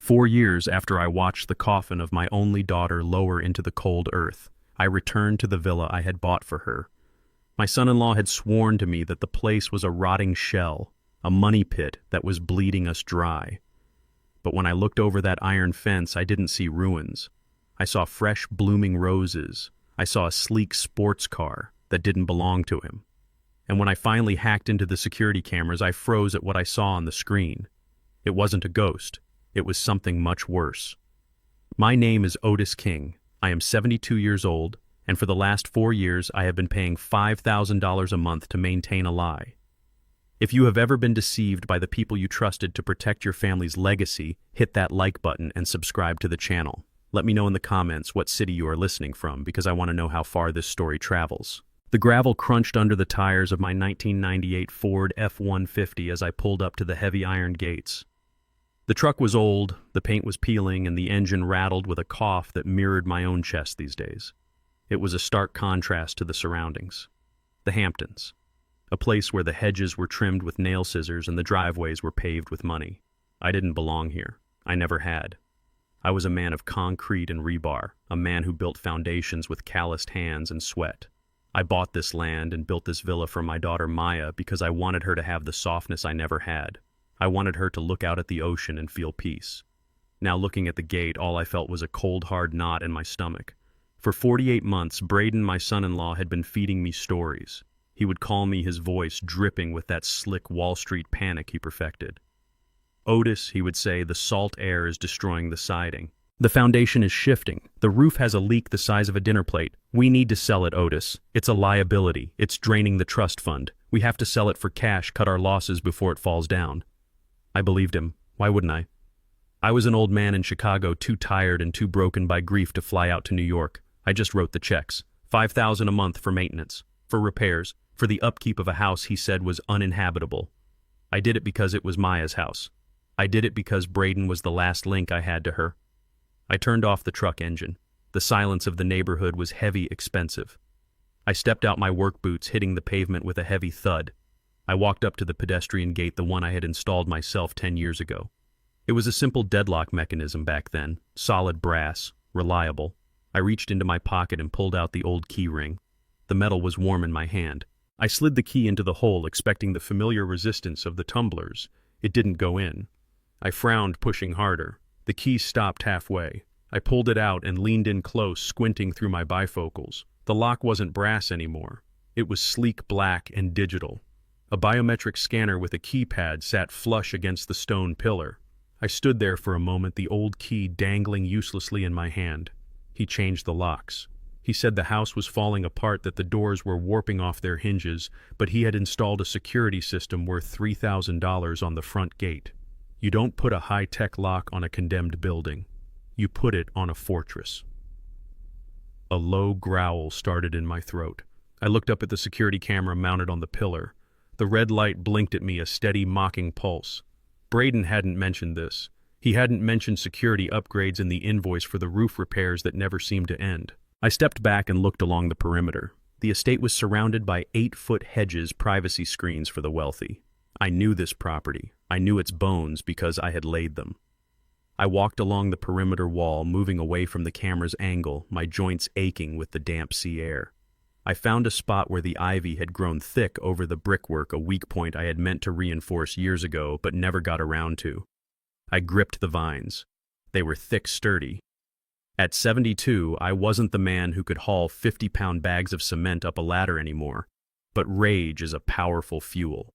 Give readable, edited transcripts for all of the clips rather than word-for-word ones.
4 years after I watched the coffin of my only daughter lower into the cold earth, I returned to the villa I had bought for her. My son-in-law had sworn to me that the place was a rotting shell, a money pit that was bleeding us dry. But when I looked over that iron fence, I didn't see ruins. I saw fresh, blooming roses. I saw a sleek sports car that didn't belong to him. And when I finally hacked into the security cameras, I froze at what I saw on the screen. It wasn't a ghost. It was something much worse. My name is Otis King. I am 72 years old, and for the last 4 years I have been paying $5,000 a month to maintain a lie. If you have ever been deceived by the people you trusted to protect your family's legacy, hit that like button and subscribe to the channel. Let me know in the comments what city you are listening from, because I want to know how far this story travels. The gravel crunched under the tires of my 1998 Ford F-150 as I pulled up to the heavy iron gates. The truck was old, the paint was peeling, and the engine rattled with a cough that mirrored my own chest these days. It was a stark contrast to the surroundings. The Hamptons, a place where the hedges were trimmed with nail scissors and the driveways were paved with money. I didn't belong here. I never had. I was a man of concrete and rebar, a man who built foundations with calloused hands and sweat. I bought this land and built this villa for my daughter Maya because I wanted her to have the softness I never had. I wanted her to look out at the ocean and feel peace. Now looking at the gate, all I felt was a cold, hard knot in my stomach. For 48 months, Braden, my son-in-law, had been feeding me stories. He would call me, his voice dripping with that slick Wall Street panic he perfected. Otis, he would say, the salt air is destroying the siding. The foundation is shifting. The roof has a leak the size of a dinner plate. We need to sell it, Otis. It's a liability. It's draining the trust fund. We have to sell it for cash, cut our losses before it falls down. I believed him. Why wouldn't I? I was an old man in Chicago, too tired and too broken by grief to fly out to New York. I just wrote the checks. $5,000 a month for maintenance, for repairs, for the upkeep of a house he said was uninhabitable. I did it because it was Maya's house. I did it because Braden was the last link I had to her. I turned off the truck engine. The silence of the neighborhood was heavy, expensive. I stepped out my work boots, hitting the pavement with a heavy thud. I walked up to the pedestrian gate, the one I had installed myself 10 years ago. It was a simple deadlock mechanism back then, solid brass, reliable. I reached into my pocket and pulled out the old key ring. The metal was warm in my hand. I slid the key into the hole, expecting the familiar resistance of the tumblers. It didn't go in. I frowned, pushing harder. The key stopped halfway. I pulled it out and leaned in close, squinting through my bifocals. The lock wasn't brass anymore. It was sleek black and digital. A biometric scanner with a keypad sat flush against the stone pillar. I stood there for a moment, the old key dangling uselessly in my hand. He changed the locks. He said the house was falling apart, that the doors were warping off their hinges, but he had installed a security system worth $3,000 on the front gate. You don't put a high-tech lock on a condemned building. You put it on a fortress. A low growl started in my throat. I looked up at the security camera mounted on the pillar. The red light blinked at me, a steady, mocking pulse. Braden hadn't mentioned this. He hadn't mentioned security upgrades in the invoice for the roof repairs that never seemed to end. I stepped back and looked along the perimeter. The estate was surrounded by 8-foot hedges, privacy screens for the wealthy. I knew this property. I knew its bones because I had laid them. I walked along the perimeter wall, moving away from the camera's angle, my joints aching with the damp sea air. I found a spot where the ivy had grown thick over the brickwork, a weak point I had meant to reinforce years ago but never got around to. I gripped the vines. They were thick, sturdy. At 72, I wasn't the man who could haul 50-pound bags of cement up a ladder anymore, but rage is a powerful fuel.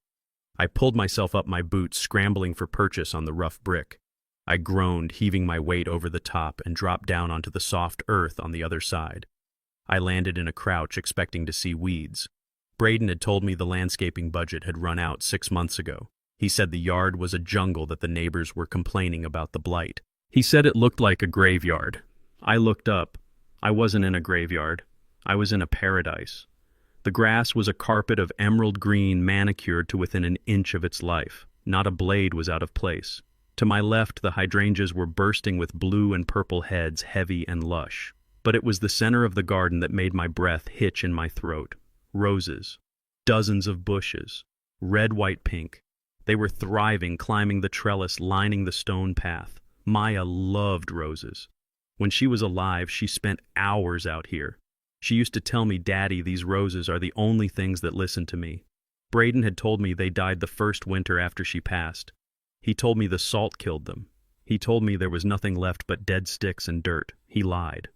I pulled myself up my boots, scrambling for purchase on the rough brick. I groaned, heaving my weight over the top, and dropped down onto the soft earth on the other side. I landed in a crouch, expecting to see weeds. Braden had told me the landscaping budget had run out 6 months ago. He said the yard was a jungle, that the neighbors were complaining about the blight. He said it looked like a graveyard. I looked up. I wasn't in a graveyard. I was in a paradise. The grass was a carpet of emerald green, manicured to within an inch of its life. Not a blade was out of place. To my left, the hydrangeas were bursting with blue and purple heads, heavy and lush. But it was the center of the garden that made my breath hitch in my throat. Roses. Dozens of bushes. Red, white, pink. They were thriving, climbing the trellis, lining the stone path. Maya loved roses. When she was alive, she spent hours out here. She used to tell me, "Daddy, these roses are the only things that listen to me." Braden had told me they died the first winter after she passed. He told me the salt killed them. He told me there was nothing left but dead sticks and dirt. He lied.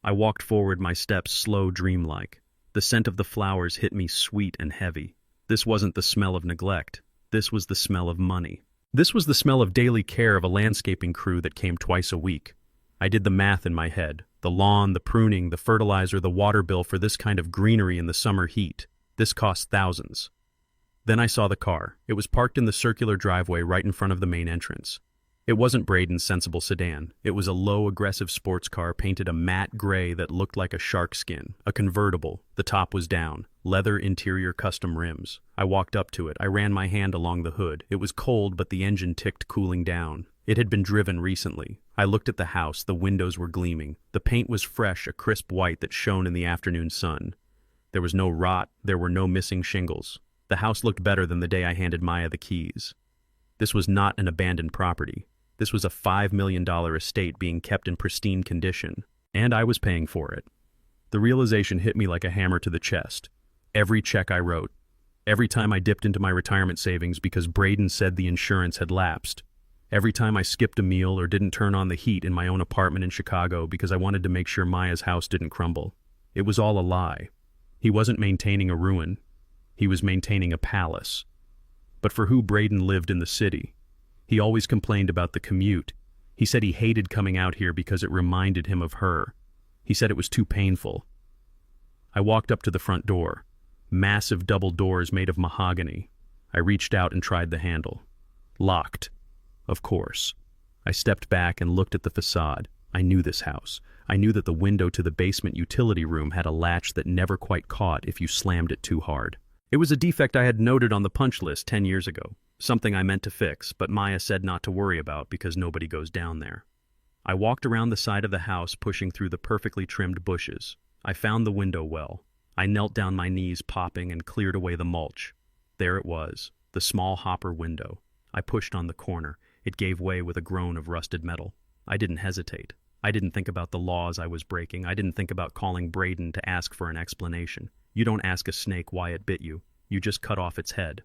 I walked forward, my steps slow, dreamlike. The scent of the flowers hit me sweet and heavy. This wasn't the smell of neglect. This was the smell of money. This was the smell of daily care of a landscaping crew that came twice a week. I did the math in my head. The lawn, the pruning, the fertilizer, the water bill for this kind of greenery in the summer heat. This cost thousands. Then I saw the car. It was parked in the circular driveway right in front of the main entrance. It wasn't Braden's sensible sedan. It was a low, aggressive sports car painted a matte gray that looked like a shark skin. A convertible. The top was down. Leather interior, custom rims. I walked up to it. I ran my hand along the hood. It was cold, but the engine ticked, cooling down. It had been driven recently. I looked at the house. The windows were gleaming. The paint was fresh, a crisp white that shone in the afternoon sun. There was no rot. There were no missing shingles. The house looked better than the day I handed Maya the keys. This was not an abandoned property. This was a $5 million estate being kept in pristine condition, and I was paying for it. The realization hit me like a hammer to the chest. Every check I wrote, every time I dipped into my retirement savings because Braden said the insurance had lapsed, every time I skipped a meal or didn't turn on the heat in my own apartment in Chicago because I wanted to make sure Maya's house didn't crumble. It was all a lie. He wasn't maintaining a ruin. He was maintaining a palace. But for who Braden lived in the city? He always complained about the commute. He said he hated coming out here because it reminded him of her. He said it was too painful. I walked up to the front door. Massive double doors made of mahogany. I reached out and tried the handle. Locked. Of course. I stepped back and looked at the facade. I knew this house. I knew that the window to the basement utility room had a latch that never quite caught if you slammed it too hard. It was a defect I had noted on the punch list 10 years ago. Something I meant to fix, but Maya said not to worry about because nobody goes down there. I walked around the side of the house, pushing through the perfectly trimmed bushes. I found the window well. I knelt down, my knees popping, and cleared away the mulch. There it was, the small hopper window. I pushed on the corner. It gave way with a groan of rusted metal. I didn't hesitate. I didn't think about the laws I was breaking. I didn't think about calling Braden to ask for an explanation. You don't ask a snake why it bit you. You just cut off its head.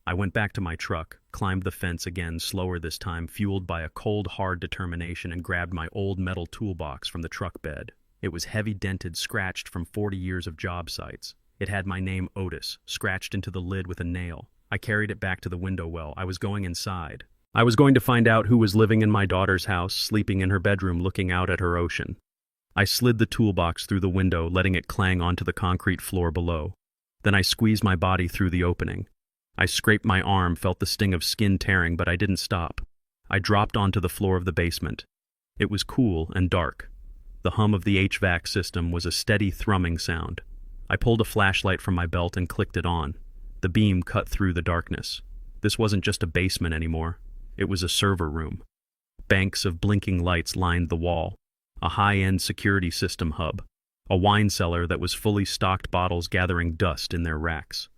I went back to my truck, climbed the fence again, slower this time, fueled by a cold, hard determination, and grabbed my old metal toolbox from the truck bed. It was heavy, dented, scratched from 40 years of job sites. It had my name, Otis, scratched into the lid with a nail. I carried it back to the window well. I was going inside. I was going to find out who was living in my daughter's house, sleeping in her bedroom, looking out at her ocean. I slid the toolbox through the window, letting it clang onto the concrete floor below. Then I squeezed my body through the opening. I scraped my arm, felt the sting of skin tearing, but I didn't stop. I dropped onto the floor of the basement. It was cool and dark. The hum of the HVAC system was a steady thrumming sound. I pulled a flashlight from my belt and clicked it on. The beam cut through the darkness. This wasn't just a basement anymore. It was a server room. Banks of blinking lights lined the wall. A high-end security system hub. A wine cellar that was fully stocked, bottles gathering dust in their racks.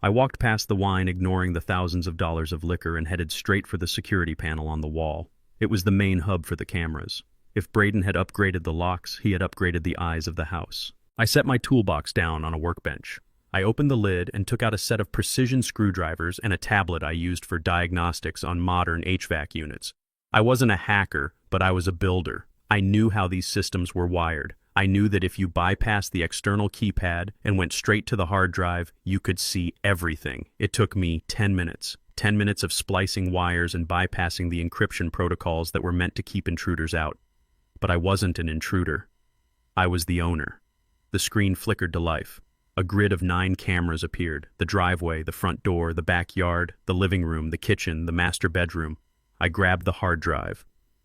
I walked past the wine, ignoring the thousands of dollars of liquor, and headed straight for the security panel on the wall. It was the main hub for the cameras. If Braden had upgraded the locks, he had upgraded the eyes of the house. I set my toolbox down on a workbench. I opened the lid and took out a set of precision screwdrivers and a tablet I used for diagnostics on modern HVAC units. I wasn't a hacker, but I was a builder. I knew how these systems were wired. I knew that if you bypassed the external keypad and went straight to the hard drive, you could see everything. It took me 10 minutes. 10 minutes of splicing wires and bypassing the encryption protocols that were meant to keep intruders out. But I wasn't an intruder. I was the owner. The screen flickered to life. A grid of 9 cameras appeared. The driveway, the front door, the backyard, the living room, the kitchen, the master bedroom. I grabbed the hard drive.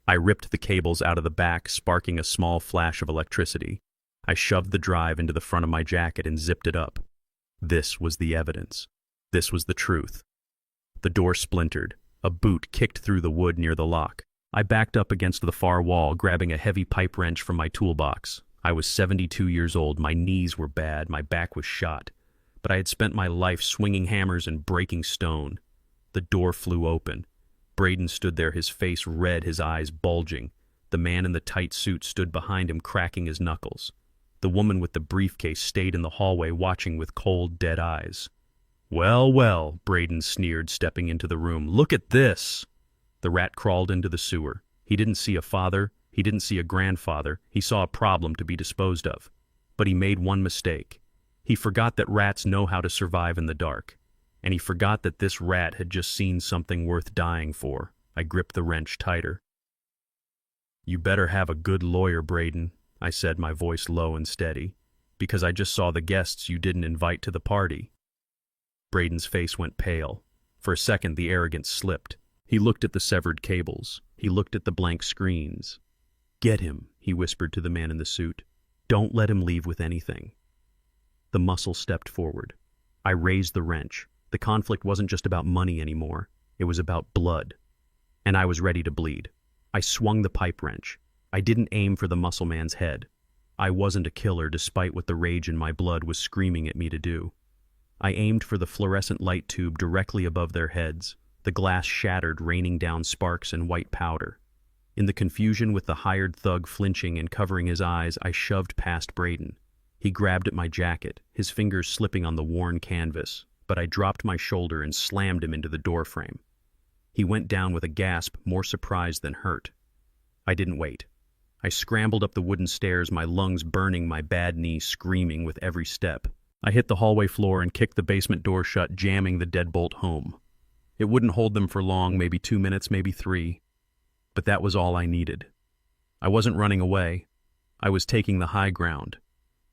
I ripped the cables out of the back, sparking a small flash of electricity. I shoved the drive into the front of my jacket and zipped it up. This was the evidence. This was the truth. The door splintered. A boot kicked through the wood near the lock. I backed up against the far wall, grabbing a heavy pipe wrench from my toolbox. I was 72 years old. My knees were bad. My back was shot. But I had spent my life swinging hammers and breaking stone. The door flew open. Braden stood there, his face red, his eyes bulging. The man in the tight suit stood behind him, cracking his knuckles. The woman with the briefcase stayed in the hallway, watching with cold, dead eyes. "Well, well," Braden sneered, stepping into the room. "Look at this!" The rat crawled into the sewer. He didn't see a father. He didn't see a grandfather. He saw a problem to be disposed of. But he made one mistake. He forgot that rats know how to survive in the dark. And he forgot that this rat had just seen something worth dying for. I gripped the wrench tighter. "You better have a good lawyer, Braden," I said, my voice low and steady, "because I just saw the guests you didn't invite to the party." Braden's face went pale. For a second, the arrogance slipped. He looked at the severed cables. He looked at the blank screens. "Get him," he whispered to the man in the suit. "Don't let him leave with anything." The muscle stepped forward. I raised the wrench. The conflict wasn't just about money anymore. It was about blood. And I was ready to bleed. I swung the pipe wrench. I didn't aim for the muscle man's head. I wasn't a killer, despite what the rage in my blood was screaming at me to do. I aimed for the fluorescent light tube directly above their heads. The glass shattered, raining down sparks and white powder. In the confusion, with the hired thug flinching and covering his eyes, I shoved past Braden. He grabbed at my jacket, his fingers slipping on the worn canvas, but I dropped my shoulder and slammed him into the doorframe. He went down with a gasp, more surprised than hurt. I didn't wait. I scrambled up the wooden stairs, my lungs burning, my bad knee screaming with every step. I hit the hallway floor and kicked the basement door shut, jamming the deadbolt home. It wouldn't hold them for long, maybe 2 minutes, maybe 3. But that was all I needed. I wasn't running away. I was taking the high ground.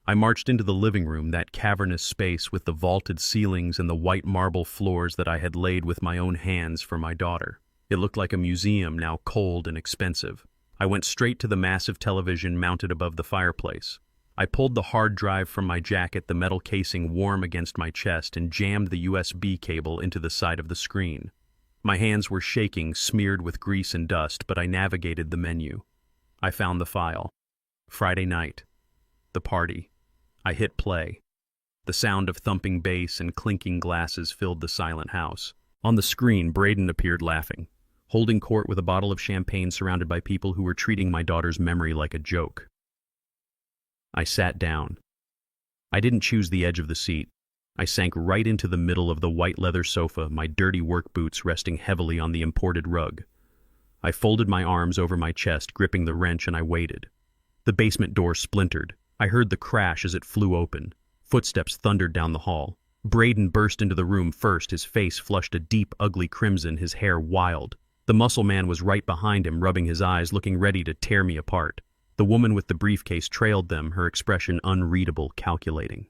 I marched into the living room, that cavernous space with the vaulted ceilings and the white marble floors that I had laid with my own hands for my daughter. It looked like a museum, now cold and expensive. I went straight to the massive television mounted above the fireplace. I pulled the hard drive from my jacket, the metal casing warm against my chest, and jammed the USB cable into the side of the screen. My hands were shaking, smeared with grease and dust, but I navigated the menu. I found the file. Friday night. The party. I hit play. The sound of thumping bass and clinking glasses filled the silent house. On the screen, Braden appeared laughing, holding court with a bottle of champagne, surrounded by people who were treating my daughter's memory like a joke. I sat down. I didn't choose the edge of the seat. I sank right into the middle of the white leather sofa, my dirty work boots resting heavily on the imported rug. I folded my arms over my chest, gripping the wrench, and I waited. The basement door splintered. I heard the crash as it flew open. Footsteps thundered down the hall. Braden burst into the room first, his face flushed a deep, ugly crimson, his hair wild. The muscle man was right behind him, rubbing his eyes, looking ready to tear me apart. The woman with the briefcase trailed them, her expression unreadable, calculating.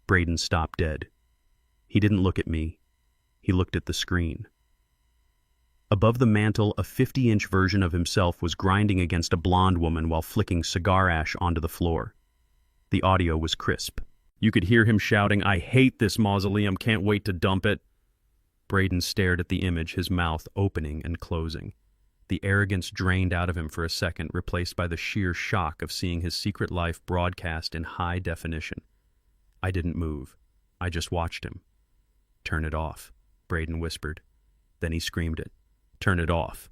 Braden stopped dead. He didn't look at me. He looked at the screen. Above the mantel, a 50-inch version of himself was grinding against a blonde woman while flicking cigar ash onto the floor. The audio was crisp. You could hear him shouting, "I hate this mausoleum, can't wait to dump it." Braden stared at the image, his mouth opening and closing. The arrogance drained out of him for a second, replaced by the sheer shock of seeing his secret life broadcast in high definition. I didn't move. I just watched him. "Turn it off," Braden whispered. Then he screamed it. "Turn it off."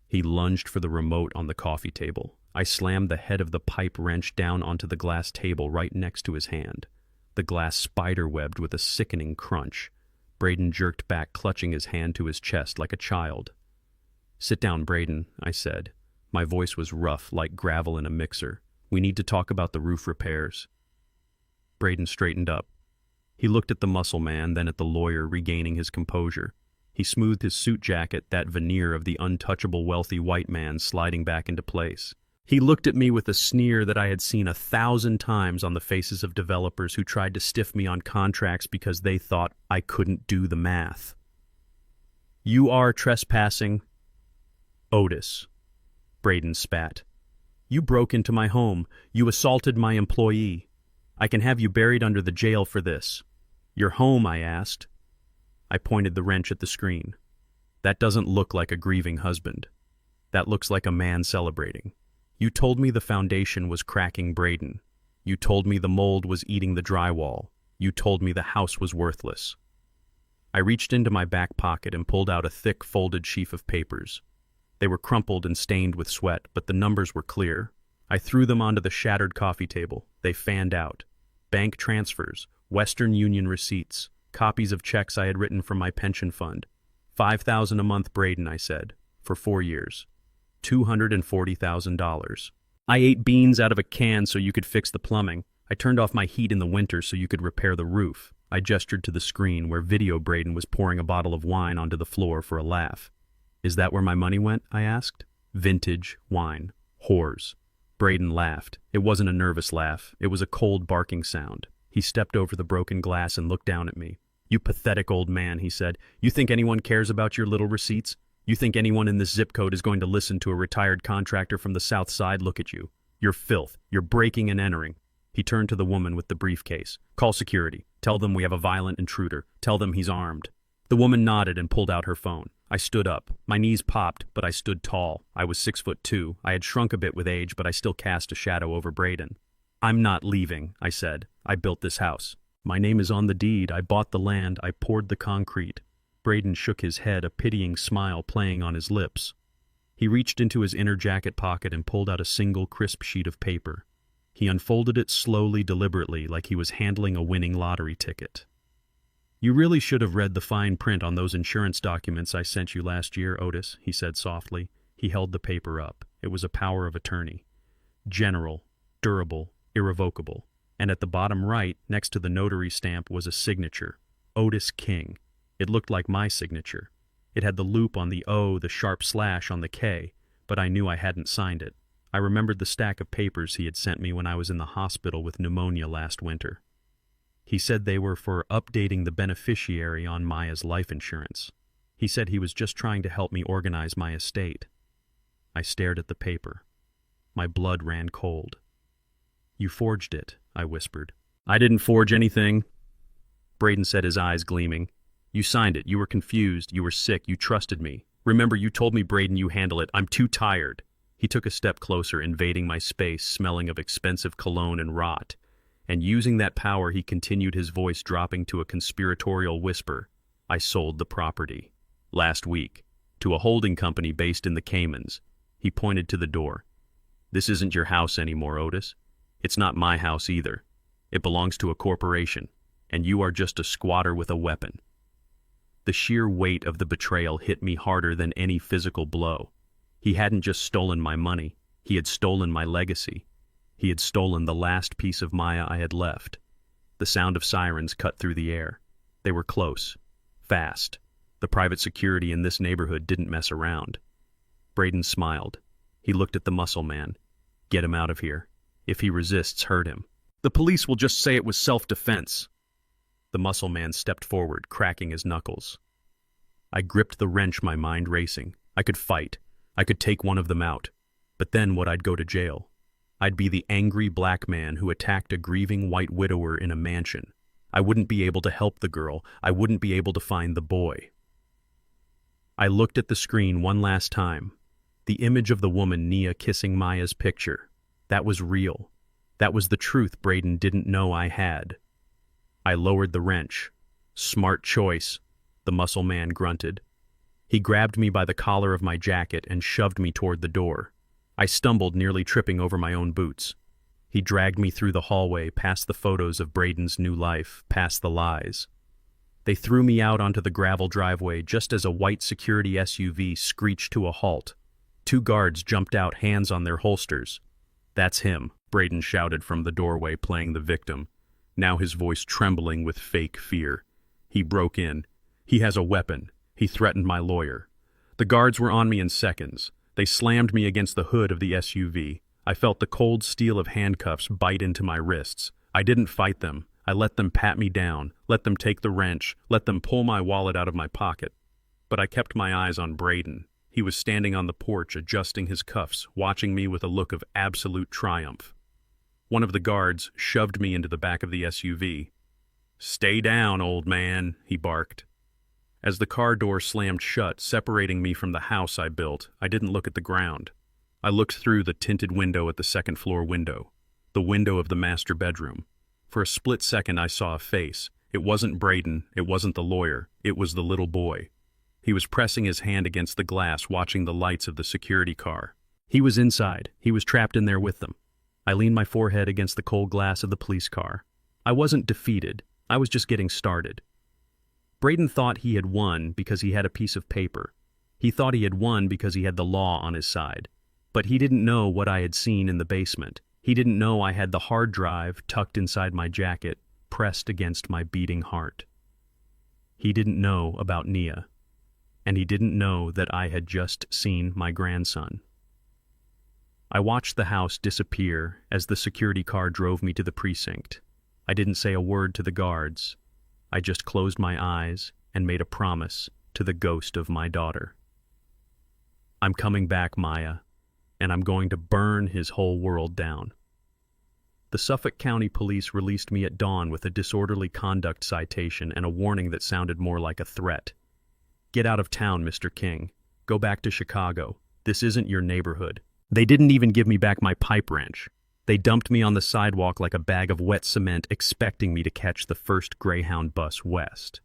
He lunged for the remote on the coffee table. I slammed the head of the pipe wrench down onto the glass table right next to his hand. The glass spider-webbed with a sickening crunch. Braden jerked back, clutching his hand to his chest like a child. "Sit down, Braden," I said. My voice was rough, like gravel in a mixer. "We need to talk about the roof repairs." Braden straightened up. He looked at the muscle man, then at the lawyer, regaining his composure. He smoothed his suit jacket, that veneer of the untouchable wealthy white man sliding back into place. He looked at me with a sneer that I had seen 1,000 times on the faces of developers who tried to stiff me on contracts because they thought I couldn't do the math. "You are trespassing." "Otis," Braden spat. "You broke into my home. You assaulted my employee. I can have you buried under the jail for this." "Your home?" I asked. I pointed the wrench at the screen. "That doesn't look like a grieving husband. That looks like a man celebrating. You told me the foundation was cracking, Braden. You told me the mold was eating the drywall. You told me the house was worthless." I reached into my back pocket and pulled out a thick, folded sheaf of papers. They were crumpled and stained with sweat, but the numbers were clear. I threw them onto the shattered coffee table. They fanned out. Bank transfers, Western Union receipts, copies of checks I had written from my pension fund. $5,000 a month, Braden, I said, for 4 years. $240,000. I ate beans out of a can so you could fix the plumbing. I turned off my heat in the winter so you could repair the roof. I gestured to the screen where Video Braden was pouring a bottle of wine onto the floor for a laugh. Is that where my money went? I asked. Vintage wine. Whores. Braden laughed. It wasn't a nervous laugh. It was a cold barking sound. He stepped over the broken glass and looked down at me. You pathetic old man, he said. You think anyone cares about your little receipts? You think anyone in this zip code is going to listen to a retired contractor from the South Side? Look at you. You're filth. You're breaking and entering. He turned to the woman with the briefcase. Call security. Tell them we have a violent intruder. Tell them he's armed. The woman nodded and pulled out her phone. I stood up. My knees popped, but I stood tall. I was 6'2". I had shrunk a bit with age, but I still cast a shadow over Braden. I'm not leaving, I said. I built this house. My name is on the deed. I bought the land. I poured the concrete. Braden shook his head, a pitying smile playing on his lips. He reached into his inner jacket pocket and pulled out a single crisp sheet of paper. He unfolded it slowly, deliberately, like he was handling a winning lottery ticket. You really should have read the fine print on those insurance documents I sent you last year, Otis, he said softly. He held the paper up. It was a power of attorney. General, durable, irrevocable. And at the bottom right, next to the notary stamp, was a signature. Otis King. It looked like my signature. It had the loop on the O, the sharp slash on the K, but I knew I hadn't signed it. I remembered the stack of papers he had sent me when I was in the hospital with pneumonia last winter. He said they were for updating the beneficiary on Maya's life insurance. He said he was just trying to help me organize my estate. I stared at the paper. My blood ran cold. You forged it, I whispered. I didn't forge anything. Braden said, his eyes gleaming. You signed it. You were confused. You were sick. You trusted me. Remember, you told me, Braden, you handle it. I'm too tired. He took a step closer, invading my space, smelling of expensive cologne and rot. And using that power, he continued, his voice dropping to a conspiratorial whisper. I sold the property. Last week. To a holding company based in the Caymans. He pointed to the door. This isn't your house anymore, Otis. It's not my house either. It belongs to a corporation. And you are just a squatter with a weapon. The sheer weight of the betrayal hit me harder than any physical blow. He hadn't just stolen my money. He had stolen my legacy. He had stolen the last piece of Maya I had left. The sound of sirens cut through the air. They were close. Fast. The private security in this neighborhood didn't mess around. Braden smiled. He looked at the muscle man. Get him out of here. If he resists, hurt him. The police will just say it was self-defense. The muscle man stepped forward, cracking his knuckles. I gripped the wrench, my mind racing. I could fight. I could take one of them out. But then I'd go to jail. I'd be the angry black man who attacked a grieving white widower in a mansion. I wouldn't be able to help the girl. I wouldn't be able to find the boy. I looked at the screen one last time. The image of the woman Nia kissing Maya's picture. That was real. That was the truth Braden didn't know I had. I lowered the wrench. Smart choice, the muscle man grunted. He grabbed me by the collar of my jacket and shoved me toward the door. I stumbled, nearly tripping over my own boots. He dragged me through the hallway, past the photos of Braden's new life, past the lies. They threw me out onto the gravel driveway just as a white security SUV screeched to a halt. 2 guards jumped out, hands on their holsters. That's him, Braden shouted from the doorway, playing the victim. Now his voice trembling with fake fear. He broke in. He has a weapon. He threatened my lawyer. The guards were on me in seconds. They slammed me against the hood of the SUV. I felt the cold steel of handcuffs bite into my wrists. I didn't fight them. I let them pat me down, let them take the wrench, let them pull my wallet out of my pocket. But I kept my eyes on Braden. He was standing on the porch, adjusting his cuffs, watching me with a look of absolute triumph. One of the guards shoved me into the back of the SUV. Stay down, old man, he barked. As the car door slammed shut, separating me from the house I built, I didn't look at the ground. I looked through the tinted window at the second-floor window, the window of the master bedroom. For a split second I saw a face. It wasn't Braden, it wasn't the lawyer. It was the little boy. He was pressing his hand against the glass, watching the lights of the security car. He was inside. He was trapped in there with them. I leaned my forehead against the cold glass of the police car. I wasn't defeated. I was just getting started. Braden thought he had won because he had a piece of paper. He thought he had won because he had the law on his side. But he didn't know what I had seen in the basement. He didn't know I had the hard drive tucked inside my jacket, pressed against my beating heart. He didn't know about Nia. And he didn't know that I had just seen my grandson. I watched the house disappear as the security car drove me to the precinct. I didn't say a word to the guards. I just closed my eyes and made a promise to the ghost of my daughter. I'm coming back, Maya, and I'm going to burn his whole world down. The Suffolk County Police released me at dawn with a disorderly conduct citation and a warning that sounded more like a threat. Get out of town, Mr. King. Go back to Chicago. This isn't your neighborhood. They didn't even give me back my pipe wrench. They dumped me on the sidewalk like a bag of wet cement, expecting me to catch the first Greyhound bus west.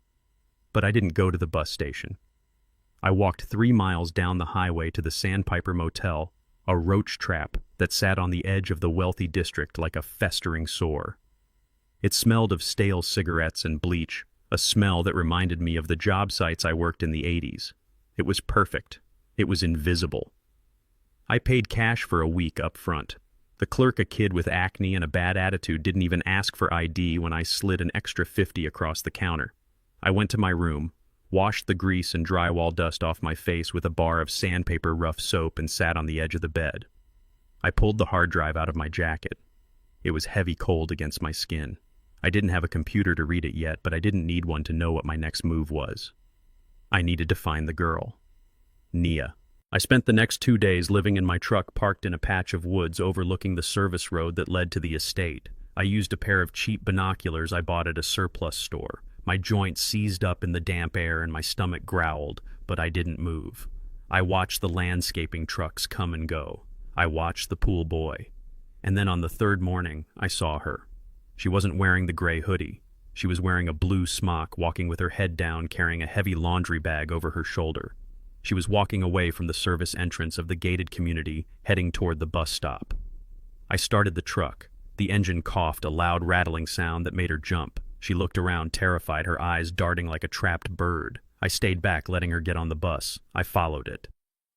But I didn't go to the bus station. I walked 3 miles down the highway to the Sandpiper Motel, a roach trap that sat on the edge of the wealthy district like a festering sore. It smelled of stale cigarettes and bleach, a smell that reminded me of the job sites I worked in the 80s. It was perfect. It was invisible. I paid cash for a week up front. The clerk, a kid with acne and a bad attitude, didn't even ask for ID when I slid an extra $50 across the counter. I went to my room, washed the grease and drywall dust off my face with a bar of sandpaper rough soap, and sat on the edge of the bed. I pulled the hard drive out of my jacket. It was heavy cold against my skin. I didn't have a computer to read it yet, but I didn't need one to know what my next move was. I needed to find the girl. Nia. I spent the next 2 days living in my truck parked in a patch of woods overlooking the service road that led to the estate. I used a pair of cheap binoculars I bought at a surplus store. My joints seized up in the damp air and my stomach growled, but I didn't move. I watched the landscaping trucks come and go. I watched the pool boy. And then on the 3rd morning, I saw her. She wasn't wearing the gray hoodie. She was wearing a blue smock, walking with her head down, carrying a heavy laundry bag over her shoulder. She was walking away from the service entrance of the gated community, heading toward the bus stop. I started the truck. The engine coughed, a loud rattling sound that made her jump. She looked around, terrified, her eyes darting like a trapped bird. I stayed back, letting her get on the bus. I followed it.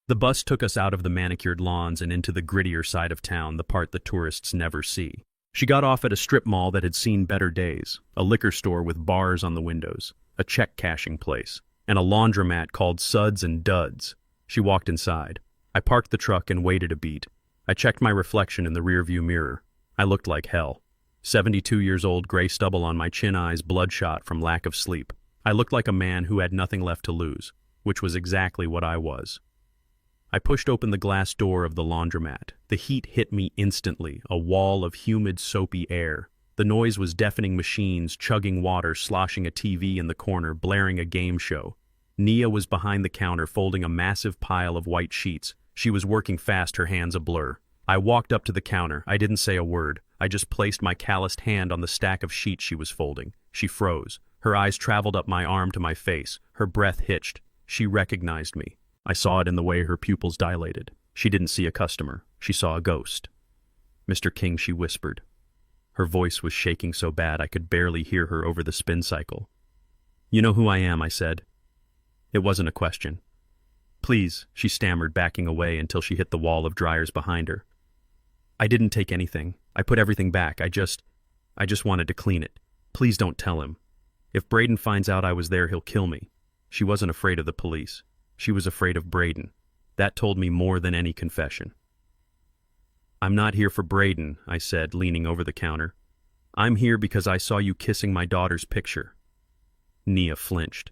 The bus took us out of the manicured lawns and into the grittier side of town, the part the tourists never see. She got off at a strip mall that had seen better days, a liquor store with bars on the windows, a check-cashing place, and a laundromat called Suds and Duds. She walked inside. I parked the truck and waited a beat. I checked my reflection in the rearview mirror. I looked like hell. 72 years old, gray stubble on my chin, eyes bloodshot from lack of sleep. I looked like a man who had nothing left to lose, which was exactly what I was. I pushed open the glass door of the laundromat. The heat hit me instantly, a wall of humid, soapy air. The noise was deafening, machines chugging water, sloshing a TV in the corner, blaring a game show. Nia was behind the counter, folding a massive pile of white sheets. She was working fast, her hands a blur. I walked up to the counter. I didn't say a word. I just placed my calloused hand on the stack of sheets she was folding. She froze. Her eyes traveled up my arm to my face. Her breath hitched. She recognized me. I saw it in the way her pupils dilated. She didn't see a customer. She saw a ghost. "Mr. King," she whispered. Her voice was shaking so bad I could barely hear her over the spin cycle. "You know who I am," I said. It wasn't a question. "Please," she stammered, backing away until she hit the wall of dryers behind her. "I didn't take anything. I put everything back. I just wanted to clean it. Please don't tell him. If Braden finds out I was there, he'll kill me." She wasn't afraid of the police. She was afraid of Braden. That told me more than any confession. "I'm not here for Braden," I said, leaning over the counter. "I'm here because I saw you kissing my daughter's picture." Nia flinched.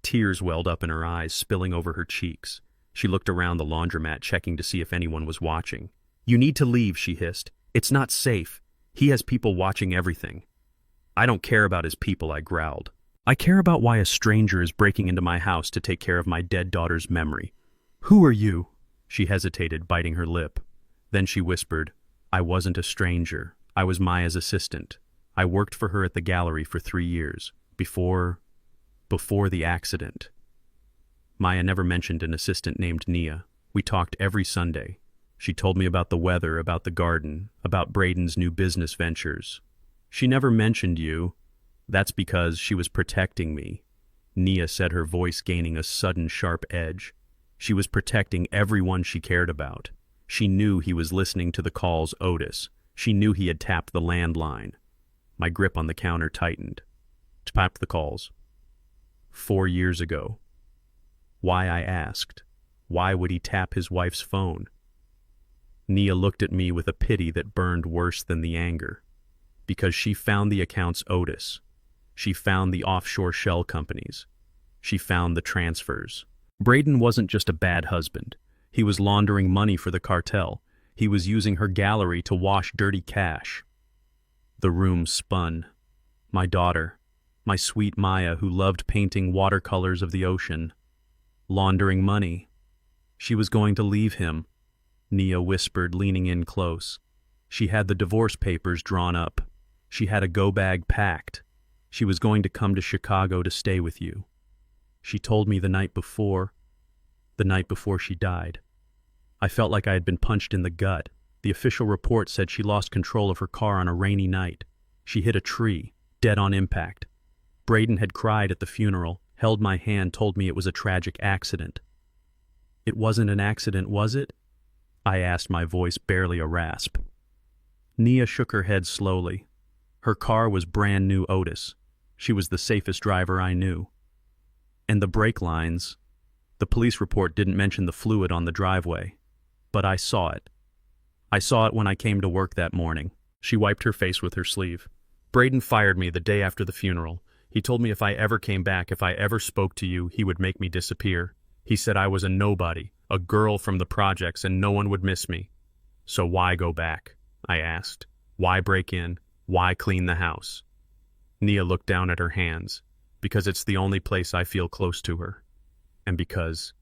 Tears welled up in her eyes, spilling over her cheeks. She looked around the laundromat, checking to see if anyone was watching. "You need to leave," she hissed. "It's not safe. He has people watching everything." "I don't care about his people," I growled. "I care about why a stranger is breaking into my house to take care of my dead daughter's memory." "Who are you?" She hesitated, biting her lip. Then she whispered, "I wasn't a stranger. I was Maya's assistant. I worked for her at the gallery for 3 years. Before before the accident. Maya never mentioned an assistant named Nia. We talked every Sunday. She told me about the weather, about the garden, about Braden's new business ventures. She never mentioned you. That's because she was protecting me. Nia said, her voice gaining a sudden sharp edge. She was protecting everyone she cared about. She knew he was listening to the calls, Otis. She knew he had tapped the landline. My grip on the counter tightened. Tapped the calls. 4 years ago. Why, I asked. Why would he tap his wife's phone? Nia looked at me with a pity that burned worse than the anger. Because she found the accounts, Otis. She found the offshore shell companies. She found the transfers. Braden wasn't just a bad husband. He was laundering money for the cartel. He was using her gallery to wash dirty cash. The room spun. My daughter, my sweet Maya, who loved painting watercolors of the ocean. Laundering money. She was going to leave him, Nia whispered, leaning in close. She had the divorce papers drawn up. She had a go-bag packed. She was going to come to Chicago to stay with you. She told me the night before she died. I felt like I had been punched in the gut. The official report said she lost control of her car on a rainy night. She hit a tree, dead on impact. Braden had cried at the funeral, held my hand, told me it was a tragic accident. It wasn't an accident, was it? I asked, my voice barely a rasp. Nia shook her head slowly. Her car was brand new, Otis. She was the safest driver I knew. And the brake lines. The police report didn't mention the fluid on the driveway. But I saw it. I saw it when I came to work that morning. She wiped her face with her sleeve. Braden fired me the day after the funeral. He told me if I ever came back, if I ever spoke to you, he would make me disappear. He said I was a nobody, a girl from the projects, and no one would miss me. So why go back? I asked. Why break in? Why clean the house? Nia looked down at her hands. Because it's the only place I feel close to her. And because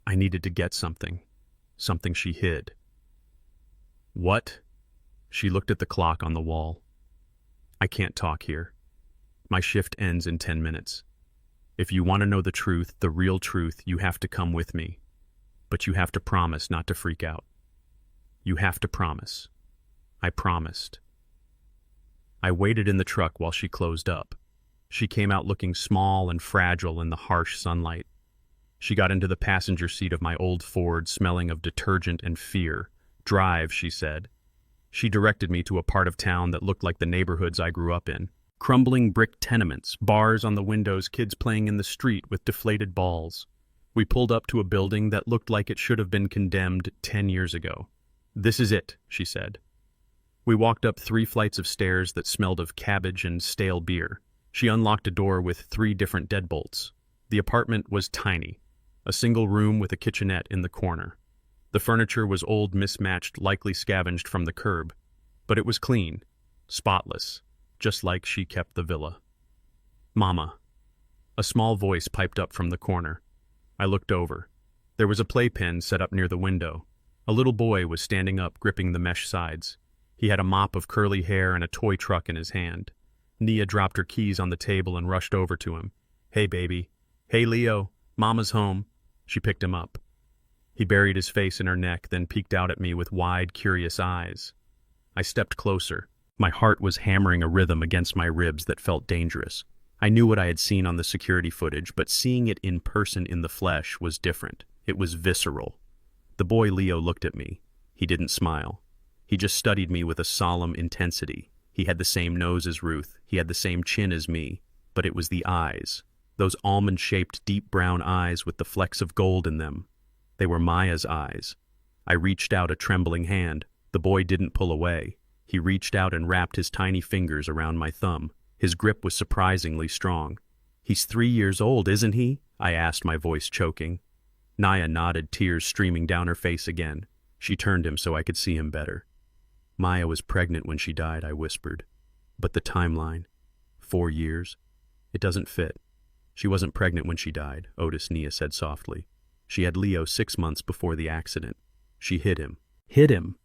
I needed to get something. Something she hid. What? She looked at the clock on the wall. I can't talk here. My shift ends in 10 minutes. If you want to know the truth, the real truth, you have to come with me. But you have to promise not to freak out. You have to promise. I promised. I waited in the truck while she closed up. She came out looking small and fragile in the harsh sunlight. She got into the passenger seat of my old Ford, smelling of detergent and fear. Drive, she said. She directed me to a part of town that looked like the neighborhoods I grew up in. Crumbling brick tenements, bars on the windows, kids playing in the street with deflated balls. We pulled up to a building that looked like it should have been condemned 10 years ago. This is it, she said. We walked up 3 flights of stairs that smelled of cabbage and stale beer. She unlocked a door with 3 different deadbolts. The apartment was tiny, a single room with a kitchenette in the corner. The furniture was old, mismatched, likely scavenged from the curb, but it was clean, spotless, just like she kept the villa. Mama. A small voice piped up from the corner. I looked over. There was a playpen set up near the window. A little boy was standing up, gripping the mesh sides. He had a mop of curly hair and a toy truck in his hand. Nia dropped her keys on the table and rushed over to him. Hey, baby. Hey, Leo. Mama's home. She picked him up. He buried his face in her neck, then peeked out at me with wide, curious eyes. I stepped closer. My heart was hammering a rhythm against my ribs that felt dangerous. I knew what I had seen on the security footage, but seeing it in person in the flesh was different. It was visceral. The boy Leo looked at me. He didn't smile. He just studied me with a solemn intensity. He had the same nose as Ruth. He had the same chin as me. But it was the eyes. Those almond-shaped, deep brown eyes with the flecks of gold in them. They were Maya's eyes. I reached out a trembling hand. The boy didn't pull away. He reached out and wrapped his tiny fingers around my thumb. His grip was surprisingly strong. He's 3 years old, isn't he? I asked, my voice choking. Nia nodded, tears streaming down her face again. She turned him so I could see him better. Maya was pregnant when she died, I whispered. But the timeline, 4 years, it doesn't fit. She wasn't pregnant when she died, Otis, Nia said softly. She had Leo 6 months before the accident. She hid him. Hid him?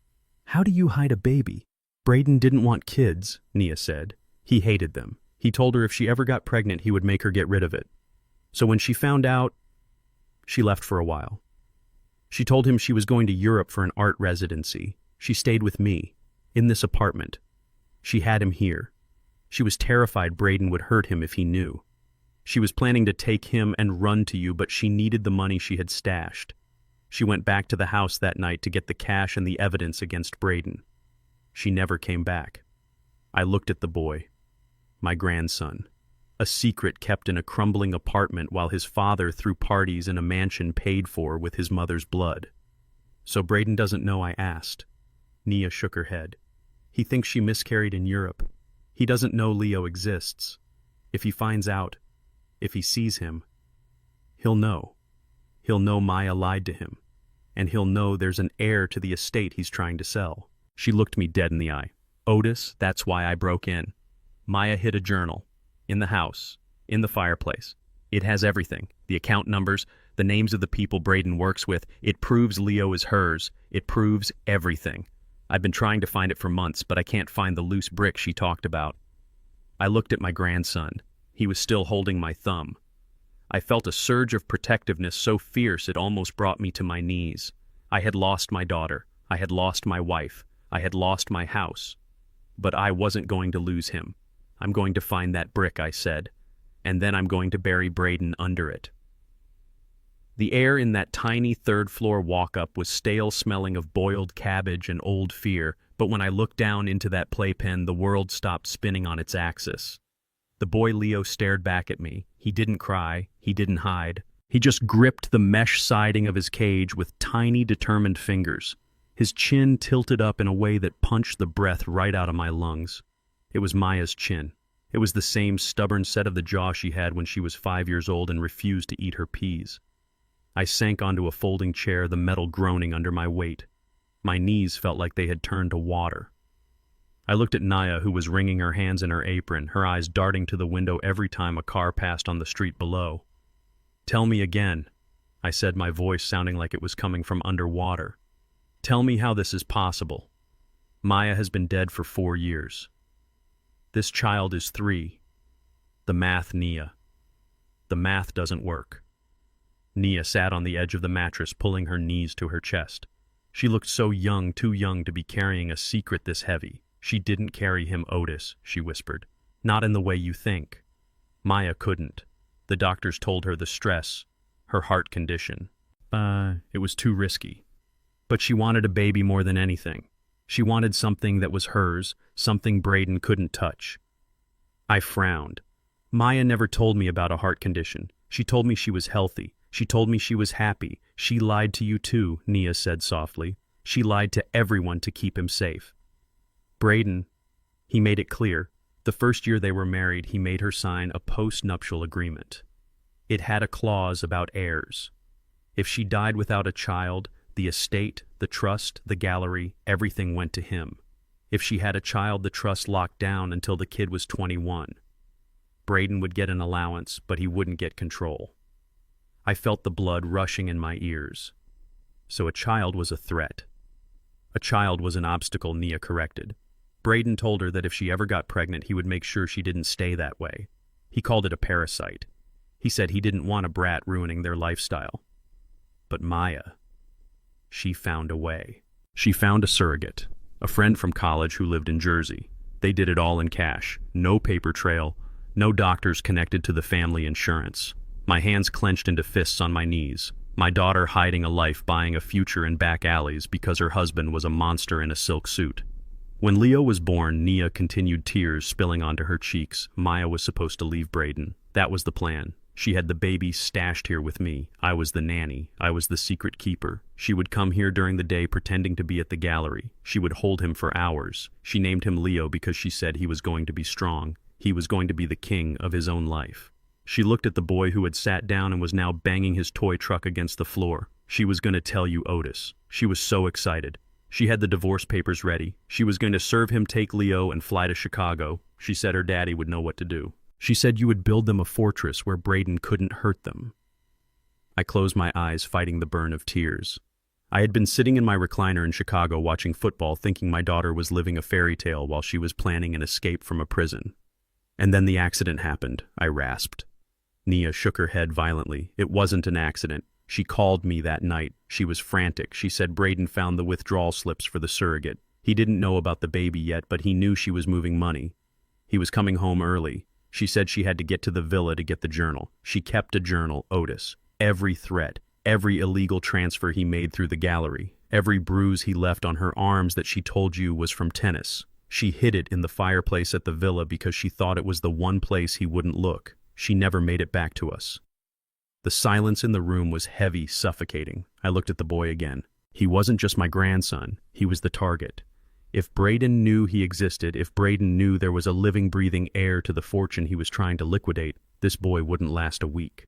How do you hide a baby? Braden didn't want kids, Nia said. He hated them. He told her if she ever got pregnant, he would make her get rid of it. So when she found out, she left for a while. She told him she was going to Europe for an art residency. She stayed with me, in this apartment. She had him here. She was terrified Braden would hurt him if he knew. She was planning to take him and run to you, but she needed the money she had stashed. She went back to the house that night to get the cash and the evidence against Braden. She never came back. I looked at the boy, my grandson, a secret kept in a crumbling apartment while his father threw parties in a mansion paid for with his mother's blood. So Braden doesn't know I asked. Nia shook her head. He thinks she miscarried in Europe. He doesn't know Leo exists. If he finds out, if he sees him, he'll know. He'll know Maya lied to him, and he'll know there's an heir to the estate he's trying to sell. She looked me dead in the eye. Otis, that's why I broke in. Maya hid a journal. In the house. In the fireplace. It has everything. The account numbers, the names of the people Braden works with. It proves Leo is hers. It proves everything. I've been trying to find it for months, but I can't find the loose brick she talked about. I looked at my grandson. He was still holding my thumb. I felt a surge of protectiveness so fierce it almost brought me to my knees. I had lost my daughter. I had lost my wife. I had lost my house. But I wasn't going to lose him. I'm going to find that brick, I said, and then I'm going to bury Braden under it. The air in that tiny third-floor walk-up was stale-smelling of boiled cabbage and old fear, but when I looked down into that playpen, the world stopped spinning on its axis. The boy Leo stared back at me. He didn't cry. He didn't hide. He just gripped the mesh siding of his cage with tiny, determined fingers. His chin tilted up in a way that punched the breath right out of my lungs. It was Maya's chin. It was the same stubborn set of the jaw she had when she was 5 years old and refused to eat her peas. I sank onto a folding chair, the metal groaning under my weight. My knees felt like they had turned to water. I looked at Naya, who was wringing her hands in her apron, her eyes darting to the window every time a car passed on the street below. "Tell me again," I said, my voice sounding like it was coming from underwater. "Tell me how this is possible. Maya has been dead for 4 years. This child is 3. The math, Nia. The math doesn't work." Nia sat on the edge of the mattress, pulling her knees to her chest. She looked so young, too young to be carrying a secret this heavy. "She didn't carry him, Otis," she whispered. "Not in the way you think. Maya couldn't. The doctors told her the stress, her heart condition. It was too risky. But she wanted a baby more than anything. She wanted something that was hers, something Braden couldn't touch." I frowned. "Maya never told me about a heart condition. She told me she was healthy. She told me she was happy. She lied to you too," Nia said softly. "She lied to everyone to keep him safe. Braden, he made it clear. The first year they were married, he made her sign a post-nuptial agreement. It had a clause about heirs. If she died without a child, the estate, the trust, the gallery, everything went to him. If she had a child, the trust locked down until the kid was 21. Braden would get an allowance, but he wouldn't get control." I felt the blood rushing in my ears. So a child was a threat. A child was an obstacle, Nia corrected. Braden told her that if she ever got pregnant, he would make sure she didn't stay that way. He called it a parasite. He said he didn't want a brat ruining their lifestyle. But Maya, she found a way. She found a surrogate, a friend from college who lived in Jersey. They did it all in cash, no paper trail, no doctors connected to the family insurance. My hands clenched into fists on my knees. My daughter hiding a life, buying a future in back alleys because her husband was a monster in a silk suit. When Leo was born, Nia continued, tears spilling onto her cheeks. Maya was supposed to leave Braden. That was the plan. She had the baby stashed here with me. I was the nanny. I was the secret keeper. She would come here during the day pretending to be at the gallery. She would hold him for hours. She named him Leo because she said he was going to be strong. He was going to be the king of his own life. She looked at the boy who had sat down and was now banging his toy truck against the floor. She was going to tell you, Otis. She was so excited. She had the divorce papers ready. She was going to serve him, take Leo, and fly to Chicago. She said her daddy would know what to do. She said you would build them a fortress where Braden couldn't hurt them. I closed my eyes, fighting the burn of tears. I had been sitting in my recliner in Chicago watching football, thinking my daughter was living a fairy tale while she was planning an escape from a prison. And then the accident happened, I rasped. Nia shook her head violently. It wasn't an accident. She called me that night. She was frantic. She said Braden found the withdrawal slips for the surrogate. He didn't know about the baby yet, but he knew she was moving money. He was coming home early. She said she had to get to the villa to get the journal. She kept a journal, Otis. Every threat, every illegal transfer he made through the gallery, every bruise he left on her arms that she told you was from tennis. She hid it in the fireplace at the villa because she thought it was the one place he wouldn't look. She never made it back to us. The silence in the room was heavy, suffocating. I looked at the boy again. He wasn't just my grandson. He was the target. If Braden knew he existed, if Braden knew there was a living, breathing heir to the fortune he was trying to liquidate, this boy wouldn't last a week.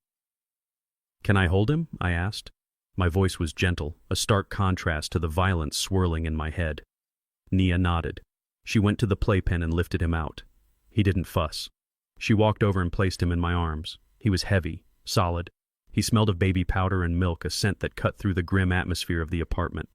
"Can I hold him?" I asked. My voice was gentle, a stark contrast to the violence swirling in my head. Nia nodded. She went to the playpen and lifted him out. He didn't fuss. She walked over and placed him in my arms. He was heavy, solid. He smelled of baby powder and milk, a scent that cut through the grim atmosphere of the apartment.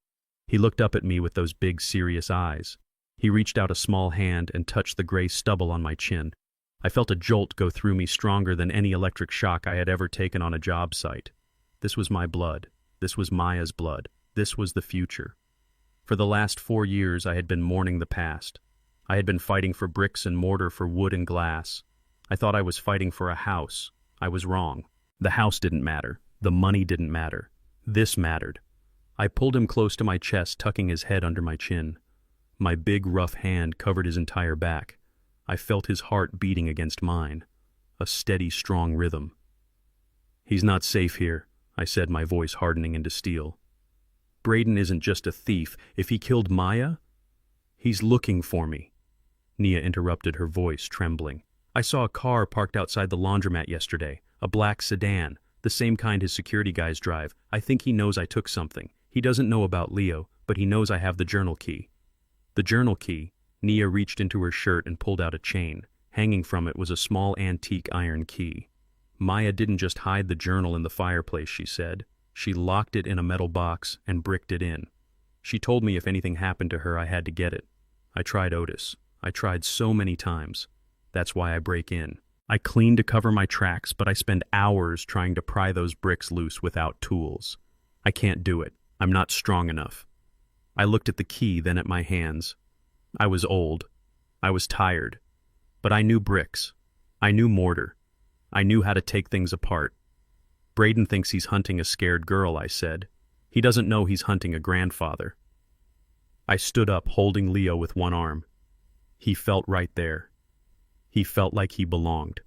He looked up at me with those big, serious eyes. He reached out a small hand and touched the gray stubble on my chin. I felt a jolt go through me stronger than any electric shock I had ever taken on a job site. This was my blood. This was Maya's blood. This was the future. For the last 4 years, I had been mourning the past. I had been fighting for bricks and mortar, for wood and glass. I thought I was fighting for a house. I was wrong. The house didn't matter. The money didn't matter. This mattered. I pulled him close to my chest, tucking his head under my chin. My big, rough hand covered his entire back. I felt his heart beating against mine. A steady, strong rhythm. "He's not safe here," I said, my voice hardening into steel. "Braden isn't just a thief. If he killed Maya, he's looking for me." Nia interrupted, her voice trembling. "I saw a car parked outside the laundromat yesterday, a black sedan, the same kind his security guys drive. I think he knows I took something. He doesn't know about Leo, but he knows I have the journal key." The journal key? Nia reached into her shirt and pulled out a chain. Hanging from it was a small antique iron key. "Maya didn't just hide the journal in the fireplace," she said. "She locked it in a metal box and bricked it in. She told me if anything happened to her, I had to get it. I tried Otis. I tried so many times. That's why I break in. I clean to cover my tracks, but I spend hours trying to pry those bricks loose without tools. I can't do it. I'm not strong enough." I looked at the key, then at my hands. I was old. I was tired. But I knew bricks. I knew mortar. I knew how to take things apart. "Braden thinks he's hunting a scared girl," I said. "He doesn't know he's hunting a grandfather." I stood up, holding Leo with one arm. He felt right there. He felt like he belonged.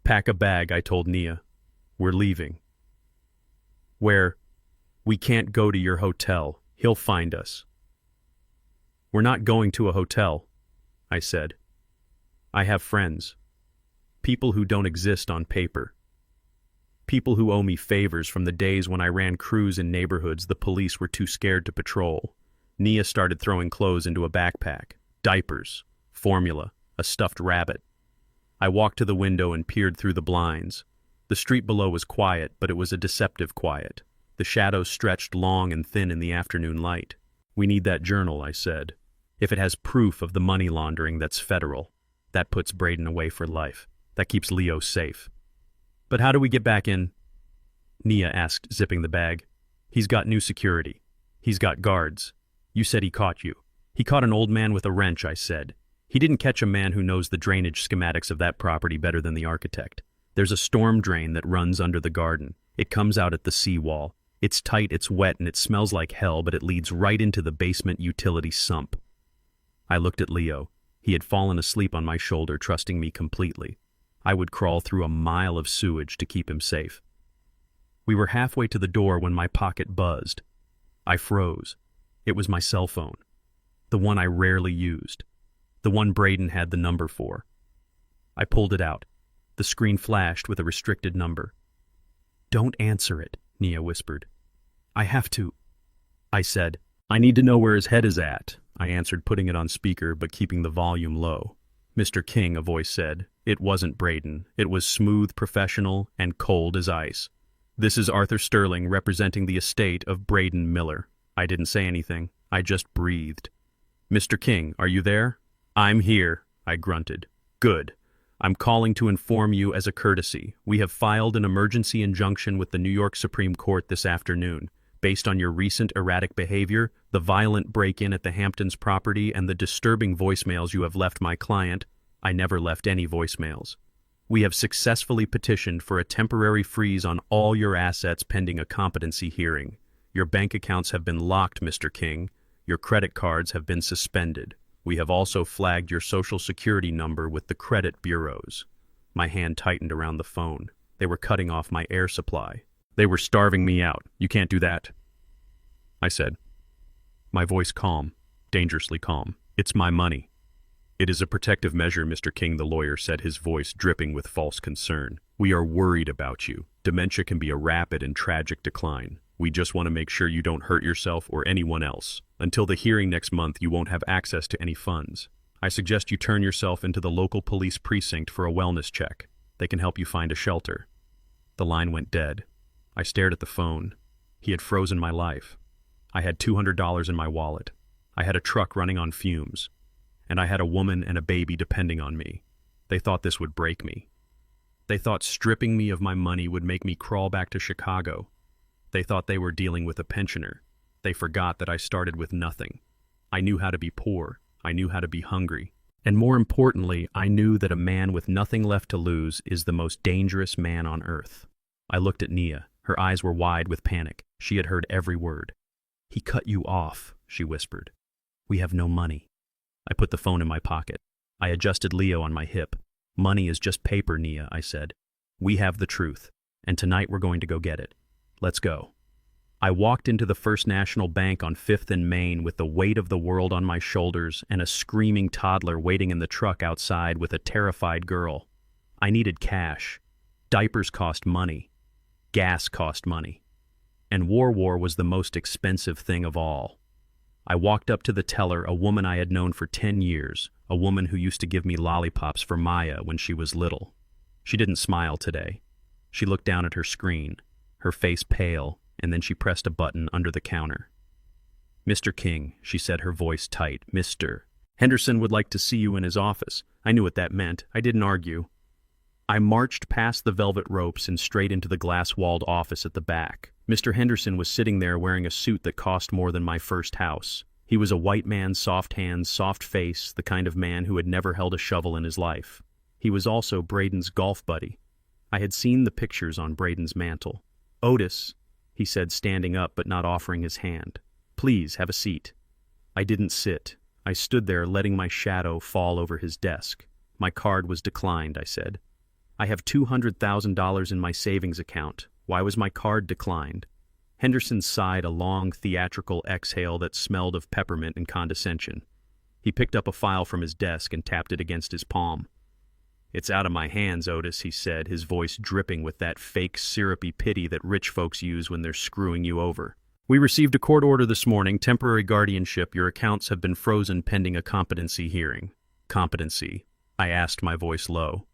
"Pack a bag," I told Nia. "We're leaving." "Where?" "We can't go to your hotel. He'll find us." "We're not going to a hotel," I said. "I have friends. People who don't exist on paper. People who owe me favors from the days when I ran crews in neighborhoods the police were too scared to patrol." Nia started throwing clothes into a backpack. Diapers, formula, a stuffed rabbit. I walked to the window and peered through the blinds. The street below was quiet, but it was a deceptive quiet. The shadows stretched long and thin in the afternoon light. "We need that journal," I said. "If it has proof of the money laundering, that's federal. That puts Braden away for life. That keeps Leo safe." "But how do we get back in?" Nia asked, zipping the bag. "He's got new security. He's got guards. You said he caught you." "He caught an old man with a wrench," I said. "He didn't catch a man who knows the drainage schematics of that property better than the architect. There's a storm drain that runs under the garden. It comes out at the seawall. It's tight, it's wet, and it smells like hell, but it leads right into the basement utility sump." I looked at Leo. He had fallen asleep on my shoulder, trusting me completely. I would crawl through a mile of sewage to keep him safe. We were halfway to the door when my pocket buzzed. I froze. It was my cell phone. The one I rarely used. The one Braden had the number for. I pulled it out. The screen flashed with a restricted number. "Don't answer it," Nia whispered. "I have to," I said. "I need to know where his head is at," I answered, putting it on speaker but keeping the volume low. "Mr. King," a voice said. It wasn't Braden. It was smooth, professional, and cold as ice. "This is Arthur Sterling, representing the estate of Braden Miller." I didn't say anything. I just breathed. "Mr. King, are you there?" "I'm here," I grunted. Good. I'm calling to inform you as a courtesy. We have filed an emergency injunction with the New York Supreme Court this afternoon. Based on your recent erratic behavior, the violent break-in at the Hamptons property, and the disturbing voicemails you have left my client, I never left any voicemails. We have successfully petitioned for a temporary freeze on all your assets pending a competency hearing. Your bank accounts have been locked, Mr. King. Your credit cards have been suspended. We have also flagged your social security number with the credit bureaus. My hand tightened around the phone. They were cutting off my air supply. They were starving me out. You can't do that, I said. My voice calm, dangerously calm. It's my money. It is a protective measure, Mr. King, the lawyer said, his voice dripping with false concern. We are worried about you. Dementia can be a rapid and tragic decline. We just want to make sure you don't hurt yourself or anyone else. Until the hearing next month, you won't have access to any funds. I suggest you turn yourself into the local police precinct for a wellness check. They can help you find a shelter. The line went dead. I stared at the phone. He had frozen my life. I had $200 in my wallet. I had a truck running on fumes. And I had a woman and a baby depending on me. They thought this would break me. They thought stripping me of my money would make me crawl back to Chicago. They thought they were dealing with a pensioner. They forgot that I started with nothing. I knew how to be poor. I knew how to be hungry. And more importantly, I knew that a man with nothing left to lose is the most dangerous man on earth. I looked at Nia. Her eyes were wide with panic. She had heard every word. He cut you off, she whispered. We have no money. I put the phone in my pocket. I adjusted Leo on my hip. Money is just paper, Nia, I said. We have the truth, and tonight we're going to go get it. Let's go. I walked into the First National Bank on 5th and Main with the weight of the world on my shoulders and a screaming toddler waiting in the truck outside with a terrified girl. I needed cash. Diapers cost money. Gas cost money. And War was the most expensive thing of all. I walked up to the teller, a woman I had known for 10 years, a woman who used to give me lollipops for Maya when she was little. She didn't smile today. She looked down at her screen, her face pale, and then she pressed a button under the counter. Mr. King, she said, her voice tight. Mr. Henderson would like to see you in his office. I knew what that meant. I didn't argue. I marched past the velvet ropes and straight into the glass-walled office at the back. Mr. Henderson was sitting there wearing a suit that cost more than my first house. He was a white man, soft hands, soft face, the kind of man who had never held a shovel in his life. He was also Braden's golf buddy. I had seen the pictures on Braden's mantle. Otis, he said, standing up but not offering his hand. Please, have a seat. I didn't sit. I stood there letting my shadow fall over his desk. My card was declined, I said. I have $200,000 in my savings account. Why was my card declined? Henderson sighed a long, theatrical exhale that smelled of peppermint and condescension. He picked up a file from his desk and tapped it against his palm. It's out of my hands, Otis, he said, his voice dripping with that fake, syrupy pity that rich folks use when they're screwing you over. We received a court order this morning, temporary guardianship. Your accounts have been frozen pending a competency hearing. Competency? I asked, my voice low.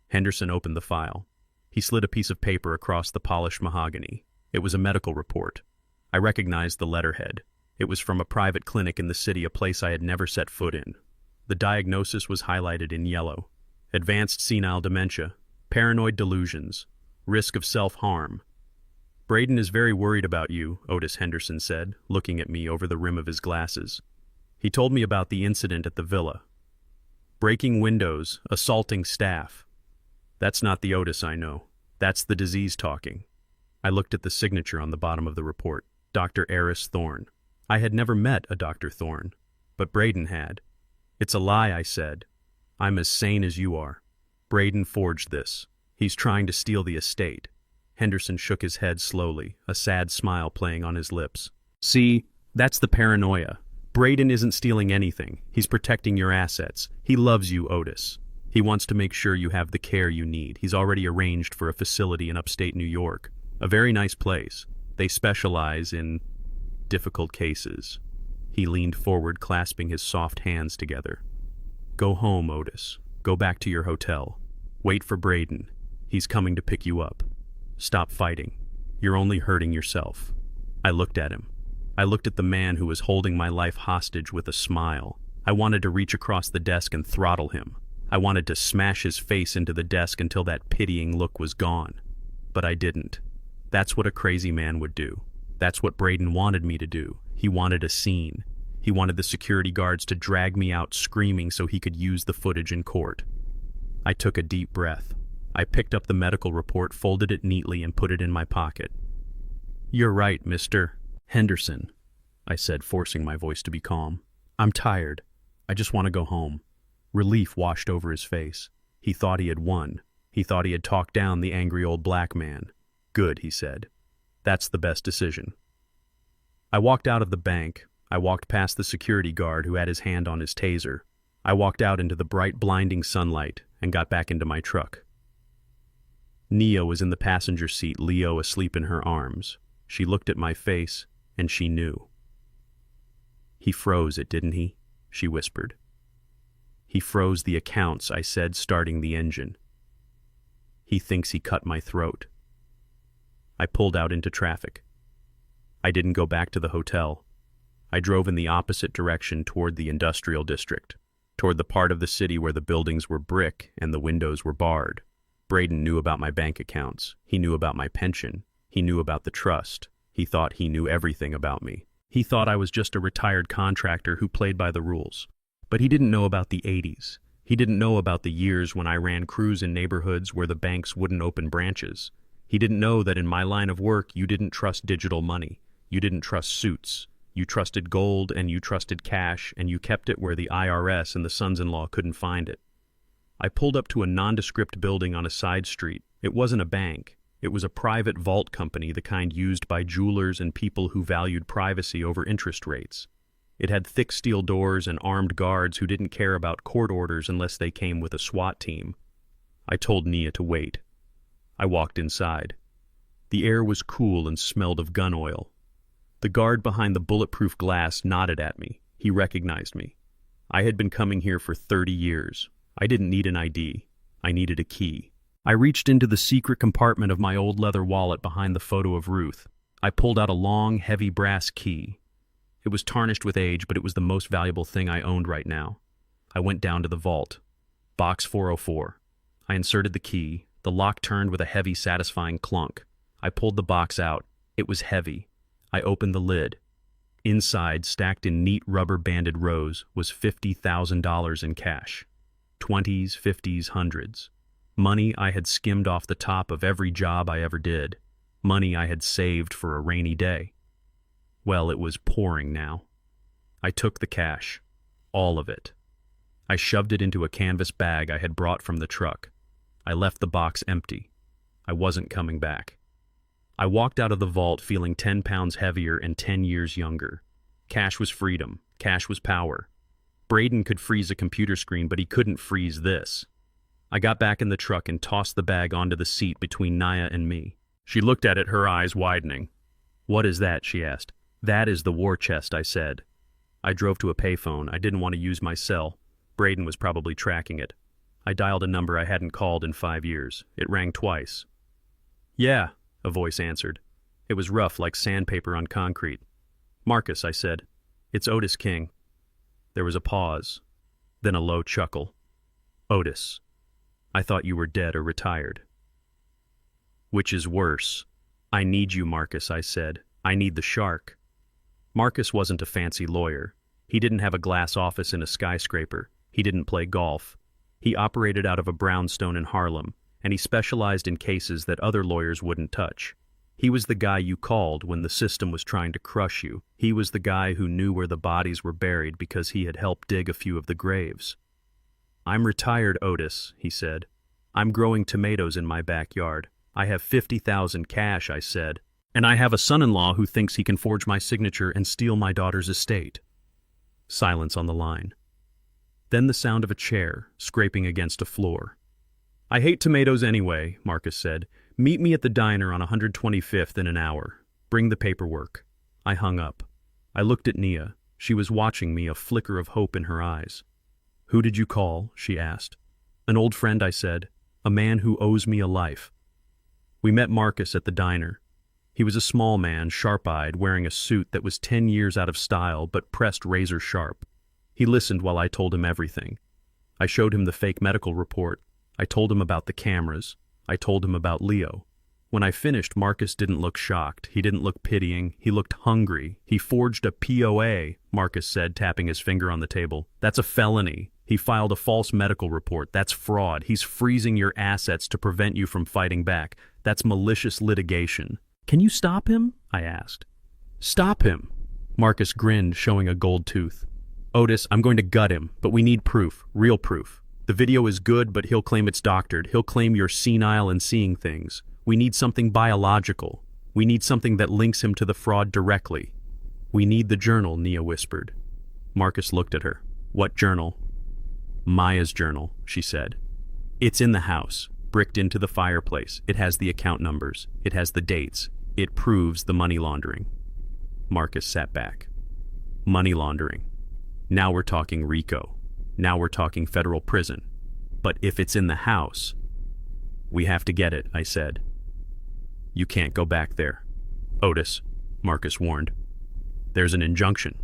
Henderson opened the file. He slid a piece of paper across the polished mahogany. It was a medical report. I recognized the letterhead. It was from a private clinic in the city, a place I had never set foot in. The diagnosis was highlighted in yellow. Advanced senile dementia, paranoid delusions, risk of self-harm. Braden is very worried about you, Otis Henderson said, looking at me over the rim of his glasses. He told me about the incident at the villa. Breaking windows, assaulting staff. That's not the Otis I know. That's the disease talking. I looked at the signature on the bottom of the report. Dr. Eris Thorne. I had never met a Dr. Thorne, but Braden had. It's a lie, I said. I'm as sane as you are. Braden forged this. He's trying to steal the estate. Henderson shook his head slowly, a sad smile playing on his lips. See, that's the paranoia. Braden isn't stealing anything. He's protecting your assets. He loves you, Otis. He wants to make sure you have the care you need. He's already arranged for a facility in upstate New York. A very nice place. They specialize in difficult cases. He leaned forward, clasping his soft hands together. Go home, Otis. Go back to your hotel. Wait for Braden. He's coming to pick you up. Stop fighting. You're only hurting yourself. I looked at him. I looked at the man who was holding my life hostage with a smile. I wanted to reach across the desk and throttle him. I wanted to smash his face into the desk until that pitying look was gone. But I didn't. That's what a crazy man would do. That's what Braden wanted me to do. He wanted a scene. He wanted the security guards to drag me out screaming so he could use the footage in court. I took a deep breath. I picked up the medical report, folded it neatly, and put it in my pocket. "You're right, Mr. Henderson," I said, forcing my voice to be calm. "I'm tired. I just want to go home." Relief washed over his face. He thought he had won. He thought he had talked down the angry old black man. "Good," he said. "That's the best decision." I walked out of the bank. I walked past the security guard who had his hand on his taser. I walked out into the bright, blinding sunlight and got back into my truck. Nia was in the passenger seat, Leo asleep in her arms. She looked at my face, and she knew. "He froze it, didn't he?" she whispered. "He froze the accounts," I said, starting the engine. "He thinks he cut my throat." I pulled out into traffic. I didn't go back to the hotel. I drove in the opposite direction toward the industrial district, toward the part of the city where the buildings were brick and the windows were barred. Braden knew about my bank accounts. He knew about my pension. He knew about the trust. He thought he knew everything about me. He thought I was just a retired contractor who played by the rules. But he didn't know about the 80s. He didn't know about the years when I ran crews in neighborhoods where the banks wouldn't open branches. He didn't know that in my line of work you didn't trust digital money. You didn't trust suits. You trusted gold and you trusted cash, and you kept it where the IRS and the sons-in-law couldn't find it. I pulled up to a nondescript building on a side street. It wasn't a bank. It was a private vault company, the kind used by jewelers and people who valued privacy over interest rates. It had thick steel doors and armed guards who didn't care about court orders unless they came with a SWAT team. I told Nia to wait. I walked inside. The air was cool and smelled of gun oil. The guard behind the bulletproof glass nodded at me. He recognized me. I had been coming here for 30 years. I didn't need an ID. I needed a key. I reached into the secret compartment of my old leather wallet behind the photo of Ruth. I pulled out a long, heavy brass key. It was tarnished with age, but it was the most valuable thing I owned right now. I went down to the vault. Box 404. I inserted the key. The lock turned with a heavy, satisfying clunk. I pulled the box out. It was heavy. I opened the lid. Inside, stacked in neat rubber-banded rows, was $50,000 in cash. 20s, 50s, hundreds. Money I had skimmed off the top of every job I ever did. Money I had saved for a rainy day. Well, it was pouring now. I took the cash. All of it. I shoved it into a canvas bag I had brought from the truck. I left the box empty. I wasn't coming back. I walked out of the vault feeling 10 pounds heavier and 10 years younger. Cash was freedom. Cash was power. Braden could freeze a computer screen, but he couldn't freeze this. I got back in the truck and tossed the bag onto the seat between Nia and me. She looked at it, her eyes widening. "What is that?" she asked. "That is the war chest," I said. I drove to a payphone. I didn't want to use my cell. Braden was probably tracking it. I dialed a number I hadn't called in 5 years. It rang twice. "Yeah," a voice answered. It was rough, like sandpaper on concrete. "Marcus," I said. "It's Otis King." There was a pause, then a low chuckle. "Otis, I thought you were dead or retired." "Which is worse?" "I need you, Marcus," I said. "I need the shark." Marcus wasn't a fancy lawyer. He didn't have a glass office in a skyscraper. He didn't play golf. He operated out of a brownstone in Harlem, and he specialized in cases that other lawyers wouldn't touch. He was the guy you called when the system was trying to crush you. He was the guy who knew where the bodies were buried because he had helped dig a few of the graves. "I'm retired, Otis," he said. "I'm growing tomatoes in my backyard. I have 50,000 cash," I said. "And I have a son-in-law who thinks he can forge my signature and steal my daughter's estate." Silence on the line. Then the sound of a chair scraping against a floor. "I hate tomatoes anyway," Marcus said. "Meet me at the diner on 125th in an hour. Bring the paperwork." I hung up. I looked at Nia. She was watching me, a flicker of hope in her eyes. "Who did you call?" she asked. "An old friend," I said. "A man who owes me a life." We met Marcus at the diner. He was a small man, sharp-eyed, wearing a suit that was 10 years out of style but pressed razor sharp. He listened while I told him everything. I showed him the fake medical report. I told him about the cameras. I told him about Leo. When I finished, Marcus didn't look shocked. He didn't look pitying. He looked hungry. He forged a POA, Marcus said, tapping his finger on the table. That's a felony. He filed a false medical report. That's fraud. He's freezing your assets to prevent you from fighting back. That's malicious litigation. Can you stop him? I asked. Stop him. Marcus grinned, showing a gold tooth. Otis, I'm going to gut him, but we need proof, real proof. The video is good, but he'll claim it's doctored. He'll claim you're senile and seeing things. We need something biological. We need something that links him to the fraud directly. We need the journal, Nia whispered. Marcus looked at her. What journal? Maya's journal, she said. It's in the house, bricked into the fireplace. It has the account numbers. It has the dates. It proves the money laundering. Marcus sat back. Money laundering. Now we're talking RICO. Now we're talking federal prison. But if it's in the house, we have to get it, I said. You can't go back there. Otis, Marcus warned. There's an injunction.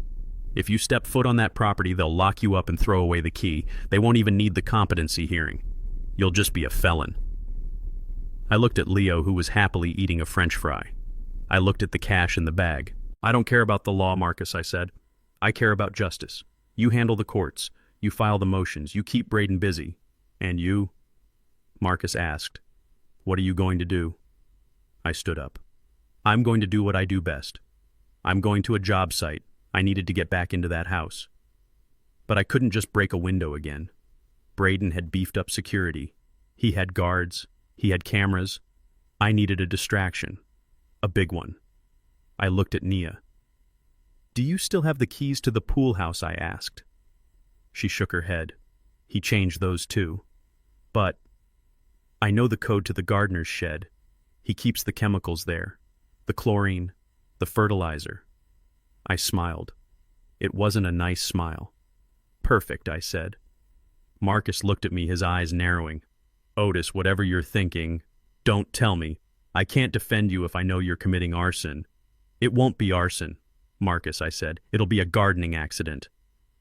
If you step foot on that property, they'll lock you up and throw away the key. They won't even need the competency hearing. You'll just be a felon. I looked at Leo, who was happily eating a French fry. I looked at the cash in the bag. I don't care about the law, Marcus, I said. I care about justice. You handle the courts. You file the motions. You keep Braden busy. And you? Marcus asked. What are you going to do? I stood up. I'm going to do what I do best. I'm going to a job site. I needed to get back into that house. But I couldn't just break a window again. Braden had beefed up security. He had guards. He had cameras. I needed a distraction. A big one. I looked at Nia. Do you still have the keys to the pool house? I asked. She shook her head. He changed those too. But I know the code to the gardener's shed. He keeps the chemicals there. The chlorine, the fertilizer. I smiled. It wasn't a nice smile. Perfect, I said. Marcus looked at me, his eyes narrowing. Otis, whatever you're thinking, don't tell me. I can't defend you if I know you're committing arson. It won't be arson, Marcus, I said. It'll be a gardening accident.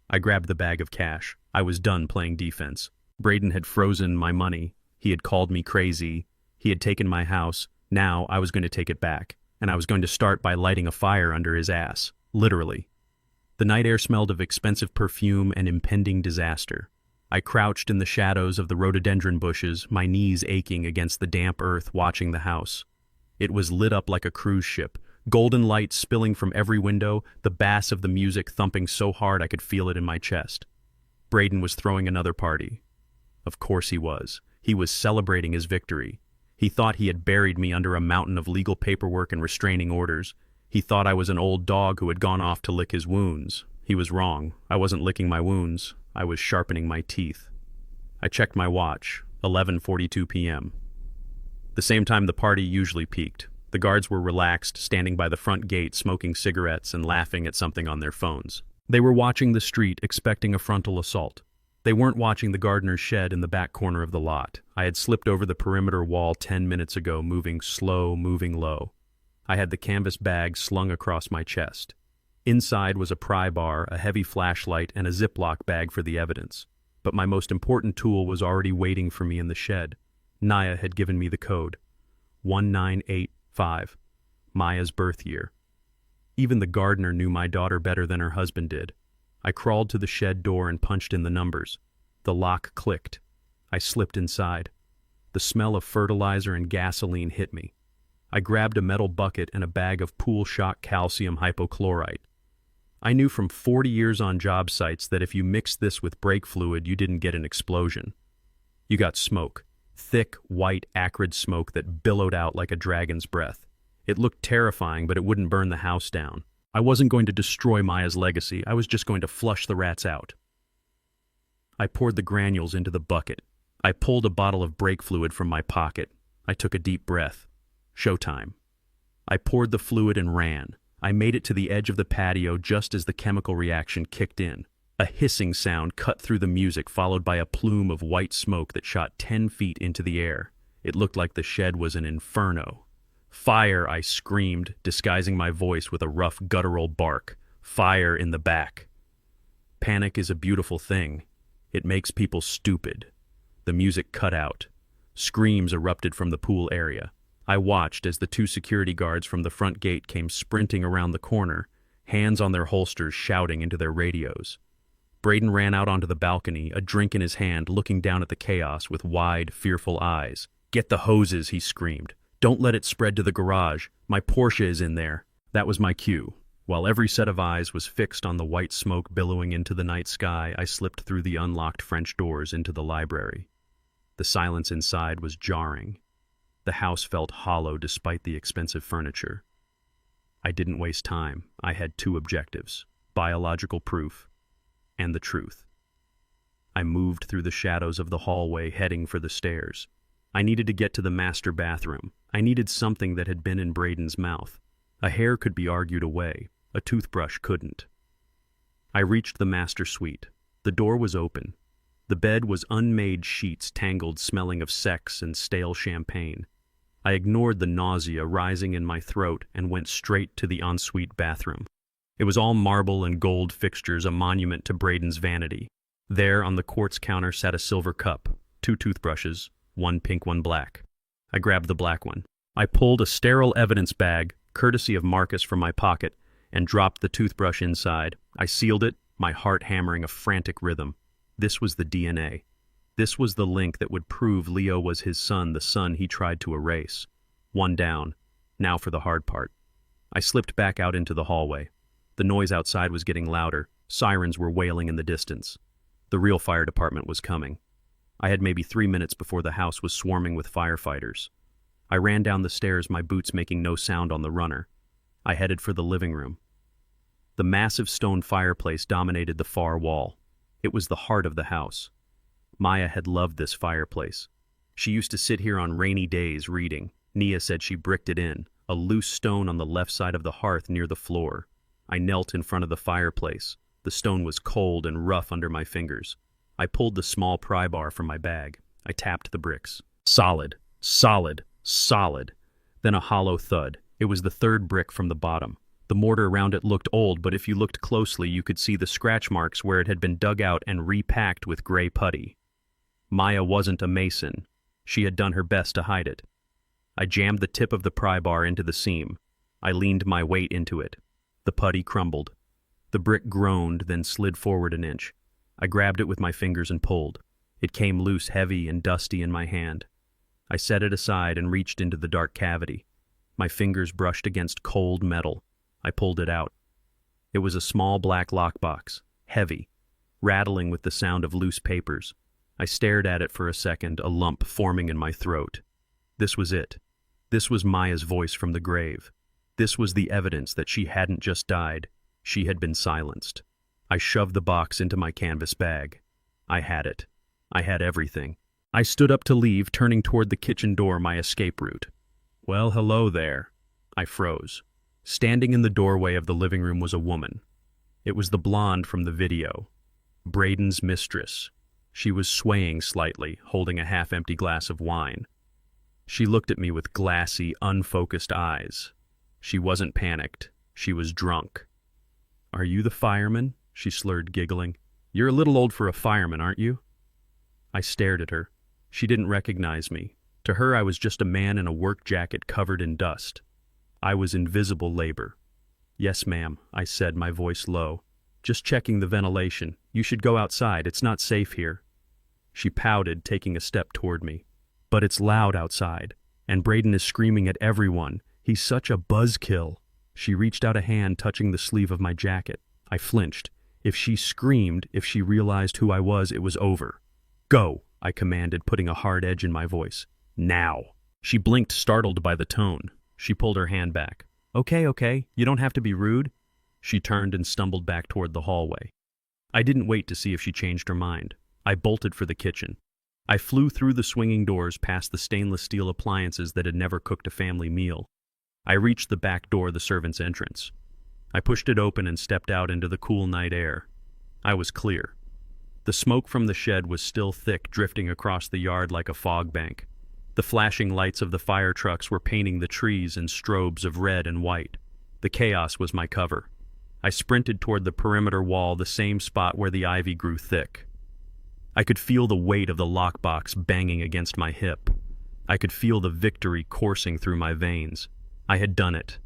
I grabbed the bag of cash. I was done playing defense. Braden had frozen my money. He had called me crazy. He had taken my house. Now I was going to take it back. And I was going to start by lighting a fire under his ass. Literally. The night air smelled of expensive perfume and impending disaster. I crouched in the shadows of the rhododendron bushes, my knees aching against the damp earth, watching the house. It was lit up like a cruise ship. Golden light spilling from every window, the bass of the music thumping so hard I could feel it in my chest. Braden was throwing another party. Of course he was. He was celebrating his victory. He thought he had buried me under a mountain of legal paperwork and restraining orders. He thought I was an old dog who had gone off to lick his wounds. He was wrong. I wasn't licking my wounds. I was sharpening my teeth. I checked my watch. 11:42 p.m. The same time the party usually peaked. The guards were relaxed, standing by the front gate, smoking cigarettes and laughing at something on their phones. They were watching the street, expecting a frontal assault. They weren't watching the gardener's shed in the back corner of the lot. I had slipped over the perimeter wall 10 minutes ago, moving slow, moving low. I had the canvas bag slung across my chest. Inside was a pry bar, a heavy flashlight, and a Ziploc bag for the evidence. But my most important tool was already waiting for me in the shed. Nia had given me the code. 1985. Maya's birth year. Even the gardener knew my daughter better than her husband did. I crawled to the shed door and punched in the numbers. The lock clicked. I slipped inside. The smell of fertilizer and gasoline hit me. I grabbed a metal bucket and a bag of pool shock calcium hypochlorite. I knew from 40 years on job sites that if you mixed this with brake fluid, you didn't get an explosion. You got smoke. Thick, white, acrid smoke that billowed out like a dragon's breath. It looked terrifying, but it wouldn't burn the house down. I wasn't going to destroy Maya's legacy. I was just going to flush the rats out. I poured the granules into the bucket. I pulled a bottle of brake fluid from my pocket. I took a deep breath. Showtime. I poured the fluid and ran. I made it to the edge of the patio just as the chemical reaction kicked in. A hissing sound cut through the music, followed by a plume of white smoke that shot 10 feet into the air. It looked like the shed was an inferno. Fire, I screamed, disguising my voice with a rough guttural bark. Fire in the back. Panic is a beautiful thing. It makes people stupid. The music cut out. Screams erupted from the pool area. I watched as the two security guards from the front gate came sprinting around the corner, hands on their holsters, shouting into their radios. Braden ran out onto the balcony, a drink in his hand, looking down at the chaos with wide, fearful eyes. "Get the hoses," he screamed. "Don't let it spread to the garage. My Porsche is in there." That was my cue. While every set of eyes was fixed on the white smoke billowing into the night sky, I slipped through the unlocked French doors into the library. The silence inside was jarring. The house felt hollow despite the expensive furniture. I didn't waste time. I had two objectives: biological proof and the truth. I moved through the shadows of the hallway, heading for the stairs. I needed to get to the master bathroom. I needed something that had been in Braden's mouth. A hair could be argued away. A toothbrush couldn't. I reached the master suite. The door was open. The bed was unmade sheets tangled, smelling of sex and stale champagne. I ignored the nausea rising in my throat and went straight to the ensuite bathroom. It was all marble and gold fixtures, a monument to Braden's vanity. There on the quartz counter sat a silver cup, two toothbrushes, one pink, one black. I grabbed the black one. I pulled a sterile evidence bag, courtesy of Marcus, from my pocket and dropped the toothbrush inside. I sealed it, my heart hammering a frantic rhythm. This was the DNA. This was the link that would prove Leo was his son, the son he tried to erase. One down. Now for the hard part. I slipped back out into the hallway. The noise outside was getting louder. Sirens were wailing in the distance. The real fire department was coming. I had maybe 3 minutes before the house was swarming with firefighters. I ran down the stairs, my boots making no sound on the runner. I headed for the living room. The massive stone fireplace dominated the far wall. It was the heart of the house. Maya had loved this fireplace. She used to sit here on rainy days reading. Nia said she bricked it in, a loose stone on the left side of the hearth near the floor. I knelt in front of the fireplace. The stone was cold and rough under my fingers. I pulled the small pry bar from my bag. I tapped the bricks. Solid, solid, solid. Then a hollow thud. It was the third brick from the bottom. The mortar around it looked old, but if you looked closely, you could see the scratch marks where it had been dug out and repacked with gray putty. Maya wasn't a mason. She had done her best to hide it. I jammed the tip of the pry bar into the seam. I leaned my weight into it. The putty crumbled. The brick groaned, then slid forward an inch. I grabbed it with my fingers and pulled. It came loose, heavy and dusty in my hand. I set it aside and reached into the dark cavity. My fingers brushed against cold metal. I pulled it out. It was a small black lockbox, heavy, rattling with the sound of loose papers. I stared at it for a second, a lump forming in my throat. This was it. This was Maya's voice from the grave. This was the evidence that she hadn't just died. She had been silenced. I shoved the box into my canvas bag. I had it. I had everything. I stood up to leave, turning toward the kitchen door, my escape route. Well, hello there. I froze. Standing in the doorway of the living room was a woman. It was the blonde from the video. Braden's mistress. She was swaying slightly, holding a half-empty glass of wine. She looked at me with glassy, unfocused eyes. She wasn't panicked. She was drunk. "Are you the fireman?" she slurred, giggling. "You're a little old for a fireman, aren't you?" I stared at her. She didn't recognize me. To her, I was just a man in a work jacket covered in dust. I was invisible labor. "Yes, ma'am," I said, my voice low. "Just checking the ventilation. You should go outside. It's not safe here." She pouted, taking a step toward me. "But it's loud outside, and Braden is screaming at everyone. He's such a buzzkill." She reached out a hand, touching the sleeve of my jacket. I flinched. If she screamed, if she realized who I was, it was over. "Go," I commanded, putting a hard edge in my voice. "Now." She blinked, startled by the tone. She pulled her hand back. Okay, you don't have to be rude." She turned and stumbled back toward the hallway. I didn't wait to see if she changed her mind. I bolted for the kitchen. I flew through the swinging doors, past the stainless steel appliances that had never cooked a family meal. I reached the back door, the servants' entrance. I pushed it open and stepped out into the cool night air. I was clear. The smoke from the shed was still thick, drifting across the yard like a fog bank. The flashing lights of the fire trucks were painting the trees in strobes of red and white. The chaos was my cover. I sprinted toward the perimeter wall, the same spot where the ivy grew thick. I could feel the weight of the lockbox banging against my hip. I could feel the victory coursing through my veins. I had done it.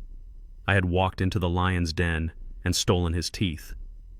I had walked into the lion's den and stolen his teeth.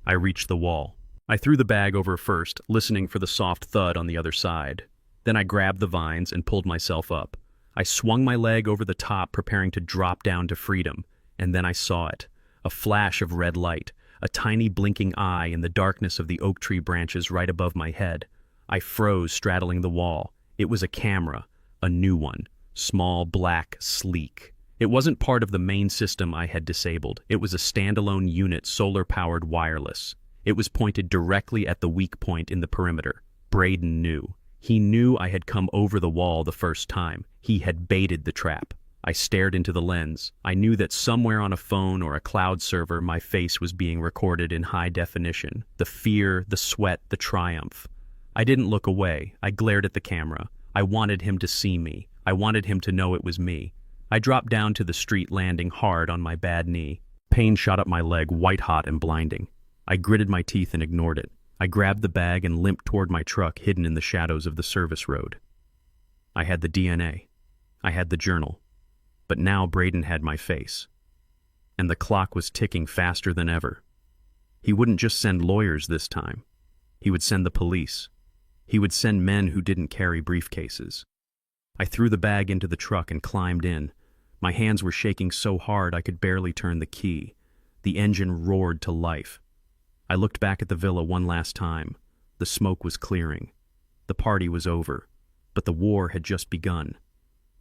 I reached the wall. I threw the bag over first, listening for the soft thud on the other side. Then I grabbed the vines and pulled myself up. I swung my leg over the top, preparing to drop down to freedom, and then I saw it. A flash of red light, a tiny blinking eye in the darkness of the oak tree branches right above my head. I froze, straddling the wall. It was a camera, a new one, small, black, sleek. It wasn't part of the main system I had disabled. It was a standalone unit, solar-powered wireless. It was pointed directly at the weak point in the perimeter. Braden knew. He knew I had come over the wall the first time. He had baited the trap. I stared into the lens. I knew that somewhere on a phone or a cloud server my face was being recorded in high definition. The fear, the sweat, the triumph. I didn't look away. I glared at the camera. I wanted him to see me. I wanted him to know it was me. I dropped down to the street, landing hard on my bad knee. Pain shot up my leg, white-hot and blinding. I gritted my teeth and ignored it. I grabbed the bag and limped toward my truck, hidden in the shadows of the service road. I had the DNA. I had the journal. But now Braden had my face. And the clock was ticking faster than ever. He wouldn't just send lawyers this time. He would send the police. He would send men who didn't carry briefcases. I threw the bag into the truck and climbed in. My hands were shaking so hard I could barely turn the key. The engine roared to life. I looked back at the villa one last time. The smoke was clearing. The party was over, but the war had just begun.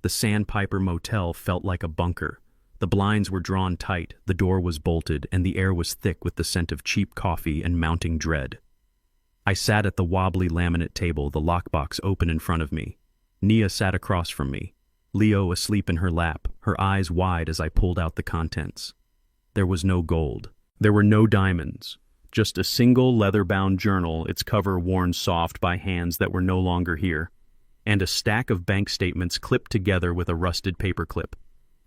The Sandpiper Motel felt like a bunker. The blinds were drawn tight, the door was bolted, and the air was thick with the scent of cheap coffee and mounting dread. I sat at the wobbly laminate table, the lockbox open in front of me. Nia sat across from me, Leo asleep in her lap, her eyes wide as I pulled out the contents. There was no gold. There were no diamonds. Just a single leather-bound journal, its cover worn soft by hands that were no longer here, and a stack of bank statements clipped together with a rusted paperclip.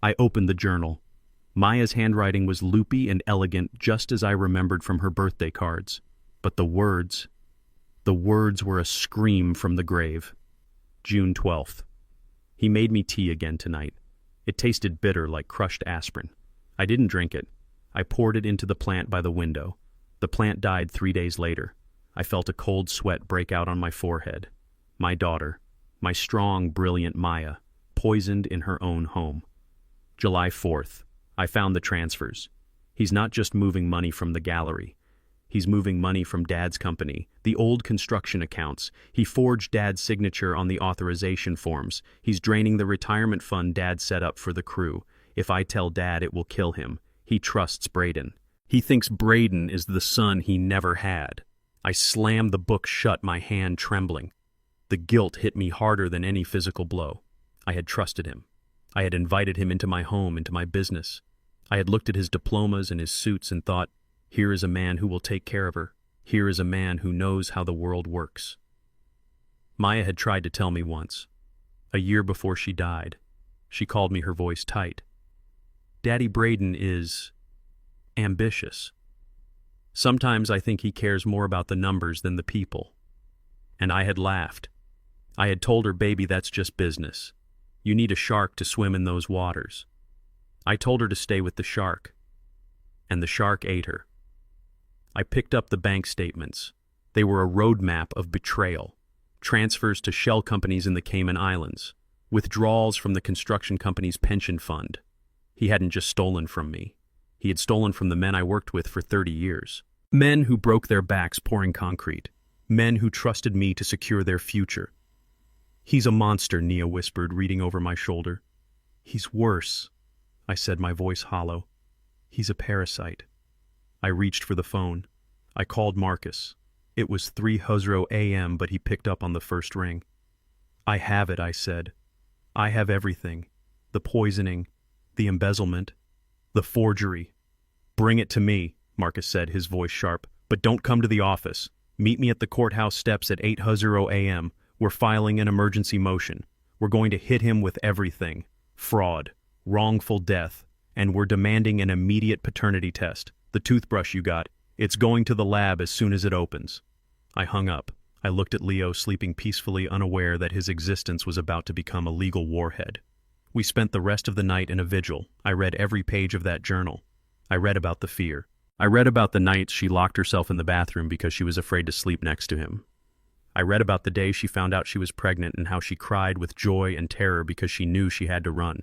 I opened the journal. Maya's handwriting was loopy and elegant, just as I remembered from her birthday cards. But the words were a scream from the grave. June 12th. He made me tea again tonight. It tasted bitter like crushed aspirin. I didn't drink it. I poured it into the plant by the window. The plant died 3 days later. I felt a cold sweat break out on my forehead. My daughter, my strong, brilliant Maya, poisoned in her own home. July 4th. I found the transfers. He's not just moving money from the gallery. He's moving money from Dad's company, the old construction accounts. He forged Dad's signature on the authorization forms. He's draining the retirement fund Dad set up for the crew. If I tell Dad, it will kill him. He trusts Braden. He thinks Braden is the son he never had. I slammed the book shut, my hand trembling. The guilt hit me harder than any physical blow. I had trusted him. I had invited him into my home, into my business. I had looked at his diplomas and his suits and thought, here is a man who will take care of her. Here is a man who knows how the world works. Maya had tried to tell me once. A year before she died. She called me, her voice tight. Daddy Braden is ambitious. Sometimes I think he cares more about the numbers than the people. And I had laughed. I had told her, baby, that's just business. You need a shark to swim in those waters. I told her to stay with the shark. And the shark ate her. I picked up the bank statements. They were a roadmap of betrayal. Transfers to shell companies in the Cayman Islands. Withdrawals from the construction company's pension fund. He hadn't just stolen from me. He had stolen from the men I worked with for 30 years. Men who broke their backs pouring concrete. Men who trusted me to secure their future. He's a monster, Nia whispered, reading over my shoulder. He's worse, I said, my voice hollow. He's a parasite. I reached for the phone. I called Marcus. It was 3:00 a.m., but he picked up on the first ring. I have it, I said. I have everything. The poisoning, the embezzlement, the forgery. Bring it to me, Marcus said, his voice sharp. But don't come to the office. Meet me at the courthouse steps at 8:00 a.m. We're filing an emergency motion. We're going to hit him with everything. Fraud, wrongful death, and we're demanding an immediate paternity test. The toothbrush you got, it's going to the lab as soon as it opens. I hung up. I looked at Leo sleeping peacefully, unaware that his existence was about to become a legal warhead. We spent the rest of the night in a vigil. I read every page of that journal. I read about the fear. I read about the nights she locked herself in the bathroom because she was afraid to sleep next to him. I read about the day she found out she was pregnant and how she cried with joy and terror because she knew she had to run.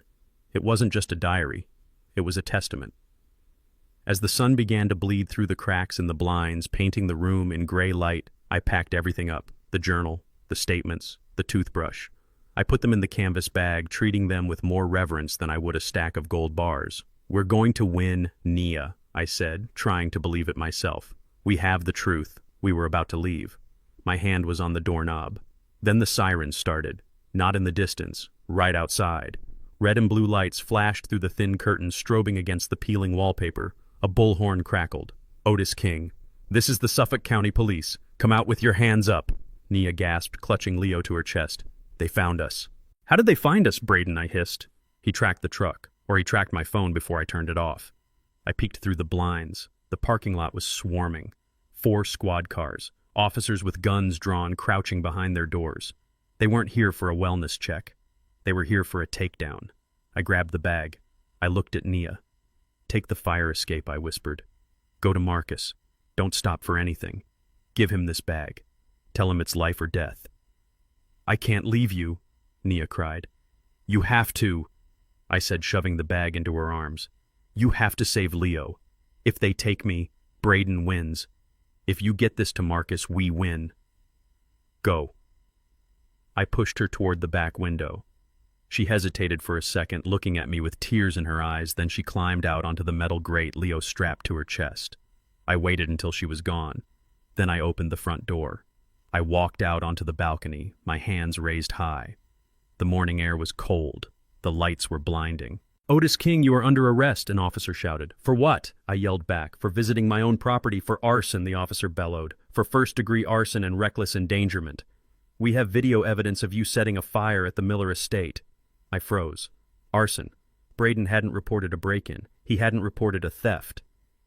It wasn't just a diary. It was a testament. As the sun began to bleed through the cracks in the blinds, painting the room in gray light, I packed everything up: the journal, the statements, the toothbrush. I put them in the canvas bag, treating them with more reverence than I would a stack of gold bars. "We're going to win, Nia," I said, trying to believe it myself. "We have the truth." We were about to leave. My hand was on the doorknob. Then the sirens started, not in the distance, right outside. Red and blue lights flashed through the thin curtains, strobing against the peeling wallpaper. A bullhorn crackled. "Otis King. This is the Suffolk County Police. Come out with your hands up," Nia gasped, clutching Leo to her chest. "They found us." "How did they find us, Braden?" I hissed. "He tracked the truck, or he tracked my phone before I turned it off." I peeked through the blinds. The parking lot was swarming. 4 squad cars, officers with guns drawn, crouching behind their doors. They weren't here for a wellness check. They were here for a takedown. I grabbed the bag. I looked at Nia. "Take the fire escape," I whispered. "Go to Marcus. Don't stop for anything. Give him this bag. Tell him it's life or death." "I can't leave you," Nia cried. "You have to," I said, shoving the bag into her arms. "You have to save Leo. If they take me, Braden wins. If you get this to Marcus, we win. Go." I pushed her toward the back window. She hesitated for a second, looking at me with tears in her eyes, then she climbed out onto the metal grate Leo strapped to her chest. I waited until she was gone. Then I opened the front door. I walked out onto the balcony, my hands raised high. The morning air was cold. The lights were blinding. "Otis King, you are under arrest," an officer shouted. "For what?" I yelled back. "For visiting my own property, for arson," the officer bellowed. "For first-degree arson and reckless endangerment. We have video evidence of you setting a fire at the Miller estate." I froze. Arson. Braden hadn't reported a break-in. He hadn't reported a theft.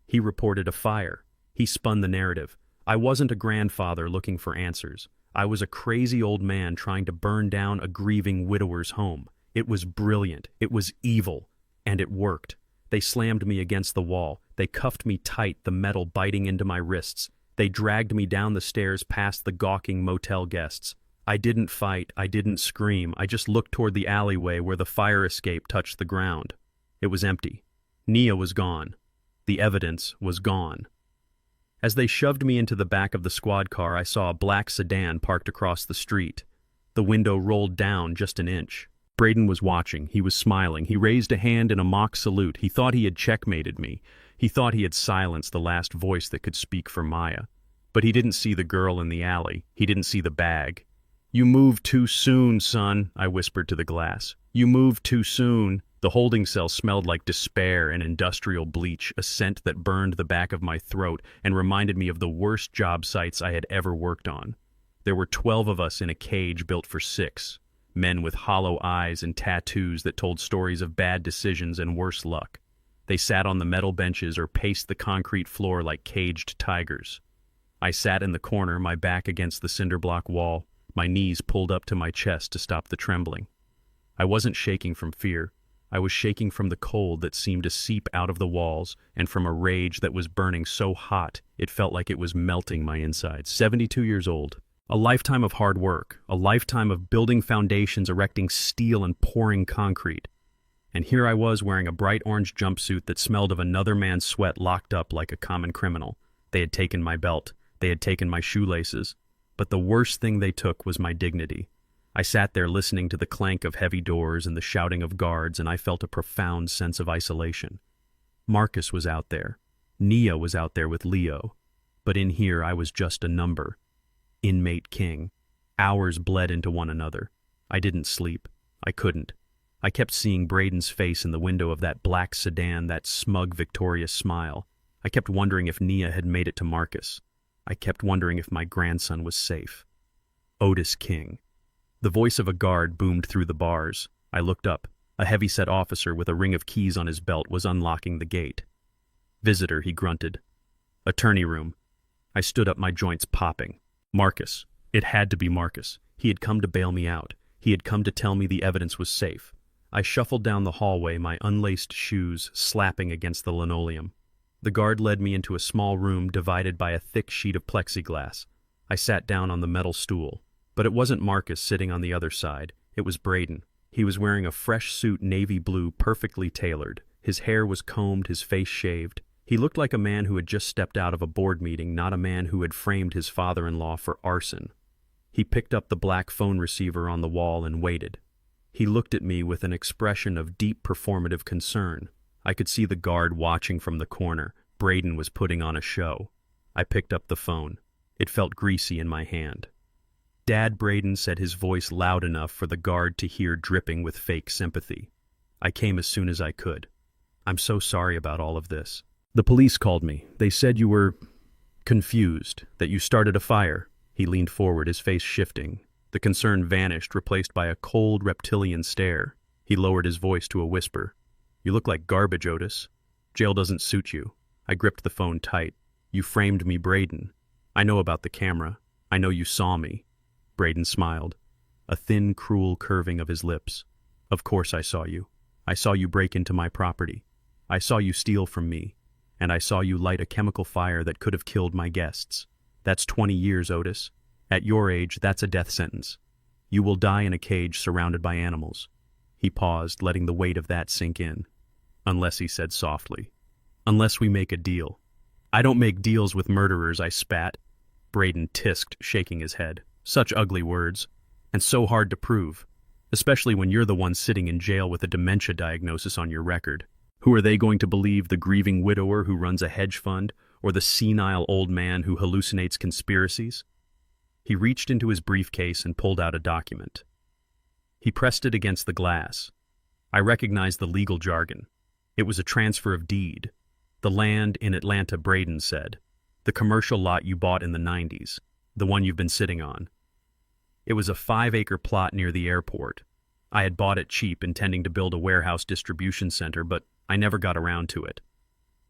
He reported a fire. He spun the narrative. I wasn't a grandfather looking for answers. I was a crazy old man trying to burn down a grieving widower's home. It was brilliant. It was evil. And it worked. They slammed me against the wall. They cuffed me tight, the metal biting into my wrists. They dragged me down the stairs past the gawking motel guests. I didn't fight. I didn't scream. I just looked toward the alleyway where the fire escape touched the ground. It was empty. Nia was gone. The evidence was gone. As they shoved me into the back of the squad car, I saw a black sedan parked across the street. The window rolled down just an inch. Braden was watching. He was smiling. He raised a hand in a mock salute. He thought he had checkmated me. He thought he had silenced the last voice that could speak for Maya. But he didn't see the girl in the alley. He didn't see the bag. "You moved too soon, son," I whispered to the glass. "You moved too soon." The holding cell smelled like despair and industrial bleach, a scent that burned the back of my throat and reminded me of the worst job sites I had ever worked on. There were 12 of us in a cage built for 6, men with hollow eyes and tattoos that told stories of bad decisions and worse luck. They sat on the metal benches or paced the concrete floor like caged tigers. I sat in the corner, my back against the cinder block wall, my knees pulled up to my chest to stop the trembling. I wasn't shaking from fear. I was shaking from the cold that seemed to seep out of the walls and from a rage that was burning so hot it felt like it was melting my insides. 72 years old. A lifetime of hard work. A lifetime of building foundations, erecting steel, and pouring concrete. And here I was wearing a bright orange jumpsuit that smelled of another man's sweat, locked up like a common criminal. They had taken my belt. They had taken my shoelaces. But the worst thing they took was my dignity. I sat there listening to the clank of heavy doors and the shouting of guards, and I felt a profound sense of isolation. Marcus was out there. Nia was out there with Leo. But in here I was just a number. Inmate King. Hours bled into one another. I didn't sleep. I couldn't. I kept seeing Braden's face in the window of that black sedan, that smug, victorious smile. I kept wondering if Nia had made it to Marcus. I kept wondering if my grandson was safe. Otis King. The voice of a guard boomed through the bars. I looked up. A heavy-set officer with a ring of keys on his belt was unlocking the gate. "Visitor," he grunted. "Attorney room." I stood up, my joints popping. "Marcus, It had to be Marcus. He had come to bail me out. He had come to tell me the evidence was safe. I shuffled down the hallway, my unlaced shoes slapping against the linoleum. The guard led me into a small room divided by a thick sheet of plexiglass. I sat down on the metal stool. But it wasn't Marcus sitting on the other side. It was Braden. He was wearing a fresh suit, navy blue, perfectly tailored. His hair was combed, his face shaved. He looked like a man who had just stepped out of a board meeting, not a man who had framed his father-in-law for arson. He picked up the black phone receiver on the wall and waited. He looked at me with an expression of deep performative concern. I could see the guard watching from the corner. Braden was putting on a show. I picked up the phone. It felt greasy in my hand. "Dad," Braden said, his voice loud enough for the guard to hear, dripping with fake sympathy. "I came as soon as I could. I'm so sorry about all of this. The police called me. They said you were confused, that you started a fire." He leaned forward, his face shifting. The concern vanished, replaced by a cold, reptilian stare. He lowered his voice to a whisper. "You look like garbage, Otis. Jail doesn't suit you." I gripped the phone tight. "You framed me, Braden. I know about the camera. I know you saw me." Braden smiled, a thin, cruel curving of his lips. "Of course I saw you. I saw you break into my property. I saw you steal from me. And I saw you light a chemical fire that could have killed my guests. That's 20 years, Otis. At your age, that's a death sentence. You will die in a cage surrounded by animals." He paused, letting the weight of that sink in. "Unless," he said softly, "unless we make a deal." "I don't make deals with murderers," I spat. Braden tisked, shaking his head. "Such ugly words. And so hard to prove. Especially when you're the one sitting in jail with a dementia diagnosis on your record. Who are they going to believe, the grieving widower who runs a hedge fund, or the senile old man who hallucinates conspiracies?" He reached into his briefcase and pulled out a document. He pressed it against the glass. I recognized the legal jargon. It was a transfer of deed. "The land in Atlanta," Braden said. "The commercial lot you bought in the 90s. The one you've been sitting on." It was a 5-acre plot near the airport. I had bought it cheap, intending to build a warehouse distribution center, but I never got around to it.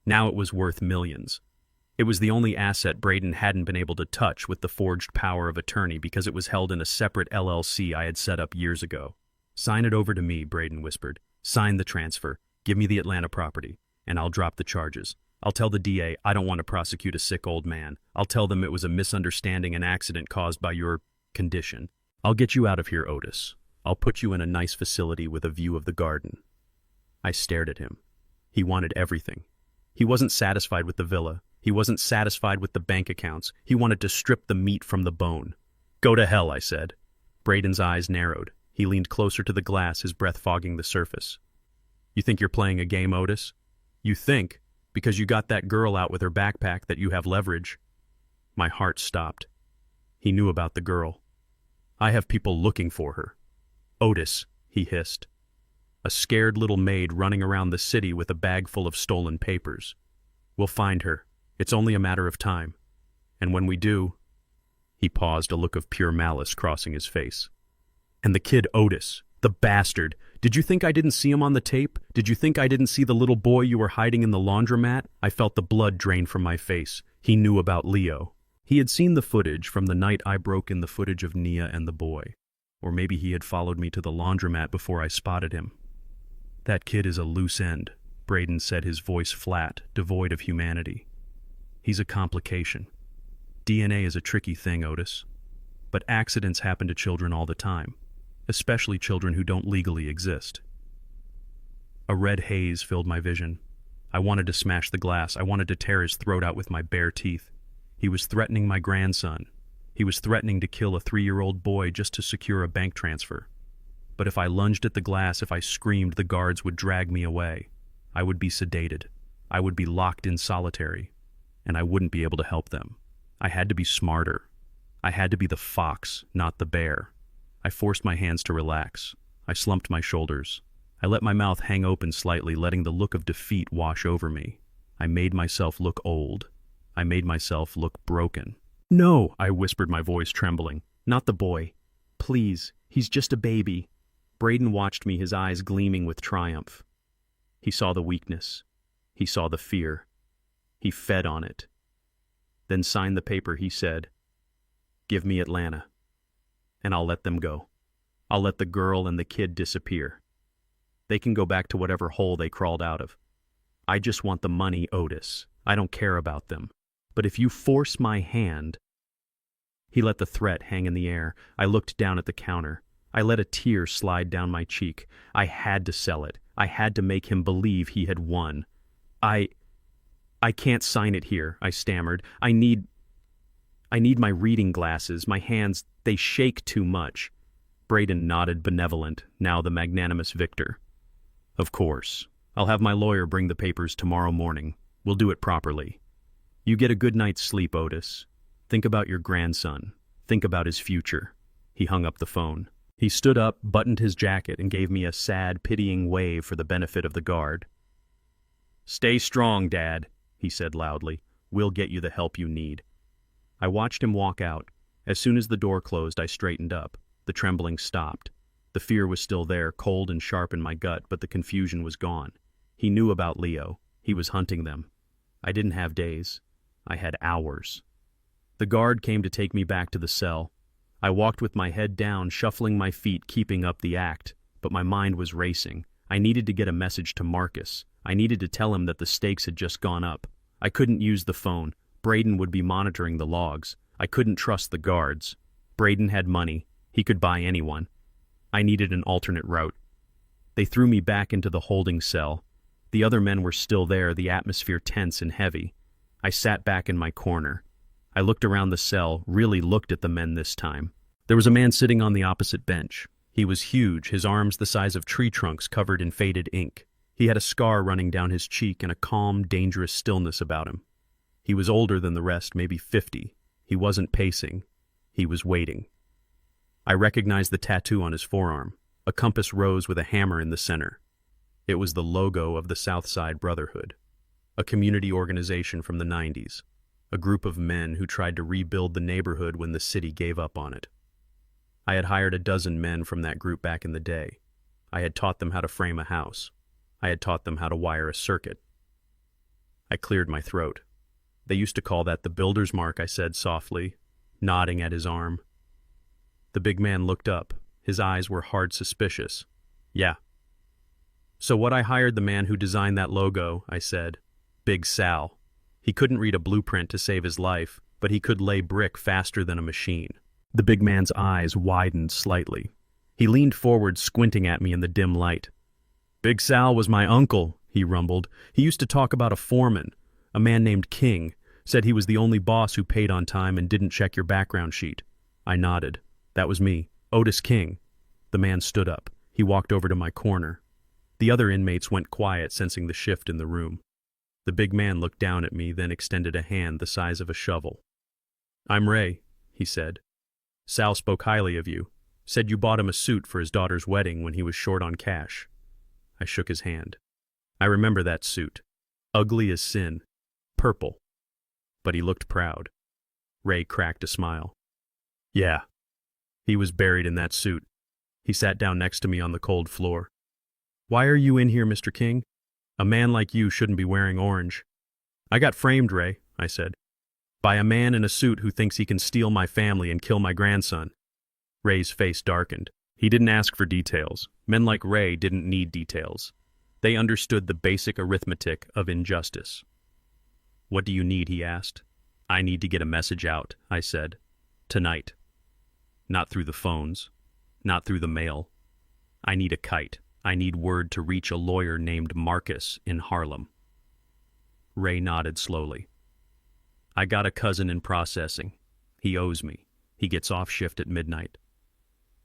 Now it was worth millions. It was the only asset Braden hadn't been able to touch with the forged power of attorney because it was held in a separate LLC I had set up years ago. "Sign it over to me," Braden whispered. "Sign the transfer. Give me the Atlanta property, and I'll drop the charges. I'll tell the DA I don't want to prosecute a sick old man. I'll tell them it was a misunderstanding, an accident caused by your condition. I'll get you out of here, Otis. I'll put you in a nice facility with a view of the garden." I stared at him. He wanted everything. He wasn't satisfied with the villa. He wasn't satisfied with the bank accounts. He wanted to strip the meat from the bone. "Go to hell," I said. Braden's eyes narrowed. He leaned closer to the glass, his breath fogging the surface. "You think you're playing a game, Otis? You think, because you got that girl out with her backpack, that you have leverage?" My heart stopped. He knew about the girl. "I have people looking for her." "Otis," he hissed. "A scared little maid running around the city with a bag full of stolen papers. We'll find her. It's only a matter of time. And when we do—" He paused, a look of pure malice crossing his face. "And the kid Otis, the bastard. Did you think I didn't see him on the tape? Did you think I didn't see the little boy you were hiding in the laundromat?" I felt the blood drain from my face. He knew about Leo. He had seen the footage from the night I broke in, the footage of Nia and the boy. Or maybe he had followed me to the laundromat before I spotted him. "That kid is a loose end," Braden said, his voice flat, devoid of humanity. "He's a complication. DNA is a tricky thing, Otis. But accidents happen to children all the time, especially children who don't legally exist." A red haze filled my vision. I wanted to smash the glass. I wanted to tear his throat out with my bare teeth. He was threatening my grandson. He was threatening to kill a 3-year-old boy just to secure a bank transfer. But if I lunged at the glass, if I screamed, the guards would drag me away. I would be sedated. I would be locked in solitary. And I wouldn't be able to help them. I had to be smarter. I had to be the fox, not the bear. I forced my hands to relax. I slumped my shoulders. I let my mouth hang open slightly, letting the look of defeat wash over me. I made myself look old. I made myself look broken. "No," I whispered, my voice trembling. "Not the boy. Please, he's just a baby." Braden watched me, his eyes gleaming with triumph. He saw the weakness. He saw the fear. He fed on it. "Then sign the paper," he said. "Give me Atlanta." and I'll let them go. I'll let the girl and the kid disappear. They can go back to whatever hole they crawled out of. I just want the money, Otis. I don't care about them. But if you force my hand—" He let the threat hang in the air. I looked down at the counter. I let a tear slide down my cheek. I had to sell it. I had to make him believe he had won. I can't sign it here," I stammered. I need my reading glasses. My hands, they shake too much." Braden nodded, benevolent, now the magnanimous victor. "Of course. I'll have my lawyer bring the papers tomorrow morning. We'll do it properly. You get a good night's sleep, Otis. Think about your grandson. Think about his future." He hung up the phone. He stood up, buttoned his jacket, and gave me a sad, pitying wave for the benefit of the guard. "Stay strong, Dad," he said loudly. "We'll get you the help you need." I watched him walk out. As soon as the door closed, I straightened up. The trembling stopped. The fear was still there, cold and sharp in my gut, but the confusion was gone. He knew about Leo. He was hunting them. I didn't have days. I had hours. The guard came to take me back to the cell. I walked with my head down, shuffling my feet, keeping up the act, but my mind was racing. I needed to get a message to Marcus. I needed to tell him that the stakes had just gone up. I couldn't use the phone. Braden would be monitoring the logs. I couldn't trust the guards. Braden had money. He could buy anyone. I needed an alternate route. They threw me back into the holding cell. The other men were still there, the atmosphere tense and heavy. I sat back in my corner. I looked around the cell, really looked at the men this time. There was a man sitting on the opposite bench. He was huge, his arms the size of tree trunks covered in faded ink. He had a scar running down his cheek and a calm, dangerous stillness about him. He was older than the rest, maybe 50. He wasn't pacing. He was waiting. I recognized the tattoo on his forearm, a compass rose with a hammer in the center. It was the logo of the Southside Brotherhood, a community organization from the 90s, a group of men who tried to rebuild the neighborhood when the city gave up on it. I had hired a dozen men from that group back in the day. I had taught them how to frame a house. I had taught them how to wire a circuit. I cleared my throat. "They used to call that the builder's mark," I said softly, nodding at his arm. The big man looked up. His eyes were hard suspicious. "Yeah." "So what I hired the man who designed that logo," I said. "Big Sal. He couldn't read a blueprint to save his life, but he could lay brick faster than a machine." The big man's eyes widened slightly. He leaned forward, squinting at me in the dim light. "Big Sal was my uncle," he rumbled. "He used to talk about a foreman, a man named King, said he was the only boss who paid on time and didn't check your background sheet." I nodded. "That was me, Otis King." The man stood up. He walked over to my corner. The other inmates went quiet, sensing the shift in the room. The big man looked down at me, then extended a hand the size of a shovel. "I'm Ray," he said. "Sal spoke highly of you. Said you bought him a suit for his daughter's wedding when he was short on cash." I shook his hand. "I remember that suit. Ugly as sin. Purple." But he looked proud. Ray cracked a smile. "Yeah. He was buried in that suit." He sat down next to me on the cold floor. "Why are you in here, Mr. King? A man like you shouldn't be wearing orange." "I got framed, Ray," I said. "By a man in a suit who thinks he can steal my family and kill my grandson." Ray's face darkened. He didn't ask for details. Men like Ray didn't need details. They understood the basic arithmetic of injustice. "What do you need?" he asked. "I need to get a message out," I said. "Tonight. Not through the phones. Not through the mail. I need a kite. I need word to reach a lawyer named Marcus in Harlem." Ray nodded slowly. "I got a cousin in processing. He owes me. He gets off shift at midnight."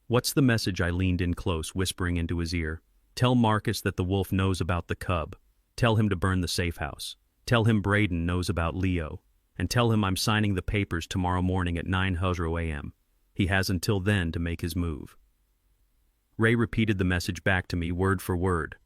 "What's the message?" I leaned in close, whispering into his ear. "Tell Marcus that the wolf knows about the cub. Tell him to burn the safe house. Tell him Braden knows about Leo. And tell him I'm signing the papers tomorrow morning at 9:00 a.m. He has until then to make his move." Ray repeated the message back to me, word for word.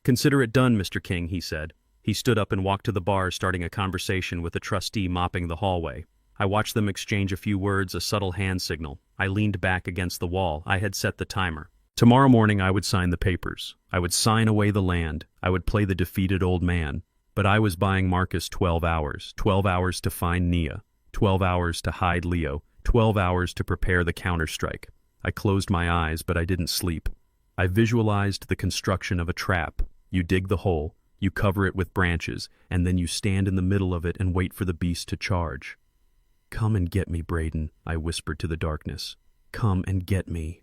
"Consider it done, Mr. King," he said. He stood up and walked to the bar, starting a conversation with a trustee mopping the hallway. I watched them exchange a few words, a subtle hand signal. I leaned back against the wall. I had set the timer. Tomorrow morning I would sign the papers. I would sign away the land. I would play the defeated old man. But I was buying Marcus 12 hours. 12 hours to find Nia. 12 hours to hide Leo. 12 hours to prepare the counterstrike. I closed my eyes, but I didn't sleep. I visualized the construction of a trap. You dig the hole, you cover it with branches, and then you stand in the middle of it and wait for the beast to charge. "Come and get me, Braden," I whispered to the darkness. "Come and get me."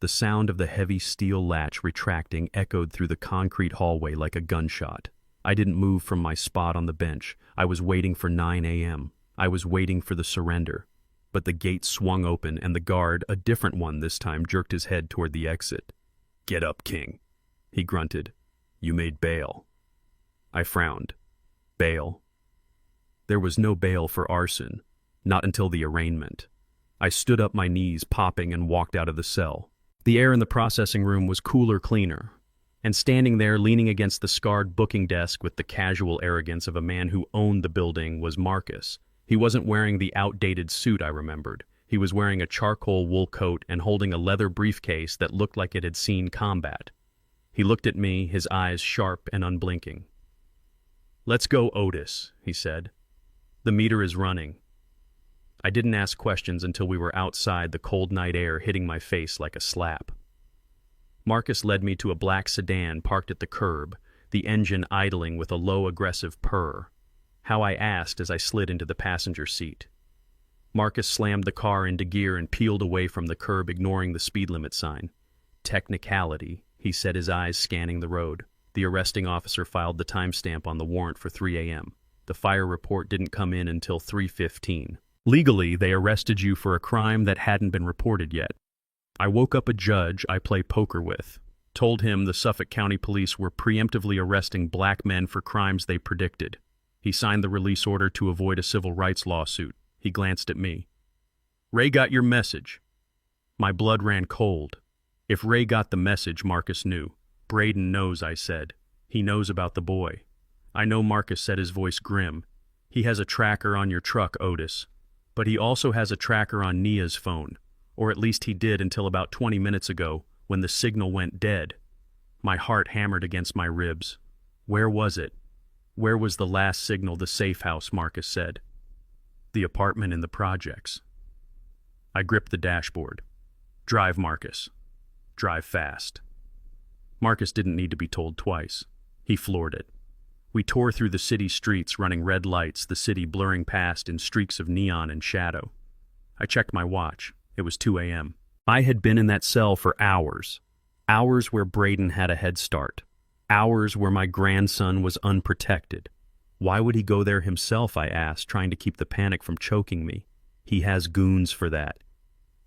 The sound of the heavy steel latch retracting echoed through the concrete hallway like a gunshot. I didn't move from my spot on the bench. I was waiting for 9 a.m. I was waiting for the surrender. But the gate swung open, and the guard, a different one this time, jerked his head toward the exit. "Get up, King," he grunted. "You made bail." I frowned. Bail? There was no bail for arson, not until the arraignment. I stood up, my knees popping, and walked out of the cell. The air in the processing room was cooler, cleaner. And standing there, leaning against the scarred booking desk with the casual arrogance of a man who owned the building, was Marcus. He wasn't wearing the outdated suit I remembered. He was wearing a charcoal wool coat and holding a leather briefcase that looked like it had seen combat. He looked at me, his eyes sharp and unblinking. "Let's go, Otis," he said. "The meter is running." I didn't ask questions until we were outside, the cold night air hitting my face like a slap. Marcus led me to a black sedan parked at the curb, the engine idling with a low, aggressive purr. How I asked as I slid into the passenger seat. Marcus slammed the car into gear and peeled away from the curb, ignoring the speed limit sign. "Technicality," he said, his eyes scanning the road. The arresting officer filed the timestamp on the warrant for 3 a.m. The fire report didn't come in until 3:15. Legally, they arrested you for a crime that hadn't been reported yet. I woke up a judge I play poker with, told him the Suffolk County Police were preemptively arresting black men for crimes they predicted. He signed the release order to avoid a civil rights lawsuit. He glanced at me. "Ray got your message." My blood ran cold. If Ray got the message, Marcus knew. "Braden knows," I said. "He knows about the boy." "I know," Marcus said, his voice grim. "He has a tracker on your truck, Otis. But he also has a tracker on Nia's phone. Or at least he did until about 20 minutes ago, when the signal went dead." My heart hammered against my ribs. Where was it? Where was the last signal? "The safe house," Marcus said. "The apartment in the projects." I gripped the dashboard. "Drive, Marcus. Drive fast." Marcus didn't need to be told twice. He floored it. We tore through the city streets, running red lights, the city blurring past in streaks of neon and shadow. I checked my watch. It was 2 a.m. I had been in that cell for hours. Hours where Braden had a head start. Hours where my grandson was unprotected. Why would he go there himself, I asked, trying to keep the panic from choking me. "He has goons for that."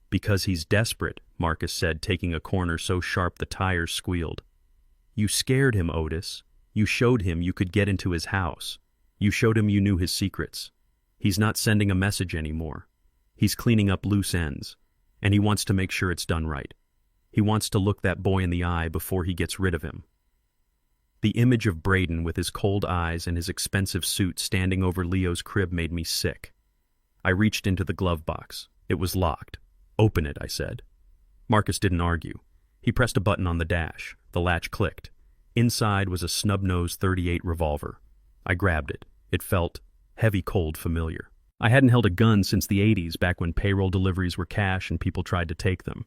"Because he's desperate," Marcus said, taking a corner so sharp the tires squealed. "You scared him, Otis. You showed him you could get into his house. You showed him you knew his secrets. He's not sending a message anymore. He's cleaning up loose ends, and he wants to make sure it's done right. He wants to look that boy in the eye before he gets rid of him." The image of Braden with his cold eyes and his expensive suit standing over Leo's crib made me sick. I reached into the glove box. It was locked. "Open it," I said. Marcus didn't argue. He pressed a button on the dash. The latch clicked. Inside was a snub-nosed .38 revolver. I grabbed it. It felt heavy, cold, familiar. I hadn't held a gun since the 80s, back when payroll deliveries were cash and people tried to take them.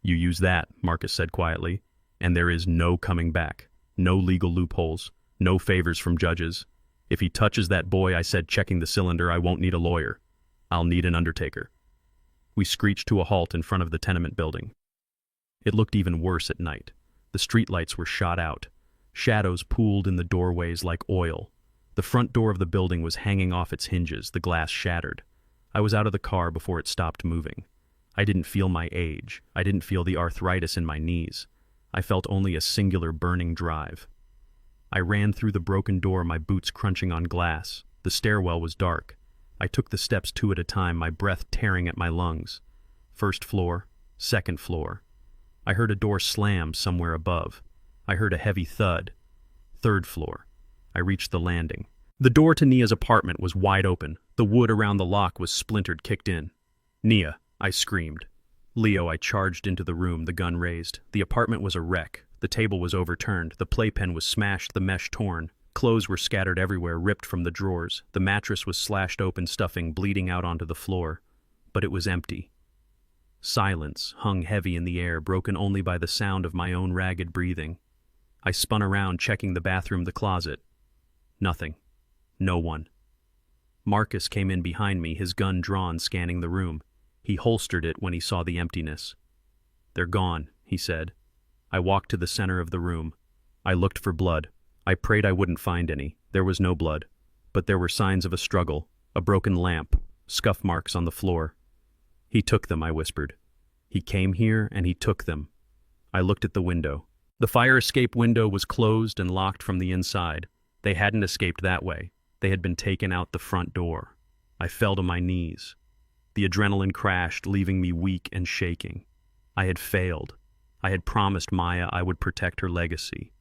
"You use that," Marcus said quietly, "and there is no coming back. No legal loopholes. No favors from judges. If he touches that boy," I said, checking the cylinder, "I won't need a lawyer. I'll need an undertaker." We screeched to a halt in front of the tenement building. It looked even worse at night. The streetlights were shot out. Shadows pooled in the doorways like oil. The front door of the building was hanging off its hinges, the glass shattered. I was out of the car before it stopped moving. I didn't feel my age. I didn't feel the arthritis in my knees. I felt only a singular burning drive. I ran through the broken door, my boots crunching on glass. The stairwell was dark. I took the steps 2 at a time, my breath tearing at my lungs. First floor, second floor. I heard a door slam somewhere above. I heard a heavy thud. Third floor. I reached the landing. The door to Nia's apartment was wide open. The wood around the lock was splintered, kicked in. "Nia," I screamed. "Leo," I charged into the room, the gun raised. The apartment was a wreck. The table was overturned. The playpen was smashed, the mesh torn. Clothes were scattered everywhere, ripped from the drawers. The mattress was slashed open, stuffing bleeding out onto the floor. But it was empty. Silence hung heavy in the air, broken only by the sound of my own ragged breathing. I spun around, checking the bathroom, the closet. Nothing. No one. Marcus came in behind me, his gun drawn, scanning the room. He holstered it when he saw the emptiness. "They're gone," he said. I walked to the center of the room. I looked for blood. I prayed I wouldn't find any. There was no blood. But there were signs of a struggle, a broken lamp, scuff marks on the floor. "He took them," I whispered. "He came here and he took them." I looked at the window. The fire escape window was closed and locked from the inside. They hadn't escaped that way. They had been taken out the front door. I fell to my knees. The adrenaline crashed, leaving me weak and shaking. I had failed. I had promised Maya I would protect her legacy.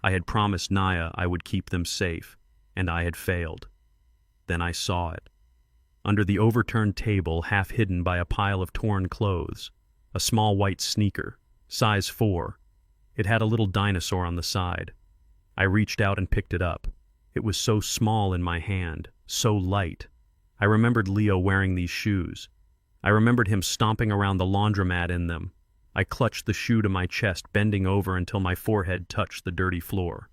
I had promised Naya I would keep them safe, and I had failed. Then I saw it. Under the overturned table, half hidden by a pile of torn clothes, a small white sneaker, size 4. It had a little dinosaur on the side. I reached out and picked it up. It was so small in my hand, so light. I remembered Leo wearing these shoes. I remembered him stomping around the laundromat in them. I clutched the shoe to my chest, bending over until my forehead touched the dirty floor.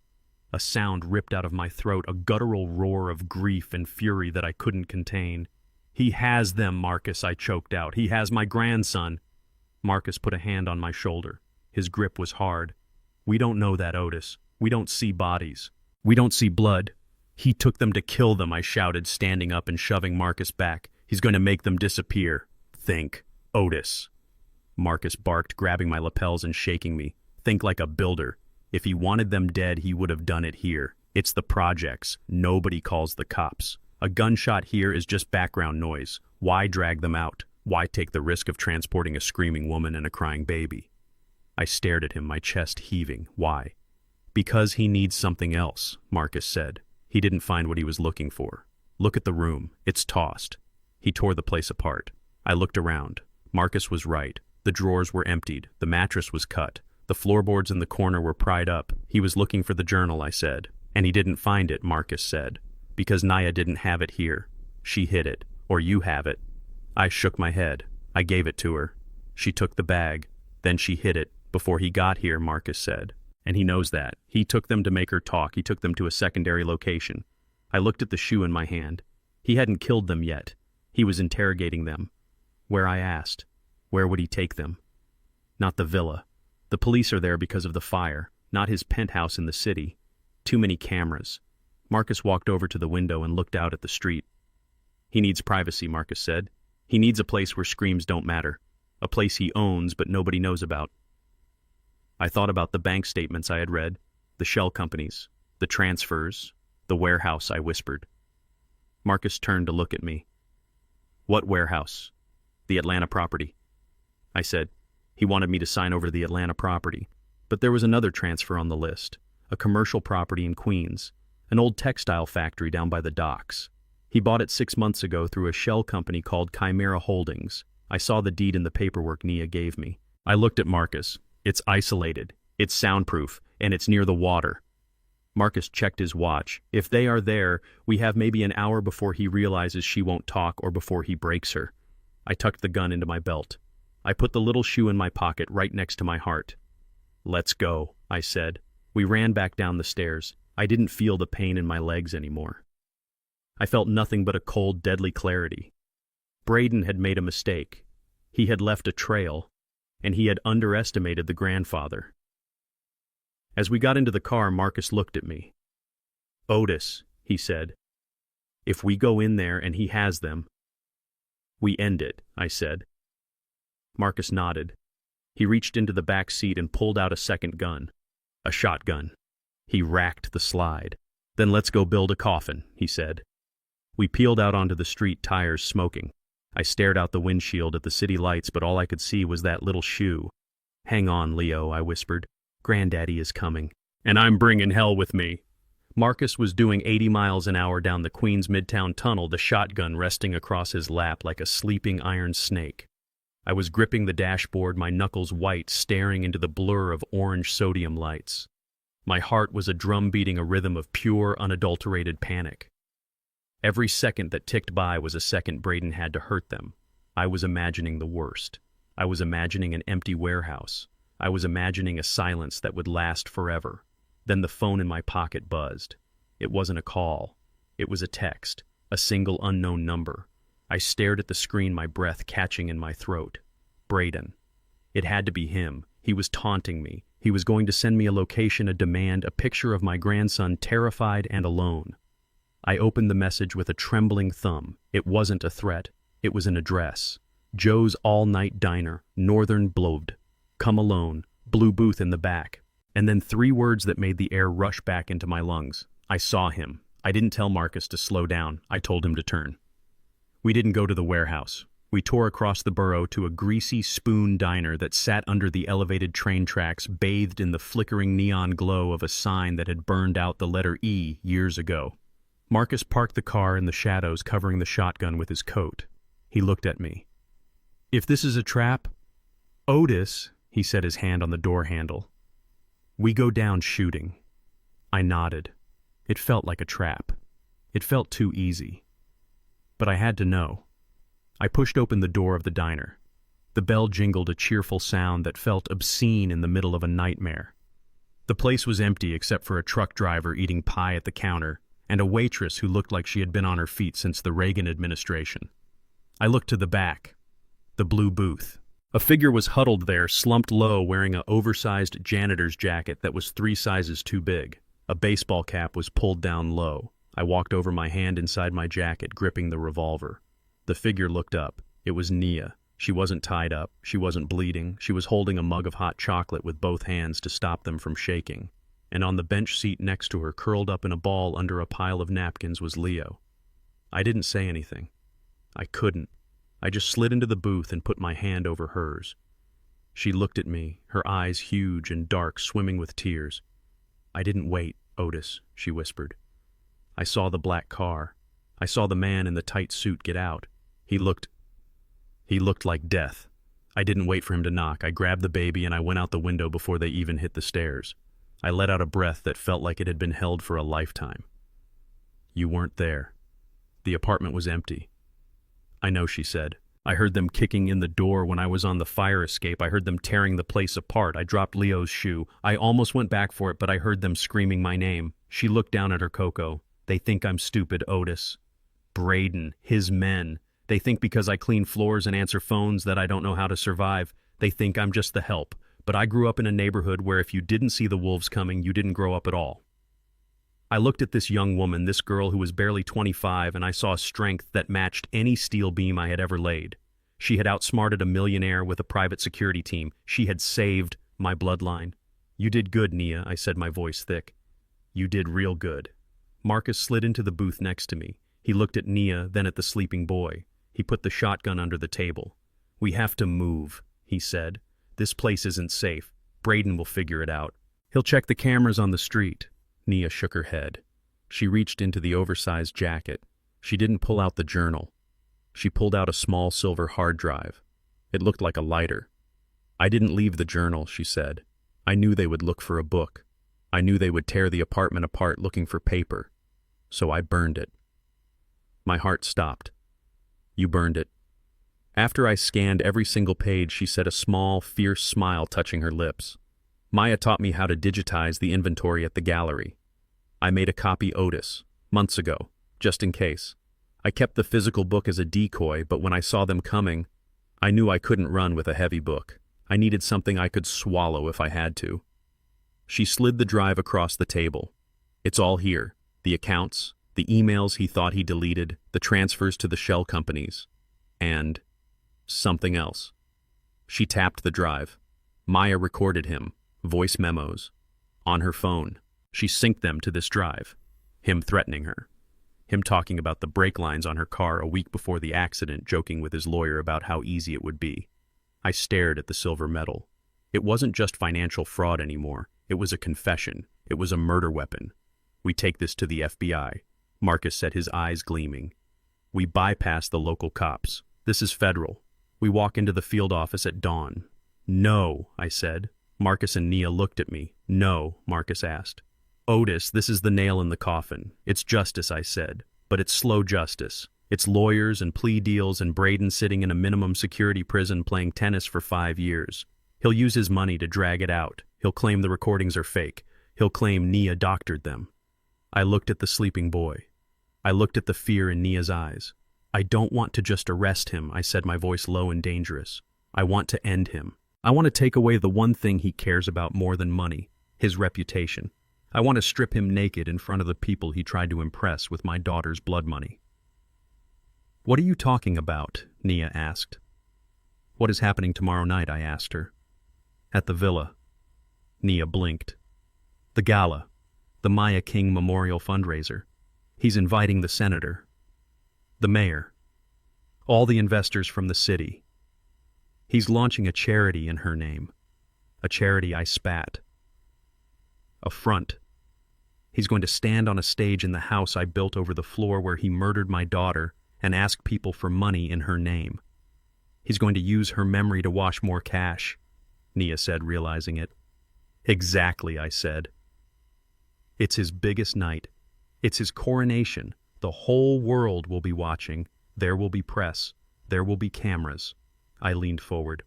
A sound ripped out of my throat, a guttural roar of grief and fury that I couldn't contain. "He has them, Marcus," I choked out. "He has my grandson." Marcus put a hand on my shoulder. His grip was hard. "We don't know that, Otis. We don't see bodies. We don't see blood. He took them to kill them," I shouted, standing up and shoving Marcus back. "He's going to make them disappear. Think, Otis." Marcus barked, grabbing my lapels and shaking me. "Think like a builder. If he wanted them dead, he would have done it here. It's the projects. Nobody calls the cops. A gunshot here is just background noise. Why drag them out? Why take the risk of transporting a screaming woman and a crying baby?" I stared at him, my chest heaving. "Why?" "Because he needs something else," Marcus said. "He didn't find what he was looking for. Look at the room. It's tossed." He tore the place apart. I looked around. Marcus was right. The drawers were emptied. The mattress was cut. The floorboards in the corner were pried up. "He was looking for the journal," I said. "And he didn't find it," Marcus said. "Because Naya didn't have it here. She hid it. Or you have it." I shook my head. "I gave it to her. She took the bag. Then she hid it. Before he got here," Marcus said. "And he knows that. He took them to make her talk. He took them to a secondary location." I looked at the shoe in my hand. He hadn't killed them yet. He was interrogating them. Where, I asked. Where would he take them? Not the villa. The police are there because of the fire. Not his penthouse in the city. Too many cameras. Marcus walked over to the window and looked out at the street. "He needs privacy," Marcus said. "He needs a place where screams don't matter. A place he owns but nobody knows about." I thought about the bank statements I had read, the shell companies, the transfers, the warehouse, I whispered. Marcus turned to look at me. "What warehouse?" "The Atlanta property." I said. He wanted me to sign over the Atlanta property. But there was another transfer on the list, a commercial property in Queens, an old textile factory down by the docks. He bought it 6 months ago through a shell company called Chimera Holdings. I saw the deed in the paperwork Nia gave me. I looked at Marcus. "It's isolated, it's soundproof, and it's near the water." Marcus checked his watch. "If they are there, we have maybe an hour before he realizes she won't talk or before he breaks her." I tucked the gun into my belt. I put the little shoe in my pocket right next to my heart. "Let's go," I said. We ran back down the stairs. I didn't feel the pain in my legs anymore. I felt nothing but a cold, deadly clarity. Braden had made a mistake. He had left a trail. And he had underestimated the grandfather. As we got into the car, Marcus looked at me. "Otis," he said, "if we go in there and he has them, we end it," I said. Marcus nodded. He reached into the back seat and pulled out a second gun, a shotgun. He racked the slide. "Then let's go build a coffin," he said. We peeled out onto the street, tires smoking. I stared out the windshield at the city lights, but all I could see was that little shoe. "Hang on, Leo," I whispered. "Granddaddy is coming. And I'm bringing hell with me." Marcus was doing 80 miles an hour down the Queens Midtown Tunnel, the shotgun resting across his lap like a sleeping iron snake. I was gripping the dashboard, my knuckles white, staring into the blur of orange sodium lights. My heart was a drum beating a rhythm of pure, unadulterated panic. Every second that ticked by was a second Braden had to hurt them. I was imagining the worst. I was imagining an empty warehouse. I was imagining a silence that would last forever. Then the phone in my pocket buzzed. It wasn't a call. It was a text, a single unknown number. I stared at the screen, my breath catching in my throat. Braden. It had to be him. He was taunting me. He was going to send me a location, a demand, a picture of my grandson, terrified and alone. I opened the message with a trembling thumb. It wasn't a threat. It was an address. Joe's All-Night Diner, Northern Blowed. Come alone. Blue booth in the back. And then 3 words that made the air rush back into my lungs. I saw him. I didn't tell Marcus to slow down. I told him to turn. We didn't go to the warehouse. We tore across the borough to a greasy spoon diner that sat under the elevated train tracks, bathed in the flickering neon glow of a sign that had burned out the letter E years ago. Marcus parked the car in the shadows, covering the shotgun with his coat. He looked at me. "If this is a trap..." "Otis," he set his hand on the door handle. "We go down shooting." I nodded. It felt like a trap. It felt too easy. But I had to know. I pushed open the door of the diner. The bell jingled, a cheerful sound that felt obscene in the middle of a nightmare. The place was empty except for a truck driver eating pie at the counter and a waitress who looked like she had been on her feet since the Reagan administration. I looked to the back. The blue booth. A figure was huddled there, slumped low, wearing an oversized janitor's jacket that was 3 sizes too big. A baseball cap was pulled down low. I walked over, my hand inside my jacket, gripping the revolver. The figure looked up. It was Nia. She wasn't tied up. She wasn't bleeding. She was holding a mug of hot chocolate with both hands to stop them from shaking. And on the bench seat next to her, curled up in a ball under a pile of napkins, was Leo. I didn't say anything. I couldn't. I just slid into the booth and put my hand over hers. She looked at me, her eyes huge and dark, swimming with tears. "I didn't wait, Otis," she whispered. "I saw the black car. I saw the man in the tight suit get out. He looked like death. I didn't wait for him to knock. I grabbed the baby and I went out the window before they even hit the stairs. I let out a breath that felt like it had been held for a lifetime." "You weren't there. The apartment was empty." "I know," she said. "I heard them kicking in the door when I was on the fire escape. I heard them tearing the place apart. I dropped Leo's shoe. I almost went back for it, but I heard them screaming my name." She looked down at her cocoa. "They think I'm stupid, Otis. Braden, his men. They think because I clean floors and answer phones that I don't know how to survive. They think I'm just the help. But I grew up in a neighborhood where if you didn't see the wolves coming, you didn't grow up at all." I looked at this young woman, this girl who was barely 25, and I saw strength that matched any steel beam I had ever laid. She had outsmarted a millionaire with a private security team. She had saved my bloodline. "You did good, Nia," I said, my voice thick. "You did real good." Marcus slid into the booth next to me. He looked at Nia, then at the sleeping boy. He put the shotgun under the table. "We have to move," he said. "This place isn't safe. Braden will figure it out. He'll check the cameras on the street." Nia shook her head. She reached into the oversized jacket. She didn't pull out the journal. She pulled out a small silver hard drive. It looked like a lighter. "I didn't leave the journal," she said. "I knew they would look for a book. I knew they would tear the apartment apart looking for paper. So I burned it." My heart stopped. "You burned it?" After I scanned every single page, she said, a small, fierce smile touching her lips. "Maya taught me how to digitize the inventory at the gallery. I made a copy, Otis, months ago, just in case. I kept the physical book as a decoy, but when I saw them coming, I knew I couldn't run with a heavy book. I needed something I could swallow if I had to." She slid the drive across the table. "It's all here. The accounts, the emails he thought he deleted, the transfers to the shell companies, and something else." She tapped the drive. Maya recorded him, voice memos, on her phone. She synced them to this drive. Him threatening her. Him talking about the brake lines on her car a week before the accident, joking with his lawyer about how easy it would be. I stared at the silver medal. It wasn't just financial fraud anymore. It was a confession. It was a murder weapon. "We take this to the FBI." Marcus said, his eyes gleaming. "We bypass the local cops. This is federal. We walk into the field office at dawn." "No," I said. Marcus and Nia looked at me. "No," Marcus asked. "Otis, this is the nail in the coffin. It's justice," I said. "But it's slow justice. It's lawyers and plea deals and Braden sitting in a minimum security prison playing tennis for 5 years. He'll use his money to drag it out. He'll claim the recordings are fake. He'll claim Nia doctored them. I looked at the sleeping boy. I looked at the fear in Nia's eyes. I don't want to just arrest him, I said, my voice low and dangerous. I want to end him. I want to take away the one thing he cares about more than money, his reputation. I want to strip him naked in front of the people he tried to impress with my daughter's blood money. What are you talking about? Nia asked. What is happening tomorrow night? I asked her. At the villa. Nia blinked. The gala. The Maya King Memorial Fundraiser. He's inviting the senator. The mayor. All the investors from the city. He's launching a charity in her name. A charity, I spat. A front. He's going to stand on a stage in the house I built over the floor where he murdered my daughter and ask people for money in her name. He's going to use her memory to wash more cash, Nia said, realizing it. Exactly, I said. It's his biggest night. It's his coronation. The whole world will be watching. There will be press. There will be cameras. I leaned forward.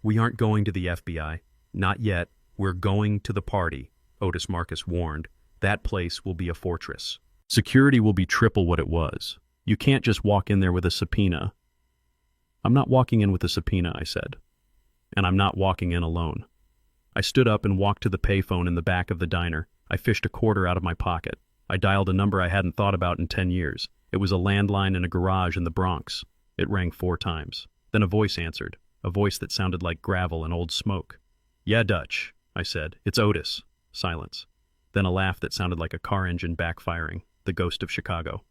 We aren't going to the FBI. Not yet. We're going to the party, Otis Marcus warned. That place will be a fortress. Security will be triple what it was. You can't just walk in there with a subpoena. I'm not walking in with a subpoena, I said. And I'm not walking in alone. I stood up and walked to the payphone in the back of the diner. I fished a quarter out of my pocket. I dialed a number I hadn't thought about in 10 years. It was a landline in a garage in the Bronx. It rang 4 times. Then a voice answered, a voice that sounded like gravel and old smoke. Yeah, Dutch, I said. It's Otis. Silence. Then a laugh that sounded like a car engine backfiring, the ghost of Chicago.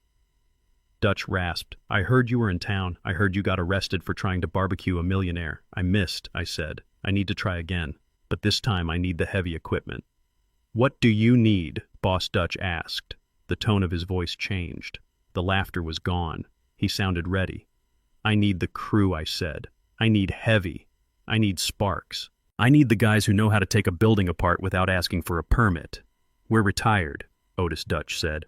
Dutch rasped, I heard you were in town. I heard you got arrested for trying to barbecue a millionaire. I missed, I said. I need to try again. But this time I need the heavy equipment. What do you need? Boss Dutch asked. The tone of his voice changed. The laughter was gone. He sounded ready. I need the crew, I said. I need heavy. I need sparks. I need the guys who know how to take a building apart without asking for a permit. We're retired, Otis Dutch said.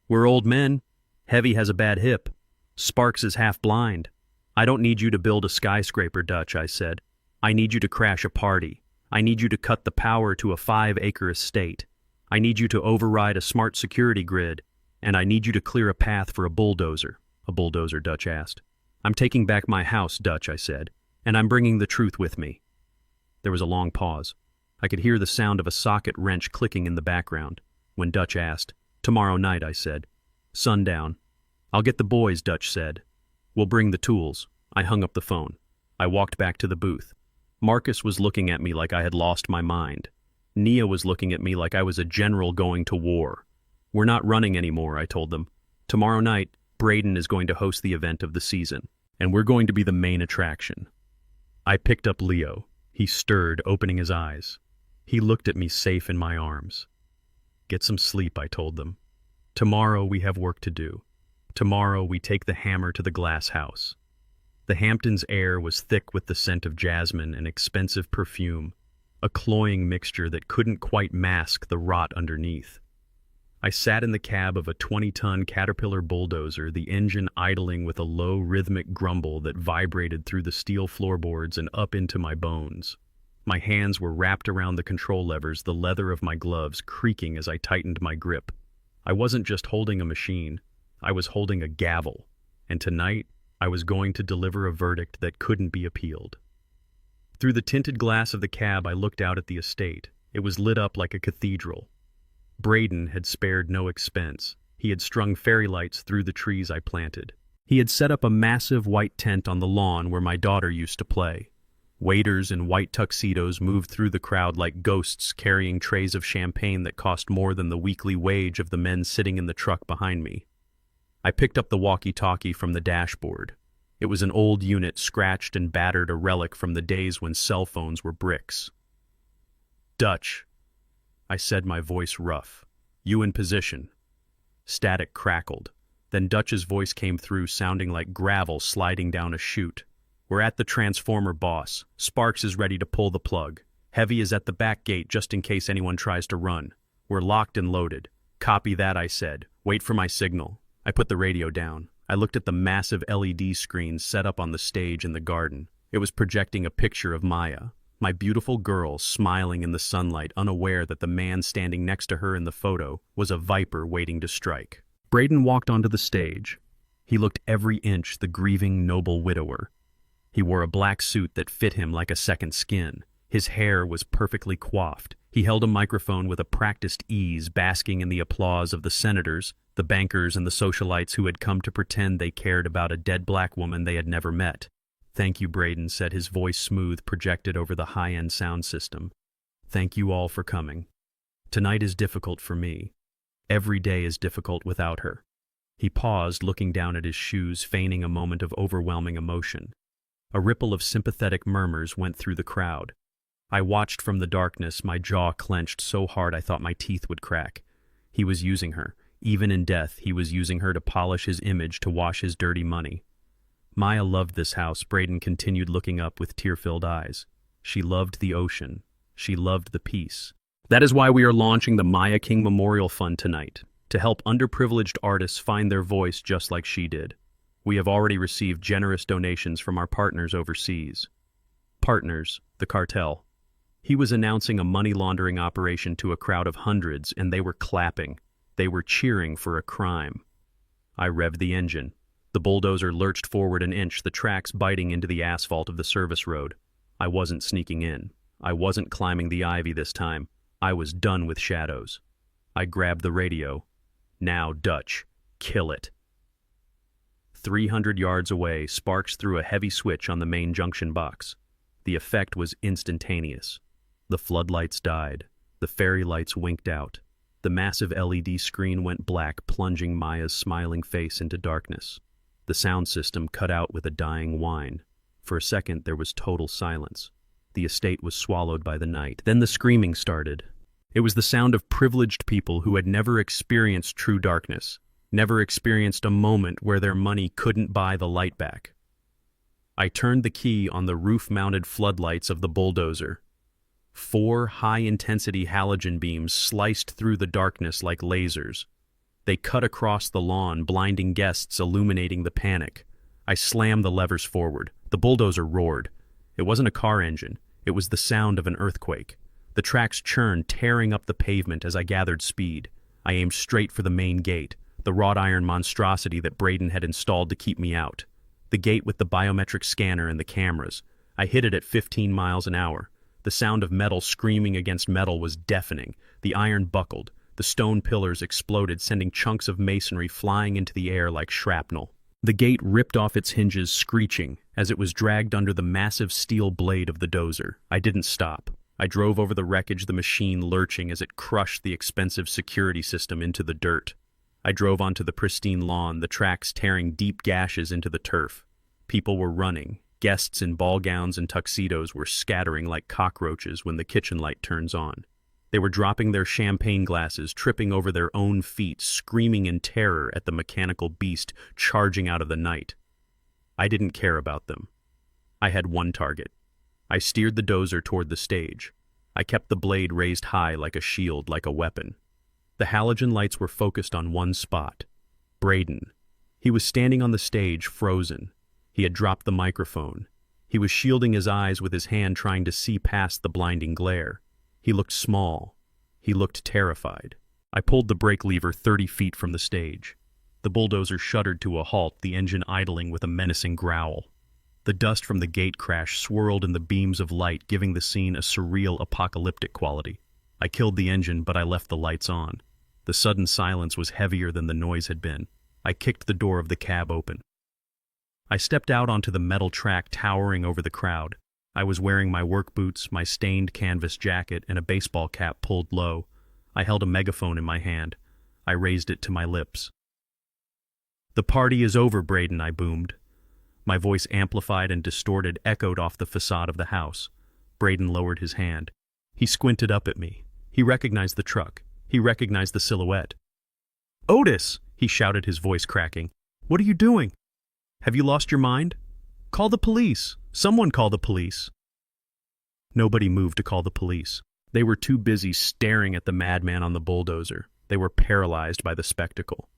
We're old men. Heavy has a bad hip. Sparks is half blind. I don't need you to build a skyscraper, Dutch, I said. I need you to crash a party. I need you to cut the power to a 5-acre estate. I need you to override a smart security grid. And I need you to clear a path for a bulldozer. A bulldozer, Dutch asked. I'm taking back my house, Dutch, I said. And I'm bringing the truth with me. There was a long pause. I could hear the sound of a socket wrench clicking in the background. When Dutch asked, Tomorrow night, I said. Sundown. I'll get the boys, Dutch said. We'll bring the tools. I hung up the phone. I walked back to the booth. Marcus was looking at me like I had lost my mind. Nia was looking at me like I was a general going to war. We're not running anymore, I told them. Tomorrow night, Braden is going to host the event of the season, and we're going to be the main attraction. I picked up Leo. He stirred, opening his eyes. He looked at me safe in my arms. Get some sleep, I told them. Tomorrow we have work to do. Tomorrow we take the hammer to the glass house. The Hamptons' air was thick with the scent of jasmine and expensive perfume, a cloying mixture that couldn't quite mask the rot underneath. I sat in the cab of a 20-ton Caterpillar bulldozer, the engine idling with a low rhythmic grumble that vibrated through the steel floorboards and up into my bones. My hands were wrapped around the control levers, the leather of my gloves creaking as I tightened my grip. I wasn't just holding a machine, I was holding a gavel, and tonight I was going to deliver a verdict that couldn't be appealed. Through the tinted glass of the cab I looked out at the estate. It was lit up like a cathedral. Braden had spared no expense. He had strung fairy lights through the trees I planted. He had set up a massive white tent on the lawn where my daughter used to play. Waiters in white tuxedos moved through the crowd like ghosts carrying trays of champagne that cost more than the weekly wage of the men sitting in the truck behind me. I picked up the walkie-talkie from the dashboard. It was an old unit, scratched and battered, a relic from the days when cell phones were bricks. Dutch, I said, my voice rough. You in position. Static crackled. Then Dutch's voice came through, sounding like gravel sliding down a chute. We're at the transformer, boss. Sparks is ready to pull the plug. Heavy is at the back gate just in case anyone tries to run. We're locked and loaded. Copy that, I said. Wait for my signal. I put the radio down. I looked at the massive LED screen set up on the stage in the garden. It was projecting a picture of Maya, my beautiful girl smiling in the sunlight, unaware that the man standing next to her in the photo was a viper waiting to strike. Braden walked onto the stage. He looked every inch the grieving, noble widower. He wore a black suit that fit him like a second skin. His hair was perfectly coiffed. He held a microphone with a practiced ease, basking in the applause of the senators, the bankers, and the socialites who had come to pretend they cared about a dead black woman they had never met. "Thank you," Braden said, his voice smooth, projected over the high-end sound system. "Thank you all for coming. Tonight is difficult for me. Every day is difficult without her." He paused, looking down at his shoes, feigning a moment of overwhelming emotion. A ripple of sympathetic murmurs went through the crowd. I watched from the darkness, my jaw clenched so hard I thought my teeth would crack. He was using her. Even in death, he was using her to polish his image, to wash his dirty money. Maya loved this house, Braden continued, looking up with tear-filled eyes. She loved the ocean. She loved the peace. That is why we are launching the Maya King Memorial Fund tonight, to help underprivileged artists find their voice just like she did. We have already received generous donations from our partners overseas. Partners, the cartel. He was announcing a money laundering operation to a crowd of hundreds, and they were clapping. They were cheering for a crime. I revved the engine. The bulldozer lurched forward an inch, the tracks biting into the asphalt of the service road. I wasn't sneaking in. I wasn't climbing the ivy this time. I was done with shadows. I grabbed the radio. "Now, Dutch. Kill it." 300 yards away, Sparks threw a heavy switch on the main junction box. The effect was instantaneous. The floodlights died. The fairy lights winked out. The massive LED screen went black, plunging Maya's smiling face into darkness. The sound system cut out with a dying whine. For a second, there was total silence. The estate was swallowed by the night. Then the screaming started. It was the sound of privileged people who had never experienced true darkness, never experienced a moment where their money couldn't buy the light back. I turned the key on the roof-mounted floodlights of the bulldozer. 4 high-intensity halogen beams sliced through the darkness like lasers. They cut across the lawn, blinding guests, illuminating the panic. I slammed the levers forward. The bulldozer roared. It wasn't a car engine. It was the sound of an earthquake. The tracks churned, tearing up the pavement as I gathered speed. I aimed straight for the main gate, the wrought iron monstrosity that Braden had installed to keep me out. The gate with the biometric scanner and the cameras. I hit it at 15 miles an hour. The sound of metal screaming against metal was deafening. The iron buckled. The stone pillars exploded, sending chunks of masonry flying into the air like shrapnel. The gate ripped off its hinges, screeching, as it was dragged under the massive steel blade of the dozer. I didn't stop. I drove over the wreckage, the machine lurching as it crushed the expensive security system into the dirt. I drove onto the pristine lawn, the tracks tearing deep gashes into the turf. People were running. Guests in ball gowns and tuxedos were scattering like cockroaches when the kitchen light turns on. They were dropping their champagne glasses, tripping over their own feet, screaming in terror at the mechanical beast charging out of the night. I didn't care about them. I had one target. I steered the dozer toward the stage. I kept the blade raised high like a shield, like a weapon. The halogen lights were focused on one spot. Braden. He was standing on the stage, frozen. He had dropped the microphone. He was shielding his eyes with his hand, trying to see past the blinding glare. He looked small. He looked terrified. I pulled the brake lever 30 feet from the stage. The bulldozer shuddered to a halt, the engine idling with a menacing growl. The dust from the gate crash swirled in the beams of light, giving the scene a surreal, apocalyptic quality. I killed the engine, but I left the lights on. The sudden silence was heavier than the noise had been. I kicked the door of the cab open. I stepped out onto the metal track towering over the crowd. I was wearing my work boots, my stained canvas jacket, and a baseball cap pulled low. I held a megaphone in my hand. I raised it to my lips. "The party is over, Braden," I boomed. My voice, amplified and distorted, echoed off the facade of the house. Braden lowered his hand. He squinted up at me. He recognized the truck. He recognized the silhouette. "Otis!" he shouted, his voice cracking. "What are you doing? Have you lost your mind? Call the police! Someone call the police!" Nobody moved to call the police. They were too busy staring at the madman on the bulldozer. They were paralyzed by the spectacle.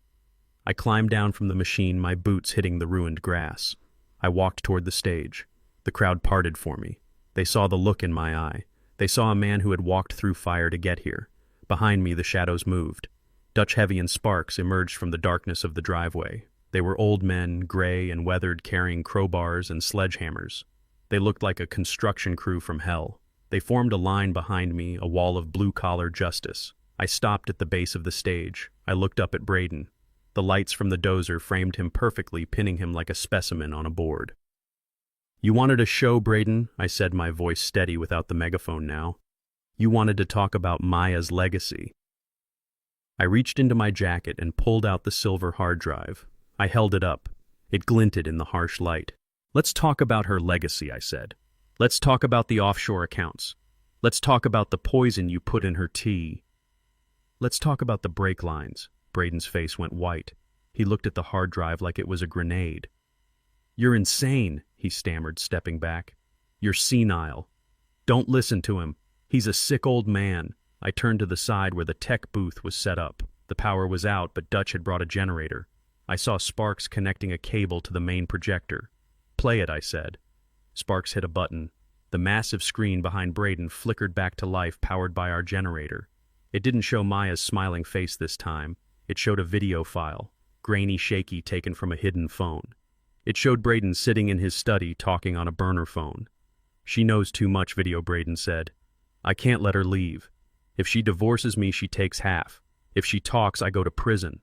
I climbed down from the machine, my boots hitting the ruined grass. I walked toward the stage. The crowd parted for me. They saw the look in my eye. They saw a man who had walked through fire to get here. Behind me, the shadows moved. Dutch Heavy and Sparks emerged from the darkness of the driveway. They were old men, gray and weathered, carrying crowbars and sledgehammers. They looked like a construction crew from hell. They formed a line behind me, a wall of blue-collar justice. I stopped at the base of the stage. I looked up at Braden. The lights from the dozer framed him perfectly, pinning him like a specimen on a board. "You wanted a show, Braden," I said, my voice steady without the megaphone now. "You wanted to talk about Maya's legacy." I reached into my jacket and pulled out the silver hard drive. I held it up. It glinted in the harsh light. "Let's talk about her legacy," I said. "Let's talk about the offshore accounts. Let's talk about the poison you put in her tea. Let's talk about the brake lines." Braden's face went white. He looked at the hard drive like it was a grenade. "You're insane," he stammered, stepping back. "You're senile. Don't listen to him. He's a sick old man." I turned to the side where the tech booth was set up. The power was out, but Dutch had brought a generator. I saw Sparks connecting a cable to the main projector. "Play it," I said. Sparks hit a button. The massive screen behind Braden flickered back to life, powered by our generator. It didn't show Maya's smiling face this time. It showed a video file, grainy, shaky, taken from a hidden phone. It showed Braden sitting in his study talking on a burner phone. "She knows too much," Video Braden said. "I can't let her leave. If she divorces me, she takes half. If she talks, I go to prison.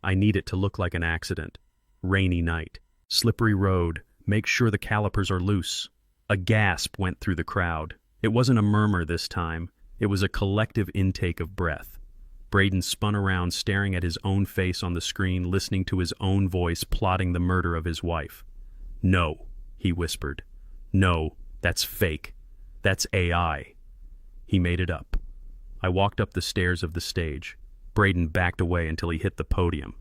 I need it to look like an accident. Rainy night. Slippery road. Make sure the calipers are loose." A gasp went through the crowd. It wasn't a murmur this time. It was a collective intake of breath. Braden spun around, staring at his own face on the screen, listening to his own voice plotting the murder of his wife. "No," he whispered. "No, that's fake. That's AI." He made it up. I walked up the stairs of the stage. Braden backed away until he hit the podium.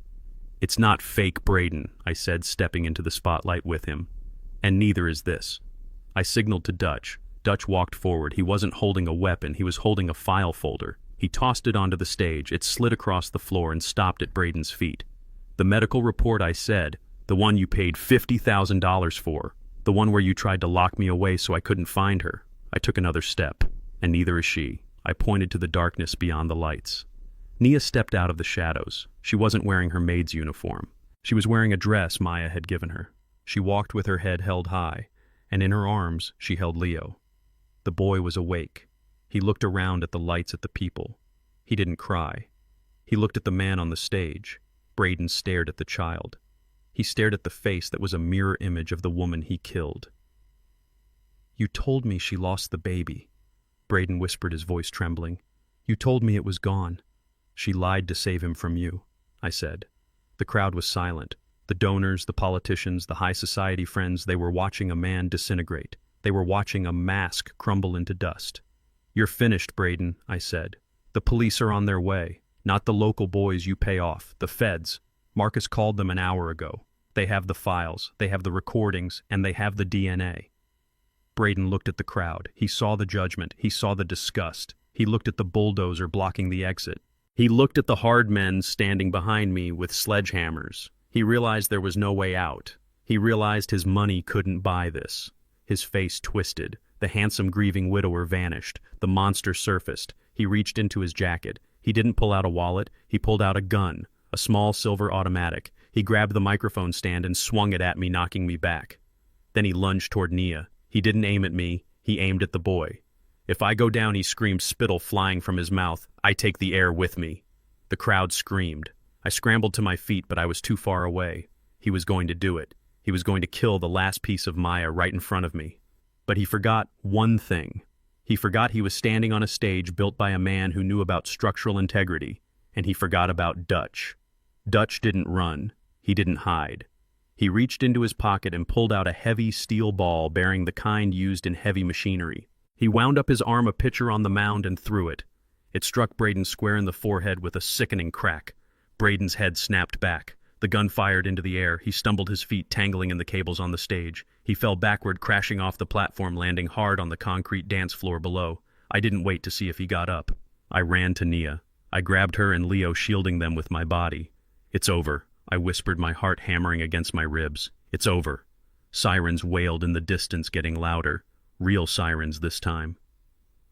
"It's not fake, Braden," I said, stepping into the spotlight with him. "And neither is this." I signaled to Dutch. Dutch walked forward. He wasn't holding a weapon. He was holding a file folder. He tossed it onto the stage. It slid across the floor and stopped at Braden's feet. "The medical report," I said. "The one you paid $50,000 for. The one where you tried to lock me away so I couldn't find her." I took another step. "And neither is she." I pointed to the darkness beyond the lights. Nia stepped out of the shadows. She wasn't wearing her maid's uniform. She was wearing a dress Maya had given her. She walked with her head held high, and in her arms she held Leo. The boy was awake. He looked around at the lights, at the people. He didn't cry. He looked at the man on the stage. Braden stared at the child. He stared at the face that was a mirror image of the woman he killed. "You told me she lost the baby," Braden whispered, his voice trembling. "You told me it was gone." "She lied to save him from you," I said. The crowd was silent. The donors, the politicians, the high society friends, they were watching a man disintegrate. They were watching a mask crumble into dust. "You're finished, Braden," I said. "The police are on their way. Not the local boys you pay off, the feds. Marcus called them an hour ago. They have the files, they have the recordings, and they have the DNA. Braden looked at the crowd. He saw the judgment. He saw the disgust. He looked at the bulldozer blocking the exit. He looked at the hard men standing behind me with sledgehammers. He realized there was no way out. He realized his money couldn't buy this. His face twisted. The handsome, grieving widower vanished. The monster surfaced. He reached into his jacket. He didn't pull out a wallet. He pulled out a gun, a small silver automatic. He grabbed the microphone stand and swung it at me, knocking me back. Then he lunged toward Nia. He didn't aim at me. He aimed at the boy. "If I go down," he screamed, spittle flying from his mouth, "I take the air with me." The crowd screamed. I scrambled to my feet, but I was too far away. He was going to do it. He was going to kill the last piece of Maya right in front of me. But he forgot one thing. He forgot he was standing on a stage built by a man who knew about structural integrity, and he forgot about Dutch. Dutch didn't run. He didn't hide. He reached into his pocket and pulled out a heavy steel ball bearing the kind used in heavy machinery. He wound up his arm a pitcher on the mound and threw it. It struck Braden square in the forehead with a sickening crack. Braden's head snapped back. The gun fired into the air. He stumbled, his feet tangling in the cables on the stage. He fell backward, crashing off the platform, landing hard on the concrete dance floor below. I didn't wait to see if he got up. I ran to Nia. I grabbed her and Leo, shielding them with my body. "It's over," I whispered, my heart hammering against my ribs. It's over. Sirens wailed in the distance, getting louder. Real sirens this time.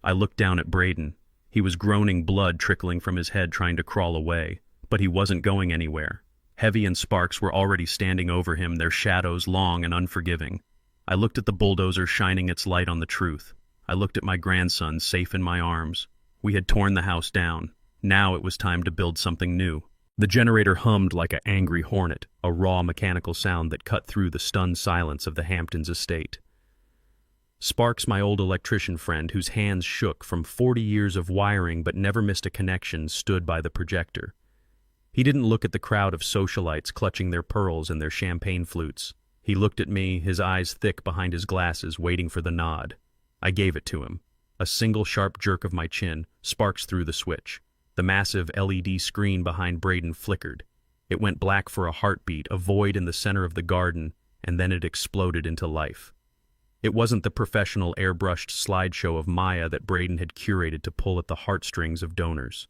I looked down at Braden. He was groaning, blood trickling from his head, trying to crawl away. But he wasn't going anywhere. Heavy and Sparks were already standing over him, their shadows long and unforgiving. I looked at the bulldozer shining its light on the truth. I looked at my grandson, safe in my arms. We had torn the house down. Now it was time to build something new. The generator hummed like an angry hornet, a raw mechanical sound that cut through the stunned silence of the Hamptons estate. Sparks, my old electrician friend, whose hands shook from 40 years of wiring but never missed a connection, stood by the projector. He didn't look at the crowd of socialites clutching their pearls and their champagne flutes. He looked at me, his eyes thick behind his glasses, waiting for the nod. I gave it to him. A single sharp jerk of my chin, Sparks threw the switch. The massive LED screen behind Braden flickered. It went black for a heartbeat, a void in the center of the garden, and then it exploded into life. It wasn't the professional airbrushed slideshow of Maya that Braden had curated to pull at the heartstrings of donors.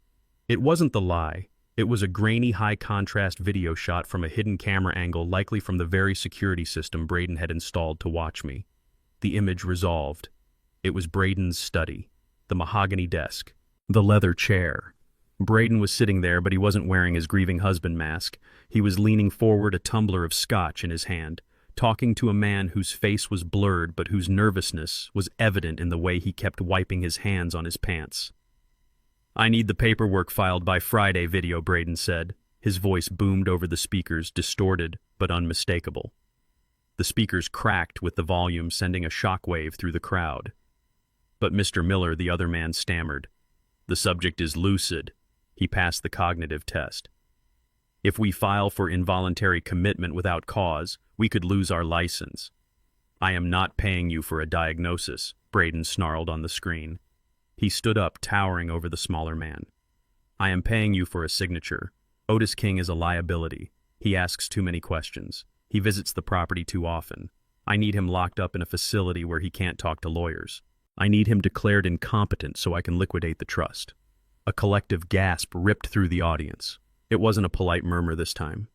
It wasn't the lie. It was a grainy, high-contrast video shot from a hidden camera angle, likely from the very security system Braden had installed to watch me. The image resolved. It was Braden's study, the mahogany desk, the leather chair. Braden was sitting there, but he wasn't wearing his grieving husband mask. He was leaning forward, a tumbler of scotch in his hand, talking to a man whose face was blurred but whose nervousness was evident in the way he kept wiping his hands on his pants. "I need the paperwork filed by Friday," video Braden said. His voice boomed over the speakers, distorted but unmistakable. The speakers cracked with the volume, sending a shockwave through the crowd. "But Mr. Miller," the other man stammered. "The subject is lucid." He passed the cognitive test. "If we file for involuntary commitment without cause, we could lose our license." "I am not paying you for a diagnosis," Braden snarled on the screen. He stood up, towering over the smaller man. "I am paying you for a signature. Otis King is a liability. He asks too many questions. He visits the property too often. I need him locked up in a facility where he can't talk to lawyers. I need him declared incompetent so I can liquidate the trust." A collective gasp ripped through the audience. It wasn't a polite murmur this time.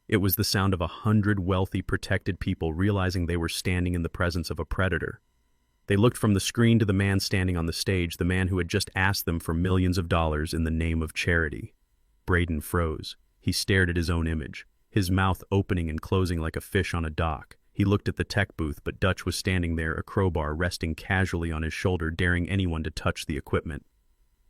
It was the sound of 100 wealthy, protected people realizing they were standing in the presence of a predator. They looked from the screen to the man standing on the stage, the man who had just asked them for millions of dollars in the name of charity. Braden froze. He stared at his own image, his mouth opening and closing like a fish on a dock. He looked at the tech booth, but Dutch was standing there, a crowbar resting casually on his shoulder, daring anyone to touch the equipment.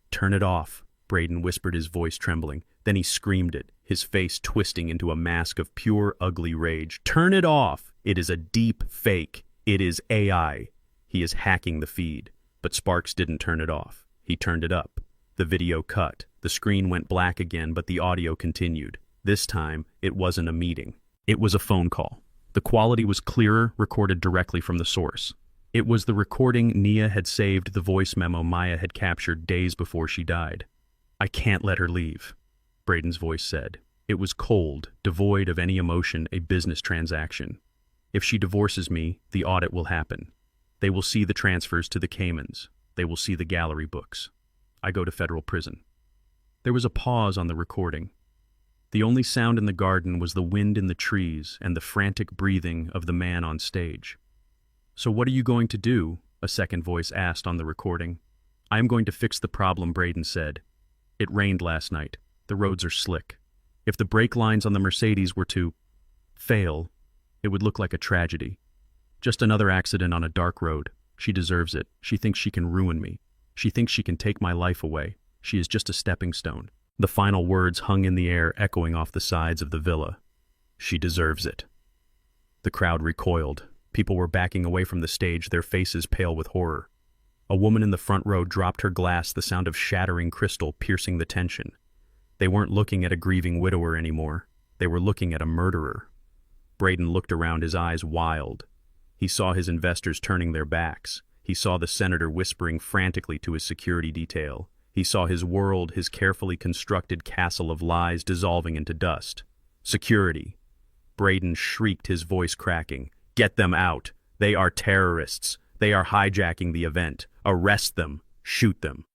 "Turn it off," Braden whispered, his voice trembling. Then he screamed it, his face twisting into a mask of pure, ugly rage. "Turn it off! It is a deep fake. It is AI. He is hacking the feed." But Sparks didn't turn it off. He turned it up. The video cut. The screen went black again, but the audio continued. This time, it wasn't a meeting. It was a phone call. The quality was clearer, recorded directly from the source. It was the recording Nia had saved, the voice memo Maya had captured days before she died. "I can't let her leave," Braden's voice said. It was cold, devoid of any emotion, a business transaction. "If she divorces me, the audit will happen. They will see the transfers to the Caymans. They will see the gallery books. I go to federal prison." There was a pause on the recording. The only sound in the garden was the wind in the trees and the frantic breathing of the man on stage. "So what are you going to do?" a second voice asked on the recording. "I am going to fix the problem," Braden said. "It rained last night. The roads are slick. If the brake lines on the Mercedes were to fail, it would look like a tragedy. Just another accident on a dark road. She deserves it. She thinks she can ruin me. She thinks she can take my life away. She is just a stepping stone." The final words hung in the air, echoing off the sides of the villa. "She deserves it." The crowd recoiled. People were backing away from the stage, their faces pale with horror. A woman in the front row dropped her glass, the sound of shattering crystal piercing the tension. They weren't looking at a grieving widower anymore. They were looking at a murderer. Braden looked around, his eyes wild. He saw his investors turning their backs. He saw the senator whispering frantically to his security detail. He saw his world, his carefully constructed castle of lies, dissolving into dust. "Security!" Braden shrieked, his voice cracking. "Get them out! They are terrorists! They are hijacking the event! Arrest them! Shoot them!"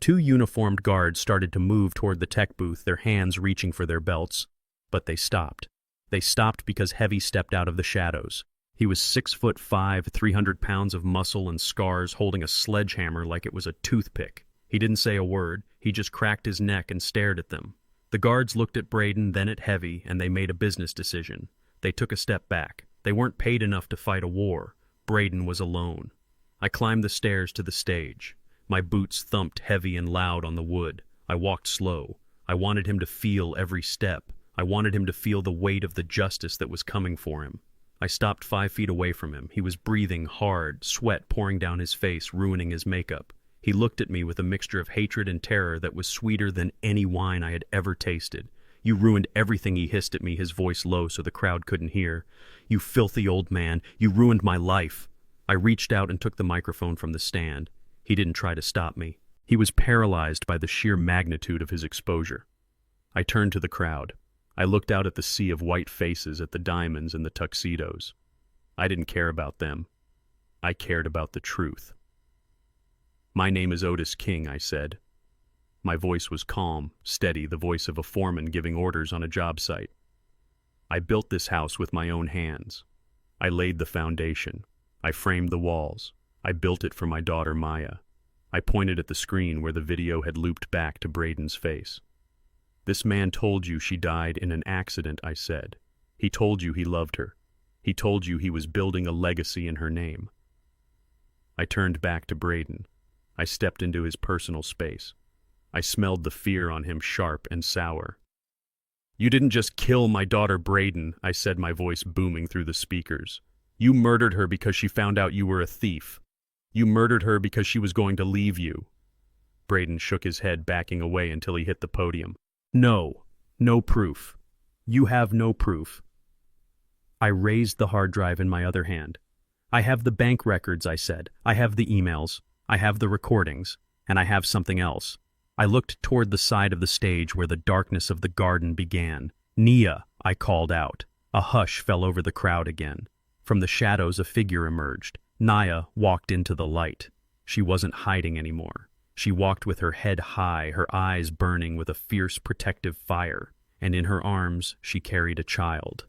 Two uniformed guards started to move toward the tech booth, their hands reaching for their belts, but they stopped. They stopped because Heavy stepped out of the shadows. He was 6'5", 300 pounds of muscle and scars, holding a sledgehammer like it was a toothpick. He didn't say a word. He just cracked his neck and stared at them. The guards looked at Braden, then at Heavy, and they made a business decision. They took a step back. They weren't paid enough to fight a war. Braden was alone. I climbed the stairs to the stage. My boots thumped heavy and loud on the wood. I walked slow. I wanted him to feel every step. I wanted him to feel the weight of the justice that was coming for him. I stopped 5 feet away from him. He was breathing hard, sweat pouring down his face, ruining his makeup. He looked at me with a mixture of hatred and terror that was sweeter than any wine I had ever tasted. "You ruined everything," he hissed at me, his voice low so the crowd couldn't hear. "You filthy old man, you ruined my life." I reached out and took the microphone from the stand. He didn't try to stop me. He was paralyzed by the sheer magnitude of his exposure. I turned to the crowd. I looked out at the sea of white faces, at the diamonds and the tuxedos. I didn't care about them. I cared about the truth. "My name is Otis King," I said. My voice was calm, steady, the voice of a foreman giving orders on a job site. "I built this house with my own hands. I laid the foundation. I framed the walls. I built it for my daughter Maya." I pointed at the screen where the video had looped back to Braden's face. "This man told you she died in an accident," I said. "He told you he loved her. He told you he was building a legacy in her name." I turned back to Braden. I stepped into his personal space. I smelled the fear on him, sharp and sour. "You didn't just kill my daughter Braden," I said, my voice booming through the speakers. "You murdered her because she found out you were a thief. You murdered her because she was going to leave you." Braden shook his head, backing away until he hit the podium. "No. No proof. You have no proof." I raised the hard drive in my other hand. "I have the bank records," I said. "I have the emails. I have the recordings. And I have something else." I looked toward the side of the stage where the darkness of the garden began. "Nia," I called out. A hush fell over the crowd again. From the shadows a figure emerged. Nia walked into the light. She wasn't hiding anymore. She walked with her head high, her eyes burning with a fierce protective fire, and in her arms she carried a child.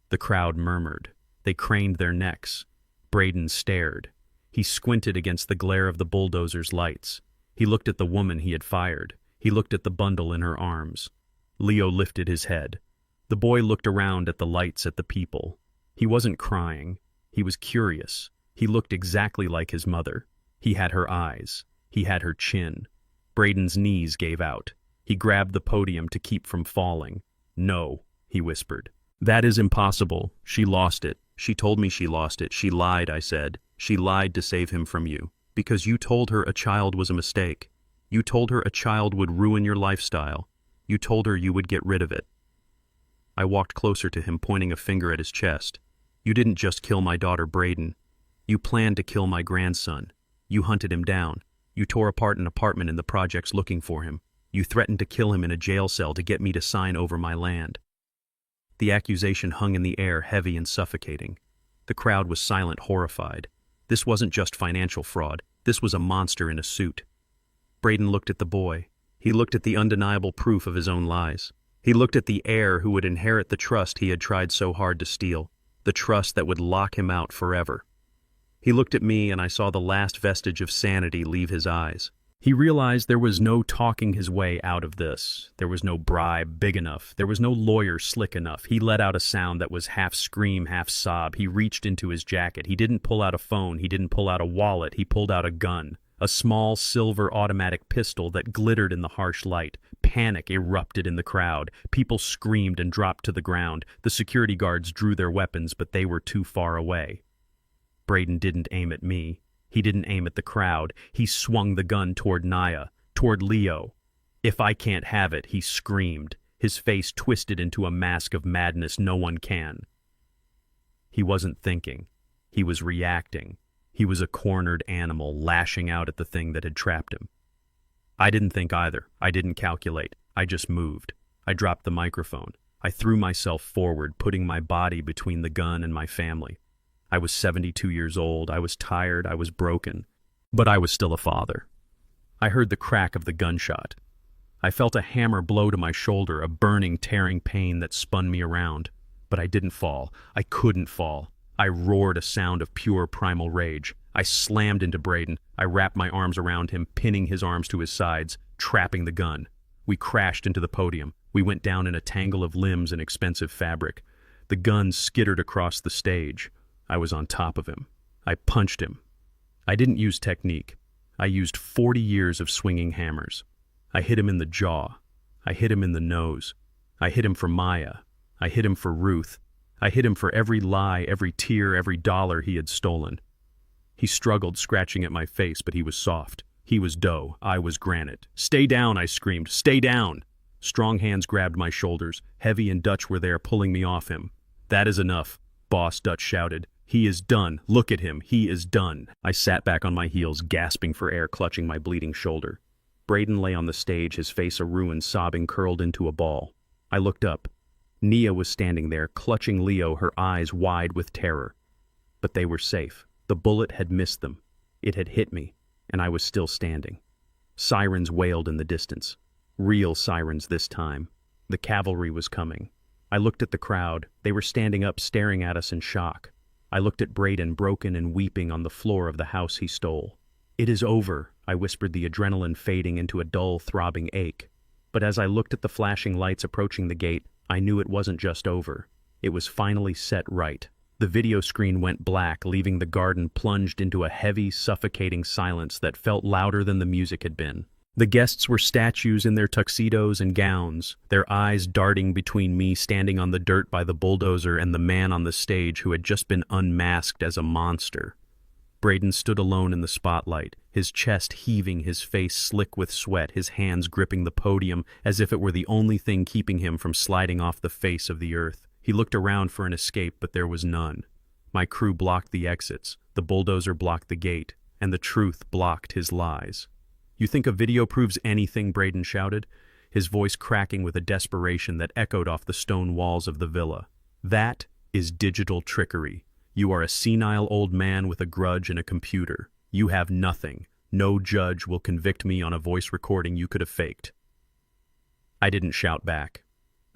The crowd murmured. They craned their necks. Braden stared. He squinted against the glare of the bulldozer's lights. He looked at the woman he had fired. He looked at the bundle in her arms. Leo lifted his head. The boy looked around at the lights, at the people. He wasn't crying. He was curious. He looked exactly like his mother. He had her eyes. He had her chin. Braden's knees gave out. He grabbed the podium to keep from falling. "No," he whispered. "That is impossible. She lost it. She told me she lost it. She lied," I said. "She lied to save him from you. Because you told her a child was a mistake. You told her a child would ruin your lifestyle. You told her you would get rid of it." I walked closer to him, pointing a finger at his chest. "You didn't just kill my daughter Braden. You planned to kill my grandson. You hunted him down. You tore apart an apartment in the projects looking for him. You threatened to kill him in a jail cell to get me to sign over my land." The accusation hung in the air, heavy and suffocating. The crowd was silent, horrified. This wasn't just financial fraud. This was a monster in a suit. Braden looked at the boy. He looked at the undeniable proof of his own lies. He looked at the heir who would inherit the trust he had tried so hard to steal, the trust that would lock him out forever. He looked at me, and I saw the last vestige of sanity leave his eyes. He realized there was no talking his way out of this. There was no bribe big enough. There was no lawyer slick enough. He let out a sound that was half scream, half sob. He reached into his jacket. He didn't pull out a phone. He didn't pull out a wallet. He pulled out a gun, a small silver automatic pistol that glittered in the harsh light. Panic erupted in the crowd. People screamed and dropped to the ground. The security guards drew their weapons, but they were too far away. Braden didn't aim at me. He didn't aim at the crowd. He swung the gun toward Nia, toward Leo. "If I can't have it," he screamed, his face twisted into a mask of madness no one can. He wasn't thinking. He was reacting. He was a cornered animal, lashing out at the thing that had trapped him. I didn't think either. I didn't calculate. I just moved. I dropped the microphone. I threw myself forward, putting my body between the gun and my family. I was 72 years old. I was tired. I was broken. But I was still a father. I heard the crack of the gunshot. I felt a hammer blow to my shoulder, a burning, tearing pain that spun me around. But I didn't fall. I couldn't fall. I roared a sound of pure primal rage. I slammed into Braden. I wrapped my arms around him, pinning his arms to his sides, trapping the gun. We crashed into the podium. We went down in a tangle of limbs and expensive fabric. The gun skittered across the stage. I was on top of him. I punched him. I didn't use technique. I used 40 years of swinging hammers. I hit him in the jaw. I hit him in the nose. I hit him for Maya. I hit him for Ruth. I hit him for every lie, every tear, every dollar he had stolen. He struggled, scratching at my face, but he was soft. He was dough. I was granite. "Stay down," I screamed. "Stay down!" Strong hands grabbed my shoulders. Heavy and Dutch were there, pulling me off him. "That is enough," Boss Dutch shouted. "He is done. Look at him. He is done." I sat back on my heels, gasping for air, clutching my bleeding shoulder. Braden lay on the stage, his face a ruin, sobbing, curled into a ball. I looked up. Nia was standing there, clutching Leo, her eyes wide with terror. But they were safe. The bullet had missed them. It had hit me, and I was still standing. Sirens wailed in the distance. Real sirens this time. The cavalry was coming. I looked at the crowd. They were standing up, staring at us in shock. I looked at Braden, broken and weeping on the floor of the house he stole. "It is over," I whispered, the adrenaline fading into a dull, throbbing ache. But as I looked at the flashing lights approaching the gate, I knew it wasn't just over. It was finally set right. The video screen went black, leaving the garden plunged into a heavy, suffocating silence that felt louder than the music had been. The guests were statues in their tuxedos and gowns, their eyes darting between me standing on the dirt by the bulldozer and the man on the stage who had just been unmasked as a monster. Braden stood alone in the spotlight, his chest heaving, his face slick with sweat, his hands gripping the podium as if it were the only thing keeping him from sliding off the face of the earth. He looked around for an escape, but there was none. My crew blocked the exits, the bulldozer blocked the gate, and the truth blocked his lies. "You think a video proves anything?" Braden shouted, his voice cracking with a desperation that echoed off the stone walls of the villa. "That is digital trickery. You are a senile old man with a grudge and a computer. You have nothing. No judge will convict me on a voice recording you could have faked." I didn't shout back.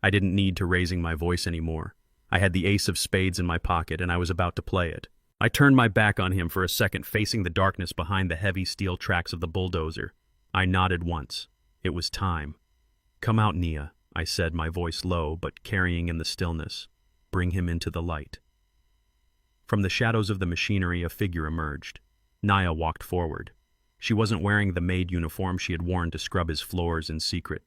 I didn't need to raising my voice anymore. I had the ace of spades in my pocket, and I was about to play it. I turned my back on him for a second, facing the darkness behind the heavy steel tracks of the bulldozer. I nodded once. It was time. "Come out, Nia," I said, my voice low but carrying in the stillness. "Bring him into the light." From the shadows of the machinery, a figure emerged. Nia walked forward. She wasn't wearing the maid uniform she had worn to scrub his floors in secret.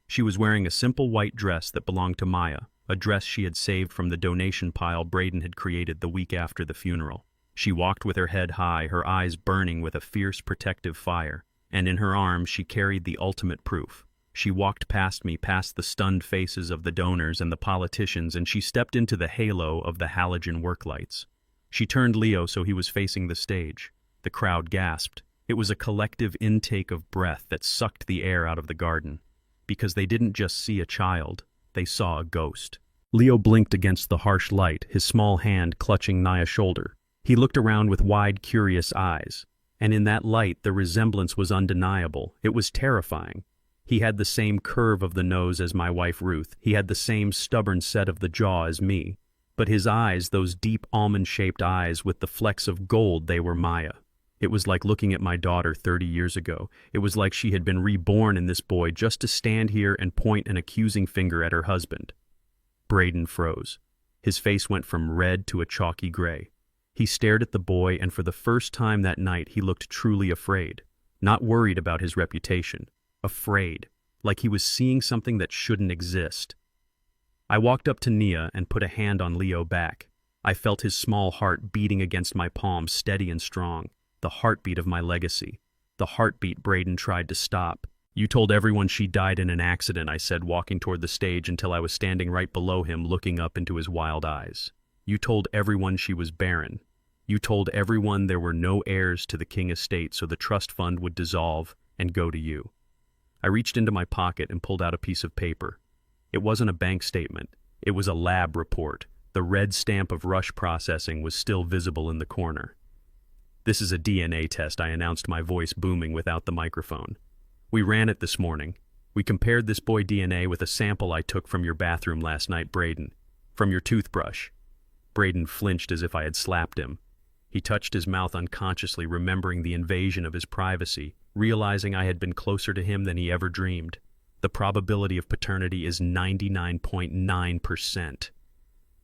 She was wearing a simple white dress that belonged to Maya, a dress she had saved from the donation pile Braden had created the week after the funeral. She walked with her head high, her eyes burning with a fierce protective fire, and in her arms she carried the ultimate proof. She walked past me, past the stunned faces of the donors and the politicians, and she stepped into the halo of the halogen work lights. She turned Leo so he was facing the stage. The crowd gasped. It was a collective intake of breath that sucked the air out of the garden. Because they didn't just see a child, they saw a ghost. Leo blinked against the harsh light, his small hand clutching Nia's shoulder. He looked around with wide, curious eyes. And in that light, the resemblance was undeniable. It was terrifying. He had the same curve of the nose as my wife Ruth. He had the same stubborn set of the jaw as me. But his eyes, those deep almond-shaped eyes with the flecks of gold, they were Maya. It was like looking at my daughter 30 years ago. It was like she had been reborn in this boy just to stand here and point an accusing finger at her husband. Braden froze. His face went from red to a chalky gray. He stared at the boy, and for the first time that night he looked truly afraid. Not worried about his reputation. Afraid. Like he was seeing something that shouldn't exist. I walked up to Nia and put a hand on Leo back. I felt his small heart beating against my palm, steady and strong. The heartbeat of my legacy. The heartbeat Braden tried to stop. "You told everyone she died in an accident," I said, walking toward the stage until I was standing right below him, looking up into his wild eyes. "You told everyone she was barren. You told everyone there were no heirs to the King estate, so the trust fund would dissolve and go to you." I reached into my pocket and pulled out a piece of paper. It wasn't a bank statement. It was a lab report. The red stamp of Rush Processing was still visible in the corner. "This is a DNA test," I announced, my voice booming without the microphone. "We ran it this morning. We compared this boy DNA with a sample I took from your bathroom last night, Braden. From your toothbrush. Braden flinched as if I had slapped him. He touched his mouth unconsciously, remembering the invasion of his privacy, realizing I had been closer to him than he ever dreamed. The probability of paternity is 99.9%.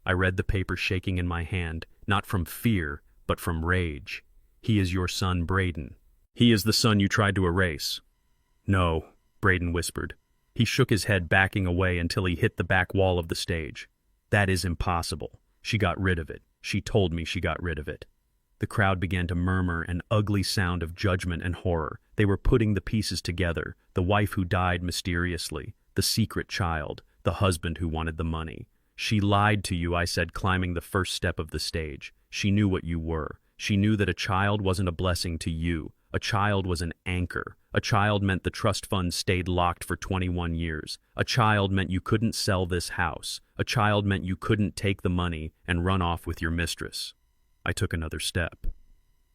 I read the paper shaking in my hand, not from fear, but from rage. He is your son, Braden. He is the son you tried to erase. No, Braden whispered. He shook his head, backing away until he hit the back wall of the stage. That is impossible. She got rid of it. She told me she got rid of it. The crowd began to murmur, an ugly sound of judgment and horror. They were putting the pieces together. The wife who died mysteriously, the secret child, the husband who wanted the money. She lied to you, I said, climbing the first step of the stage. She knew what you were. She knew that a child wasn't a blessing to you. A child was an anchor. A child meant the trust fund stayed locked for 21 years. A child meant you couldn't sell this house. A child meant you couldn't take the money and run off with your mistress. I took another step.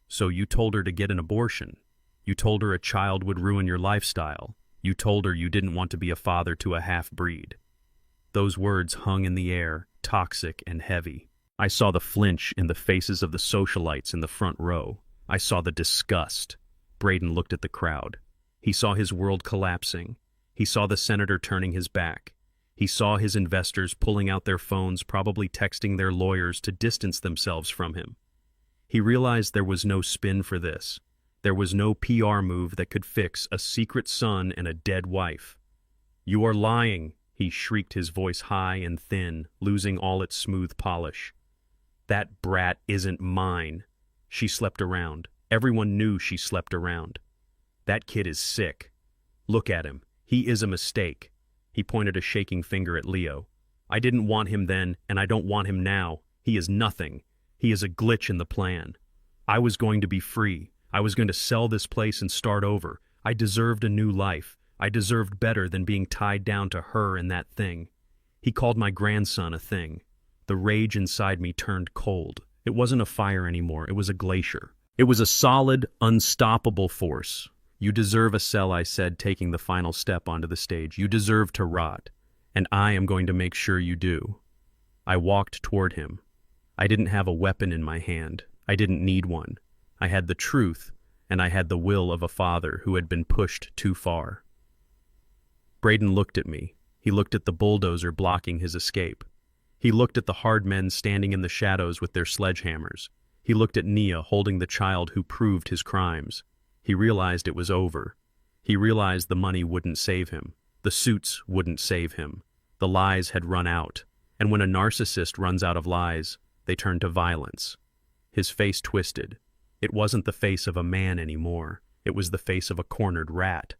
So you told her to get an abortion. You told her a child would ruin your lifestyle. You told her you didn't want to be a father to a half-breed. Those words hung in the air, toxic and heavy. I saw the flinch in the faces of the socialites in the front row. I saw the disgust. Braden looked at the crowd. He saw his world collapsing. He saw the senator turning his back. He saw his investors pulling out their phones, probably texting their lawyers to distance themselves from him. He realized there was no spin for this. There was no PR move that could fix a secret son and a dead wife. You are lying, he shrieked, his voice high and thin, losing all its smooth polish. That brat isn't mine. She slept around. Everyone knew she slept around. That kid is sick. Look at him. He is a mistake. He pointed a shaking finger at Leo. I didn't want him then, and I don't want him now. He is nothing. He is a glitch in the plan. I was going to be free. I was going to sell this place and start over. I deserved a new life. I deserved better than being tied down to her and that thing. He called my grandson a thing. The rage inside me turned cold. It wasn't a fire anymore. It was a glacier. It was a solid, unstoppable force. You deserve a cell, I said, taking the final step onto the stage. You deserve to rot, and I am going to make sure you do. I walked toward him. I didn't have a weapon in my hand. I didn't need one. I had the truth, and I had the will of a father who had been pushed too far. Braden looked at me. He looked at the bulldozer blocking his escape. He looked at the hard men standing in the shadows with their sledgehammers. He looked at Nia holding the child who proved his crimes. He realized it was over. He realized the money wouldn't save him. The suits wouldn't save him. The lies had run out. And when a narcissist runs out of lies, they turn to violence. His face twisted. It wasn't the face of a man anymore. It was the face of a cornered rat.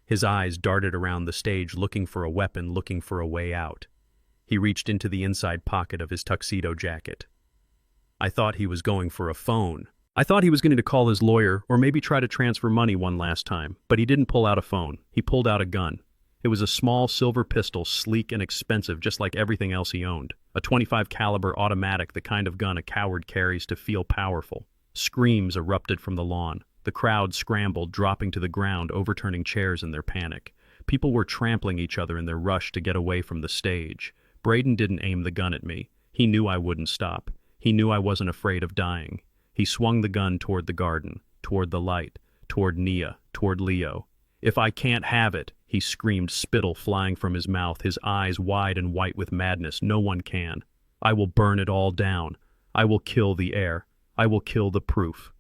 His eyes darted around the stage, looking for a weapon, looking for a way out. He reached into the inside pocket of his tuxedo jacket. I thought he was going for a phone. I thought he was going to call his lawyer or maybe try to transfer money one last time, but he didn't pull out a phone. He pulled out a gun. It was a small silver pistol, sleek and expensive, just like everything else he owned. A .25 caliber automatic, the kind of gun a coward carries to feel powerful. Screams erupted from the lawn. The crowd scrambled, dropping to the ground, overturning chairs in their panic. People were trampling each other in their rush to get away from the stage. Braden didn't aim the gun at me. He knew I wouldn't stop. He knew I wasn't afraid of dying. He swung the gun toward the garden, toward the light, toward Nia, toward Leo. If I can't have it, he screamed, spittle flying from his mouth, his eyes wide and white with madness. No one can. I will burn it all down. I will kill the heir. I will kill the proof.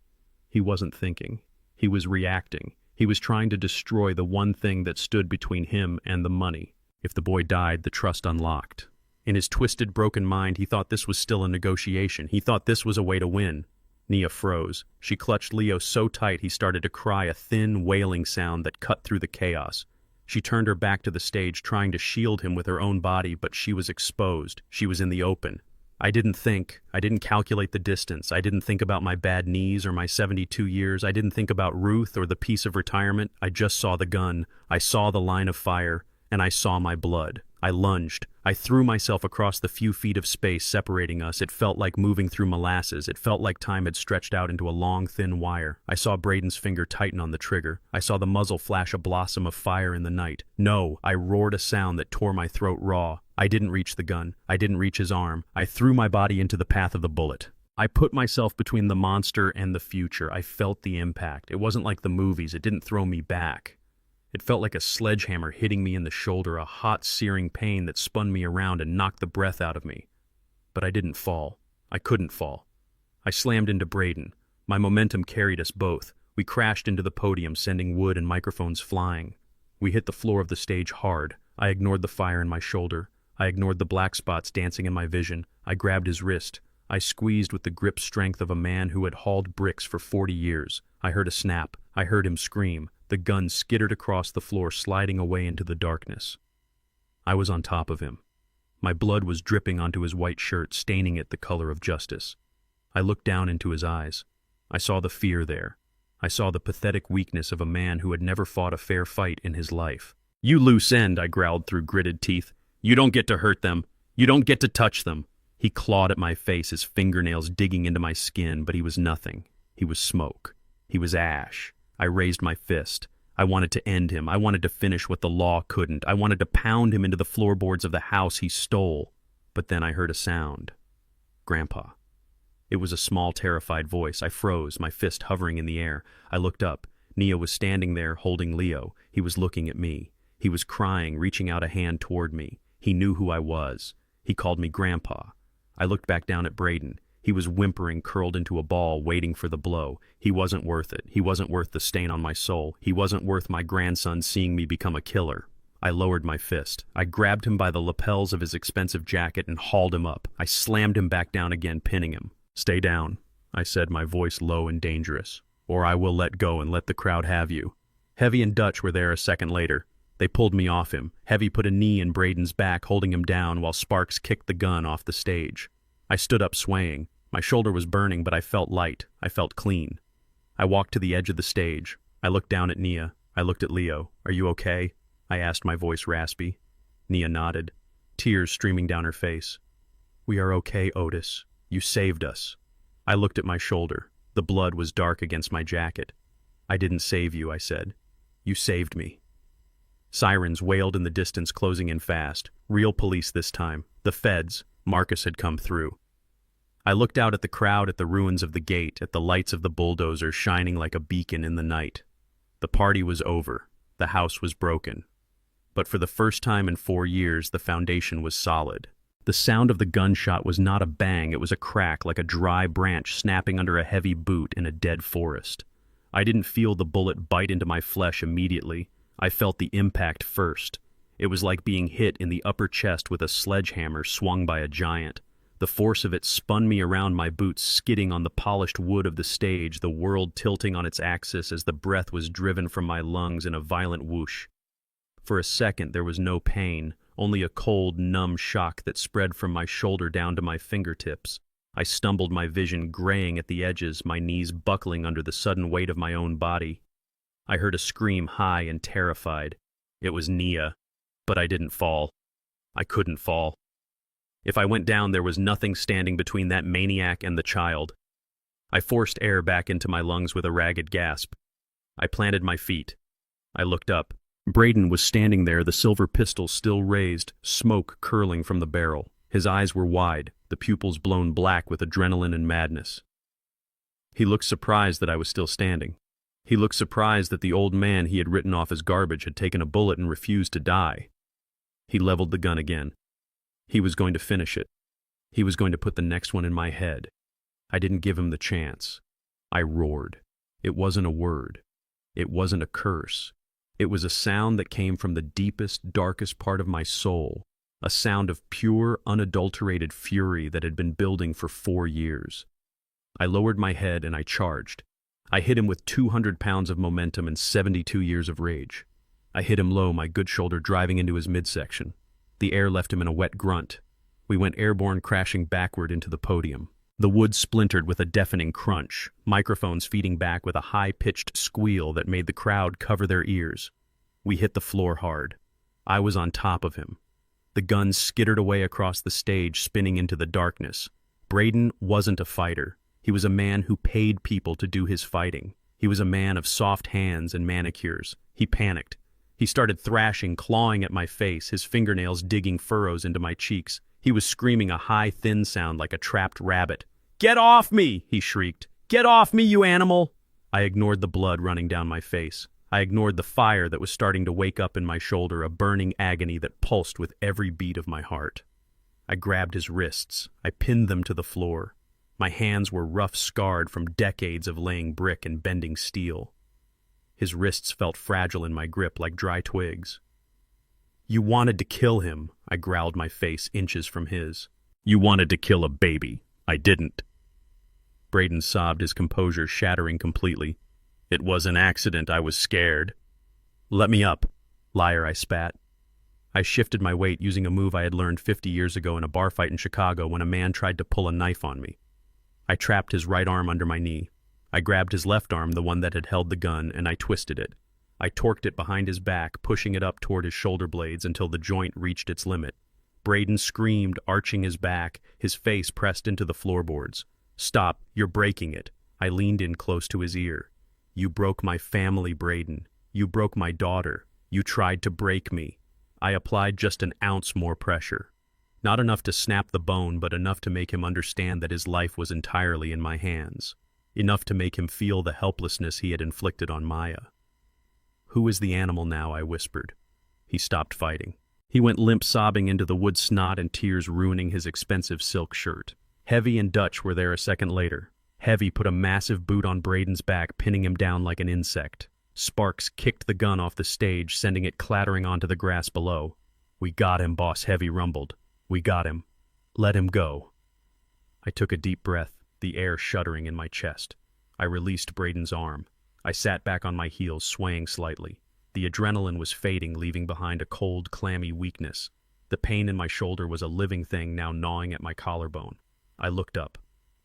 He wasn't thinking. He was reacting. He was trying to destroy the one thing that stood between him and the money. If the boy died, the trust unlocked. In his twisted, broken mind, he thought this was still a negotiation. He thought this was a way to win. Nia froze. She clutched Leo so tight he started to cry, a thin, wailing sound that cut through the chaos. She turned her back to the stage, trying to shield him with her own body, but she was exposed. She was in the open. I didn't think. I didn't calculate the distance. I didn't think about my bad knees or my 72 years. I didn't think about Ruth or the piece of retirement. I just saw the gun. I saw the line of fire, and I saw my blood. I lunged. I threw myself across the few feet of space separating us. It felt like moving through molasses. It felt like time had stretched out into a long, thin wire. I saw Braden's finger tighten on the trigger. I saw the muzzle flash a blossom of fire in the night. No, I roared a sound that tore my throat raw. I didn't reach the gun. I didn't reach his arm. I threw my body into the path of the bullet. I put myself between the monster and the future. I felt the impact. It wasn't like the movies. It didn't throw me back. It felt like a sledgehammer hitting me in the shoulder, a hot, searing pain that spun me around and knocked the breath out of me. But I didn't fall. I couldn't fall. I slammed into Braden. My momentum carried us both. We crashed into the podium, sending wood and microphones flying. We hit the floor of the stage hard. I ignored the fire in my shoulder. I ignored the black spots dancing in my vision. I grabbed his wrist. I squeezed with the grip strength of a man who had hauled bricks for 40 years. I heard a snap. I heard him scream. The gun skittered across the floor, sliding away into the darkness. I was on top of him. My blood was dripping onto his white shirt, staining it the color of justice. I looked down into his eyes. I saw the fear there. I saw the pathetic weakness of a man who had never fought a fair fight in his life. "You loose end," I growled through gritted teeth. "You don't get to hurt them. You don't get to touch them." He clawed at my face, his fingernails digging into my skin, but he was nothing. He was smoke. He was ash. I raised my fist. I wanted to end him. I wanted to finish what the law couldn't. I wanted to pound him into the floorboards of the house he stole. But then I heard a sound. Grandpa. It was a small, terrified voice. I froze, my fist hovering in the air. I looked up. Nia was standing there, holding Leo. He was looking at me. He was crying, reaching out a hand toward me. He knew who I was. He called me Grandpa. I looked back down at Braden. He was whimpering, curled into a ball, waiting for the blow. He wasn't worth it. He wasn't worth the stain on my soul. He wasn't worth my grandson seeing me become a killer. I lowered my fist. I grabbed him by the lapels of his expensive jacket and hauled him up. I slammed him back down again, pinning him. "Stay down," I said, my voice low and dangerous, "or I will let go and let the crowd have you." Heavy and Dutch were there a second later. They pulled me off him. Heavy put a knee in Braden's back, holding him down, while Sparks kicked the gun off the stage. I stood up swaying. My shoulder was burning, but I felt light. I felt clean. I walked to the edge of the stage. I looked down at Nia. I looked at Leo. "Are you okay?" I asked, my voice raspy. Nia nodded, tears streaming down her face. "We are okay, Otis. You saved us." I looked at my shoulder. The blood was dark against my jacket. "I didn't save you," I said. "You saved me." Sirens wailed in the distance, closing in fast. Real police this time. The feds. Marcus had come through. I looked out at the crowd, at the ruins of the gate, at the lights of the bulldozer shining like a beacon in the night. The party was over. The house was broken. But for the first time in 4 years, the foundation was solid. The sound of the gunshot was not a bang, it was a crack, like a dry branch snapping under a heavy boot in a dead forest. I didn't feel the bullet bite into my flesh immediately. I felt the impact first. It was like being hit in the upper chest with a sledgehammer swung by a giant. The force of it spun me around, my boots skidding on the polished wood of the stage, the world tilting on its axis as the breath was driven from my lungs in a violent whoosh. For a second there was no pain, only a cold, numb shock that spread from my shoulder down to my fingertips. I stumbled, my vision graying at the edges, my knees buckling under the sudden weight of my own body. I heard a scream, high and terrified. It was Nia, but I didn't fall. I couldn't fall. If I went down, there was nothing standing between that maniac and the child. I forced air back into my lungs with a ragged gasp. I planted my feet. I looked up. Braden was standing there, the silver pistol still raised, smoke curling from the barrel. His eyes were wide, the pupils blown black with adrenaline and madness. He looked surprised that I was still standing. He looked surprised that the old man he had written off as garbage had taken a bullet and refused to die. He leveled the gun again. He was going to finish it. He was going to put the next one in my head. I didn't give him the chance. I roared. It wasn't a word. It wasn't a curse. It was a sound that came from the deepest, darkest part of my soul, a sound of pure, unadulterated fury that had been building for 4 years. I lowered my head and I charged. I hit him with 200 pounds of momentum and 72 years of rage. I hit him low, my good shoulder driving into his midsection. The air left him in a wet grunt. We went airborne, crashing backward into the podium. The wood splintered with a deafening crunch, microphones feeding back with a high-pitched squeal that made the crowd cover their ears. We hit the floor hard. I was on top of him. The gun skittered away across the stage, spinning into the darkness. Braden wasn't a fighter. He was a man who paid people to do his fighting. He was a man of soft hands and manicures. He panicked. He started thrashing, clawing at my face, his fingernails digging furrows into my cheeks. He was screaming a high, thin sound like a trapped rabbit. "Get off me!" he shrieked. "Get off me, you animal!" I ignored the blood running down my face. I ignored the fire that was starting to wake up in my shoulder, a burning agony that pulsed with every beat of my heart. I grabbed his wrists. I pinned them to the floor. My hands were rough scarred from decades of laying brick and bending steel. His wrists felt fragile in my grip like dry twigs. "You wanted to kill him," I growled, my face inches from his. "You wanted to kill a baby. I didn't." Braden sobbed, his composure shattering completely. "It was an accident. I was scared." "Let me up." "Liar," I spat. I shifted my weight using a move I had learned 50 years ago in a bar fight in Chicago when a man tried to pull a knife on me. I trapped his right arm under my knee. I grabbed his left arm, the one that had held the gun, and I twisted it. I torqued it behind his back, pushing it up toward his shoulder blades until the joint reached its limit. Braden screamed, arching his back, his face pressed into the floorboards. "Stop, you're breaking it." I leaned in close to his ear. "You broke my family, Braden. You broke my daughter. You tried to break me." I applied just an ounce more pressure. Not enough to snap the bone, but enough to make him understand that his life was entirely in my hands. Enough to make him feel the helplessness he had inflicted on Maya. "Who is the animal now?" I whispered. He stopped fighting. He went limp, sobbing into the wood, snot and tears ruining his expensive silk shirt. Heavy and Dutch were there a second later. Heavy put a massive boot on Braden's back, pinning him down like an insect. Sparks kicked the gun off the stage, sending it clattering onto the grass below. "We got him," Boss Heavy rumbled. "We got him. Let him go." I took a deep breath, the air shuddering in my chest. I released Braden's arm. I sat back on my heels, swaying slightly. The adrenaline was fading, leaving behind a cold, clammy weakness. The pain in my shoulder was a living thing now gnawing at my collarbone. I looked up.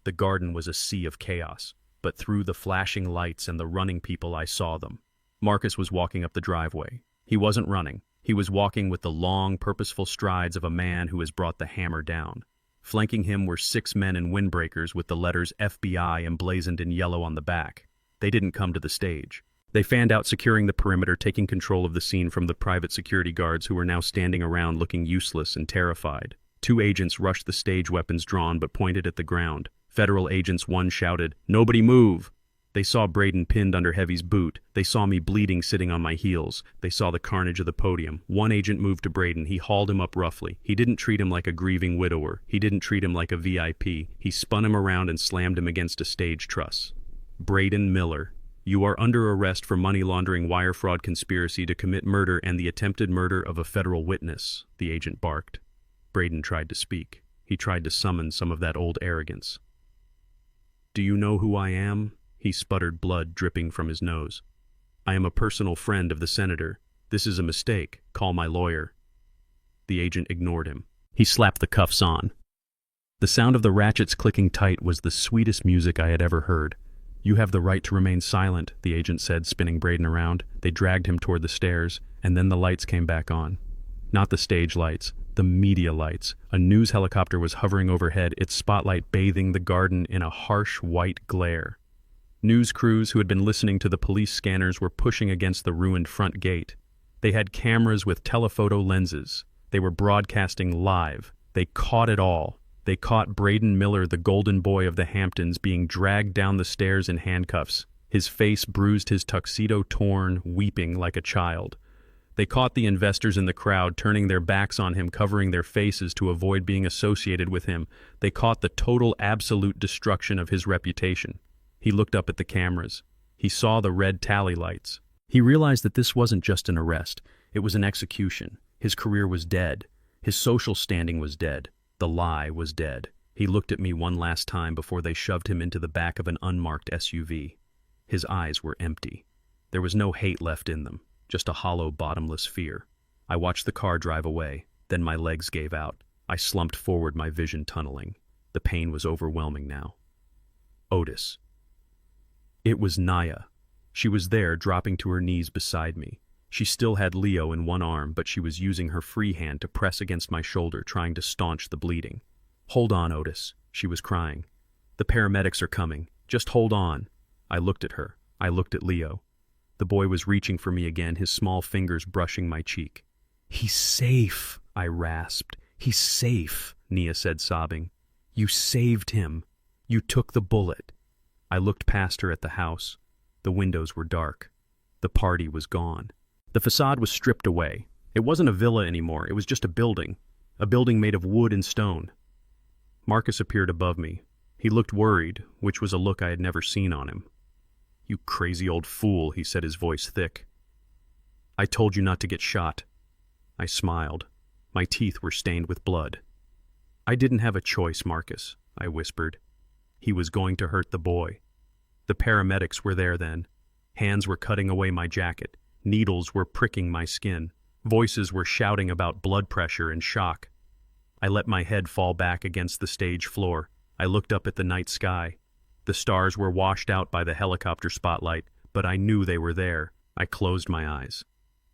The garden was a sea of chaos, but through the flashing lights and the running people I saw them. Marcus was walking up the driveway. He wasn't running. He was walking with the long, purposeful strides of a man who has brought the hammer down. Flanking him were 6 men in windbreakers with the letters FBI emblazoned in yellow on the back. They didn't come to the stage. They fanned out, securing the perimeter, taking control of the scene from the private security guards who were now standing around looking useless and terrified. 2 agents rushed the stage, weapons drawn but pointed at the ground. Federal agents, one shouted, "Nobody move!" They saw Braden pinned under Heavy's boot. They saw me bleeding, sitting on my heels. They saw the carnage of the podium. One agent moved to Braden. He hauled him up roughly. He didn't treat him like a grieving widower. He didn't treat him like a VIP. He spun him around and slammed him against a stage truss. "Braden Miller, you are under arrest for money laundering, wire fraud, conspiracy to commit murder, and the attempted murder of a federal witness," the agent barked. Braden tried to speak. He tried to summon some of that old arrogance. "Do you know who I am?" He sputtered, blood dripping from his nose. "I am a personal friend of the senator. This is a mistake. Call my lawyer." The agent ignored him. He slapped the cuffs on. The sound of the ratchets clicking tight was the sweetest music I had ever heard. "You have the right to remain silent," the agent said, spinning Braden around. They dragged him toward the stairs, and then the lights came back on. Not the stage lights, the media lights. A news helicopter was hovering overhead, its spotlight bathing the garden in a harsh white glare. News crews who had been listening to the police scanners were pushing against the ruined front gate. They had cameras with telephoto lenses. They were broadcasting live. They caught it all. They caught Braden Miller, the golden boy of the Hamptons, being dragged down the stairs in handcuffs, his face bruised, his tuxedo torn, weeping like a child. They caught the investors in the crowd turning their backs on him, covering their faces to avoid being associated with him. They caught the total, absolute destruction of his reputation. He looked up at the cameras. He saw the red tally lights. He realized that this wasn't just an arrest. It was an execution. His career was dead. His social standing was dead. The lie was dead. He looked at me one last time before they shoved him into the back of an unmarked SUV. His eyes were empty. There was no hate left in them, just a hollow, bottomless fear. I watched the car drive away. Then my legs gave out. I slumped forward, my vision tunneling. The pain was overwhelming now. Otis. It was Naya. She was there, dropping to her knees beside me. She still had Leo in one arm, but she was using her free hand to press against my shoulder, trying to staunch the bleeding. "Hold on, Otis," she was crying. "The paramedics are coming. Just hold on." I looked at her. I looked at Leo. The boy was reaching for me again, his small fingers brushing my cheek. "He's safe," I rasped. "He's safe," Nia said, sobbing. "You saved him. You took the bullet." I looked past her at the house. The windows were dark. The party was gone. The facade was stripped away. It wasn't a villa anymore, it was just a building made of wood and stone. Marcus appeared above me. He looked worried, which was a look I had never seen on him. "You crazy old fool," he said, his voice thick. "I told you not to get shot." I smiled. My teeth were stained with blood. "I didn't have a choice, Marcus," I whispered. He was going to hurt the boy. The paramedics were there then. Hands were cutting away my jacket. Needles were pricking my skin. Voices were shouting about blood pressure and shock. I let my head fall back against the stage floor. I looked up at the night sky. The stars were washed out by the helicopter spotlight, but I knew they were there. I closed my eyes.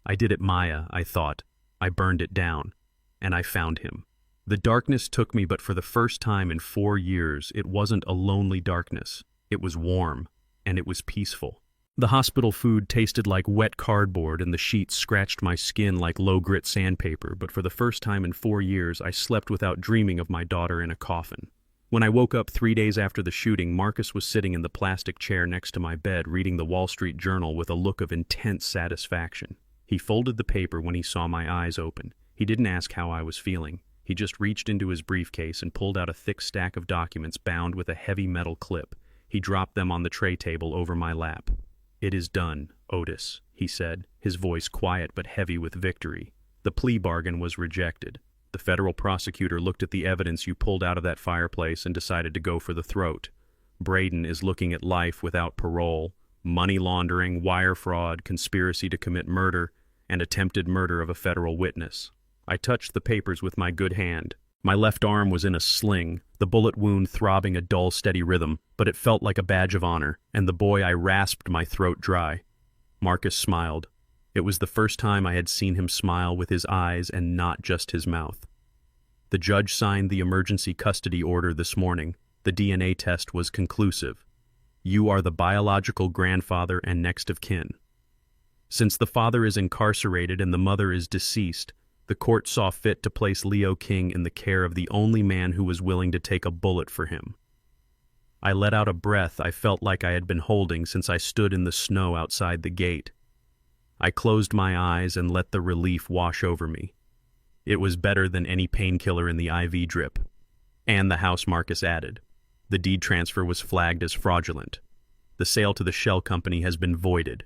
I did it, Maya, I thought. I burned it down. And I found him. The darkness took me, but for the first time in 4 years, it wasn't a lonely darkness. It was warm, and it was peaceful. The hospital food tasted like wet cardboard, and the sheets scratched my skin like low-grit sandpaper, but for the first time in 4 years, I slept without dreaming of my daughter in a coffin. When I woke up 3 days after the shooting, Marcus was sitting in the plastic chair next to my bed, reading the Wall Street Journal with a look of intense satisfaction. He folded the paper when he saw my eyes open. He didn't ask how I was feeling. He just reached into his briefcase and pulled out a thick stack of documents bound with a heavy metal clip. He dropped them on the tray table over my lap. "It is done, Otis," he said, his voice quiet but heavy with victory. "The plea bargain was rejected. The federal prosecutor looked at the evidence you pulled out of that fireplace and decided to go for the throat. Braden is looking at life without parole, money laundering, wire fraud, conspiracy to commit murder, and attempted murder of a federal witness." I touched the papers with my good hand. My left arm was in a sling, the bullet wound throbbing a dull, steady rhythm, but it felt like a badge of honor, and the boy I rasped my throat dry. Marcus smiled. It was the first time I had seen him smile with his eyes and not just his mouth. The judge signed the emergency custody order this morning. The DNA test was conclusive. You are the biological grandfather and next of kin. Since the father is incarcerated and the mother is deceased, the court saw fit to place Leo King in the care of the only man who was willing to take a bullet for him. I let out a breath I felt like I had been holding since I stood in the snow outside the gate. I closed my eyes and let the relief wash over me. It was better than any painkiller in the IV drip. And the house, Marcus added. The deed transfer was flagged as fraudulent. The sale to the shell company has been voided.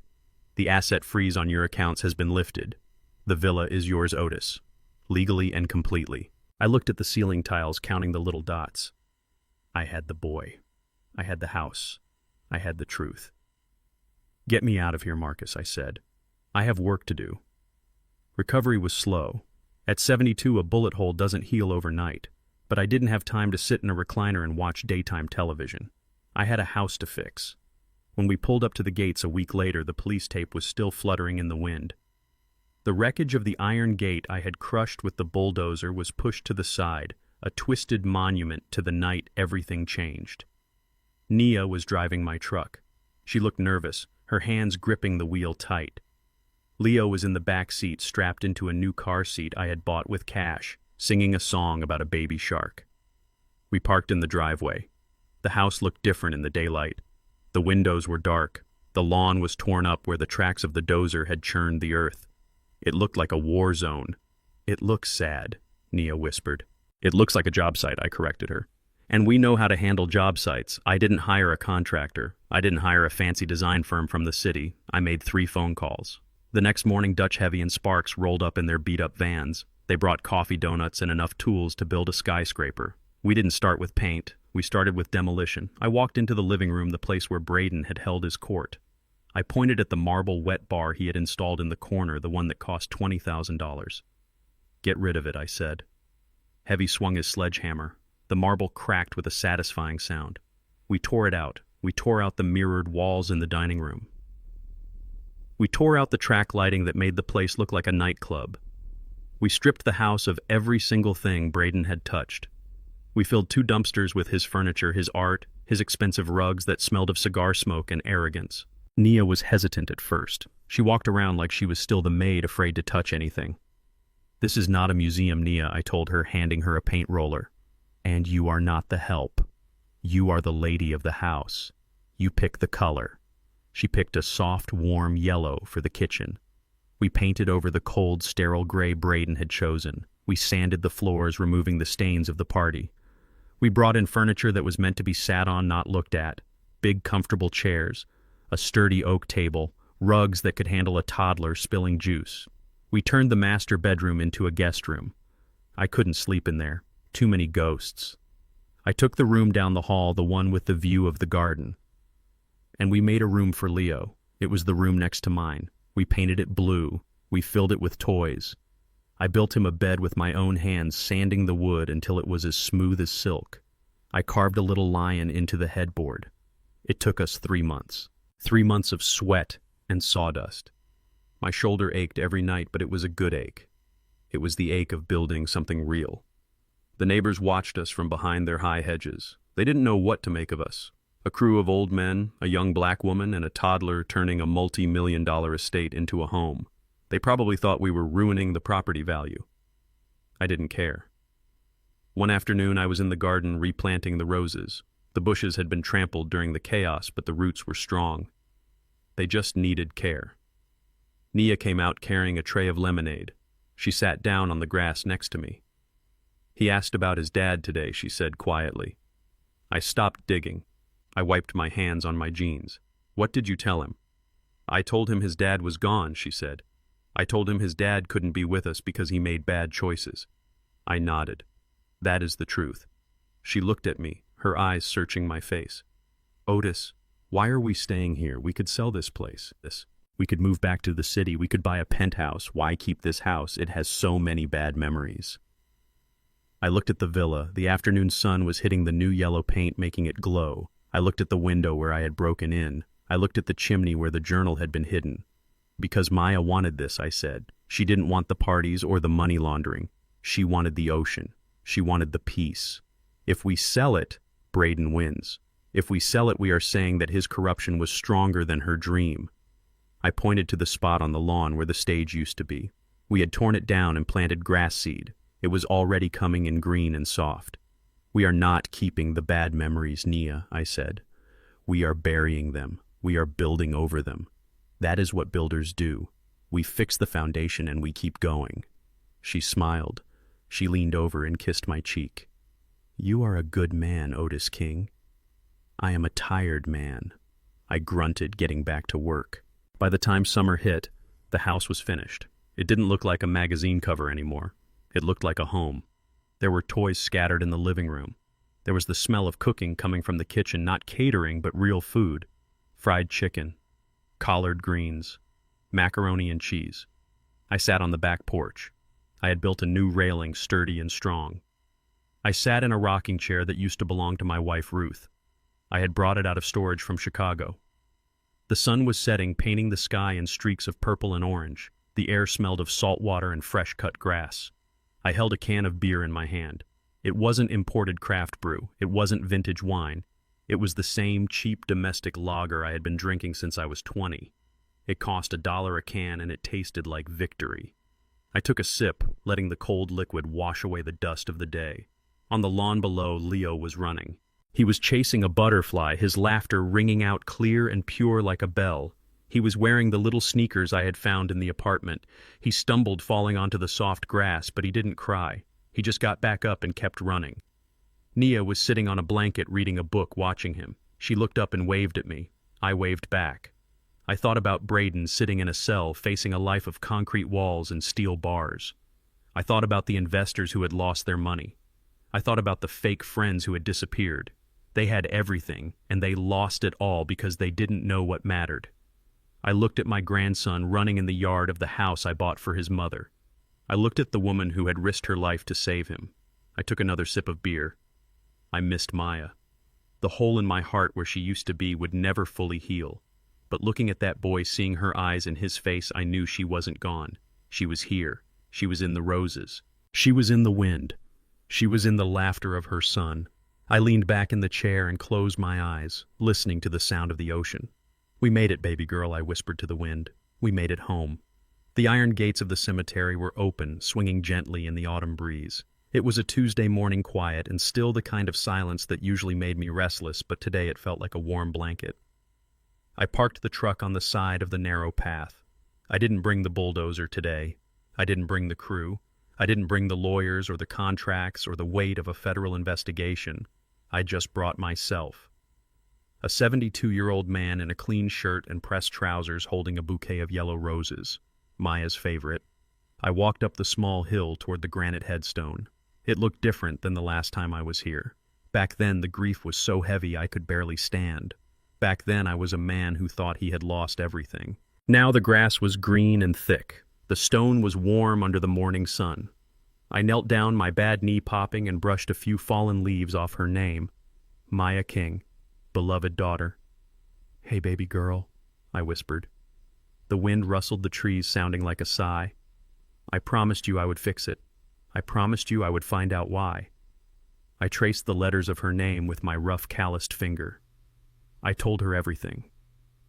The asset freeze on your accounts has been lifted. The villa is yours, Otis, legally and completely. I looked at the ceiling tiles, counting the little dots. I had the boy. I had the house. I had the truth. "Get me out of here, Marcus," I said. "I have work to do." Recovery was slow. At 72, a bullet hole doesn't heal overnight, but I didn't have time to sit in a recliner and watch daytime television. I had a house to fix. When we pulled up to the gates a week later, the police tape was still fluttering in the wind. The wreckage of the iron gate I had crushed with the bulldozer was pushed to the side, a twisted monument to the night everything changed. Nia was driving my truck. She looked nervous, her hands gripping the wheel tight. Leo was in the back seat, strapped into a new car seat I had bought with cash, singing a song about a baby shark. We parked in the driveway. The house looked different in the daylight. The windows were dark. The lawn was torn up where the tracks of the dozer had churned the earth. It looked like a war zone. "It looks sad," Nia whispered. "It looks like a job site," I corrected her. "And we know how to handle job sites. I didn't hire a contractor. I didn't hire a fancy design firm from the city. I made 3 phone calls. The next morning, Dutch Heavy and Sparks rolled up in their beat-up vans. They brought coffee donuts and enough tools to build a skyscraper. We didn't start with paint. We started with demolition. I walked into the living room, the place where Braden had held his court. I pointed at the marble wet bar he had installed in the corner, the one that cost $20,000. "Get rid of it," I said. Heavy swung his sledgehammer. The marble cracked with a satisfying sound. We tore it out. We tore out the mirrored walls in the dining room. We tore out the track lighting that made the place look like a nightclub. We stripped the house of every single thing Braden had touched. We filled 2 dumpsters with his furniture, his art, his expensive rugs that smelled of cigar smoke and arrogance. Nia was hesitant at first. She walked around like she was still the maid afraid to touch anything. "This is not a museum, Nia," I told her, handing her a paint roller. "And you are not the help. You are the lady of the house. You pick the color." She picked a soft, warm yellow for the kitchen. We painted over the cold, sterile gray Braden had chosen. We sanded the floors, removing the stains of the party. We brought in furniture that was meant to be sat on, not looked at. Big, comfortable chairs, a sturdy oak table, rugs that could handle a toddler spilling juice. We turned the master bedroom into a guest room. I couldn't sleep in there. Too many ghosts. I took the room down the hall, the one with the view of the garden. And we made a room for Leo. It was the room next to mine. We painted it blue. We filled it with toys. I built him a bed with my own hands, sanding the wood until it was as smooth as silk. I carved a little lion into the headboard. It took us 3 months. 3 months of sweat and sawdust. My shoulder ached every night, but it was a good ache. It was the ache of building something real. The neighbors watched us from behind their high hedges. They didn't know what to make of us. A crew of old men, a young black woman, and a toddler turning a multi-million-dollar estate into a home. They probably thought we were ruining the property value. I didn't care. One afternoon, I was in the garden replanting the roses. The bushes had been trampled during the chaos, but the roots were strong. They just needed care. Nia came out carrying a tray of lemonade. She sat down on the grass next to me. "He asked about his dad today," she said quietly. I stopped digging. I wiped my hands on my jeans. "What did you tell him?" "I told him his dad was gone," she said. "I told him his dad couldn't be with us because he made bad choices." I nodded. "That is the truth." She looked at me, her eyes searching my face. "Otis, why are we staying here? We could sell this place. We could move back to the city. We could buy a penthouse. Why keep this house? It has so many bad memories." I looked at the villa. The afternoon sun was hitting the new yellow paint, making it glow. I looked at the window where I had broken in. I looked at the chimney where the journal had been hidden. "Because Maya wanted this," I said. "She didn't want the parties or the money laundering. She wanted the ocean. She wanted the peace. If we sell it, Braden wins. If we sell it, we are saying that his corruption was stronger than her dream." I pointed to the spot on the lawn where the stage used to be. We had torn it down and planted grass seed. It was already coming in green and soft. "We are not keeping the bad memories, Nia," I said. "We are burying them. We are building over them. That is what builders do. We fix the foundation and we keep going." She smiled. She leaned over and kissed my cheek. "You are a good man, Otis King." "I am a tired man," I grunted, getting back to work. By the time summer hit, the house was finished. It didn't look like a magazine cover anymore. It looked like a home. There were toys scattered in the living room. There was the smell of cooking coming from the kitchen, not catering, but real food. Fried chicken, collard greens, macaroni and cheese. I sat on the back porch. I had built a new railing, sturdy and strong. I sat in a rocking chair that used to belong to my wife, Ruth. I had brought it out of storage from Chicago. The sun was setting, painting the sky in streaks of purple and orange. The air smelled of salt water and fresh-cut grass. I held a can of beer in my hand. It wasn't imported craft brew. It wasn't vintage wine. It was the same cheap domestic lager I had been drinking since I was 20. It cost $1 a can, and it tasted like victory. I took a sip, letting the cold liquid wash away the dust of the day. On the lawn below, Leo was running. He was chasing a butterfly, his laughter ringing out clear and pure like a bell. He was wearing the little sneakers I had found in the apartment. He stumbled, falling onto the soft grass, but he didn't cry. He just got back up and kept running. Nia was sitting on a blanket reading a book, watching him. She looked up and waved at me. I waved back. I thought about Braden sitting in a cell, facing a life of concrete walls and steel bars. I thought about the investors who had lost their money. I thought about the fake friends who had disappeared. They had everything, and they lost it all because they didn't know what mattered. I looked at my grandson running in the yard of the house I bought for his mother. I looked at the woman who had risked her life to save him. I took another sip of beer. I missed Maya. The hole in my heart where she used to be would never fully heal. But looking at that boy, seeing her eyes in his face, I knew she wasn't gone. She was here. She was in the roses. She was in the wind. She was in the laughter of her son. I leaned back in the chair and closed my eyes, listening to the sound of the ocean. "We made it, baby girl," I whispered to the wind. "We made it home." The iron gates of the cemetery were open, swinging gently in the autumn breeze. It was a Tuesday morning quiet, and still the kind of silence that usually made me restless, but today it felt like a warm blanket. I parked the truck on the side of the narrow path. I didn't bring the bulldozer today. I didn't bring the crew. I didn't bring the lawyers or the contracts or the weight of a federal investigation. I just brought myself. A 72-year-old man in a clean shirt and pressed trousers holding a bouquet of yellow roses, Maya's favorite. I walked up the small hill toward the granite headstone. It looked different than the last time I was here. Back then the grief was so heavy I could barely stand. Back then I was a man who thought he had lost everything. Now the grass was green and thick. The stone was warm under the morning sun. I knelt down, my bad knee popping, and brushed a few fallen leaves off her name. Maya King, beloved daughter. "Hey, baby girl," I whispered. The wind rustled the trees, sounding like a sigh. "I promised you I would fix it. I promised you I would find out why." I traced the letters of her name with my rough, calloused finger. I told her everything.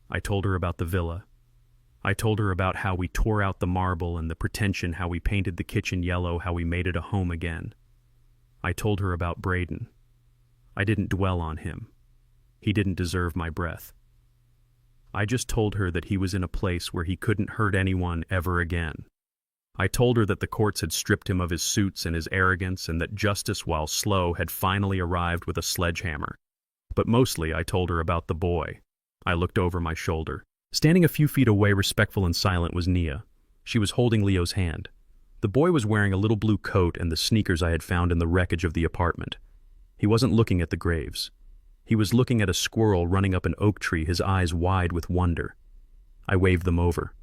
I told her about the villa. I told her about how we tore out the marble and the pretension, how we painted the kitchen yellow, how we made it a home again. I told her about Braden. I didn't dwell on him. He didn't deserve my breath. I just told her that he was in a place where he couldn't hurt anyone ever again. I told her that the courts had stripped him of his suits and his arrogance, and that justice, while slow, had finally arrived with a sledgehammer. But mostly I told her about the boy. I looked over my shoulder. Standing a few feet away, respectful and silent, was Nia. She was holding Leo's hand. The boy was wearing a little blue coat and the sneakers I had found in the wreckage of the apartment. He wasn't looking at the graves. He was looking at a squirrel running up an oak tree, his eyes wide with wonder. I waved them over.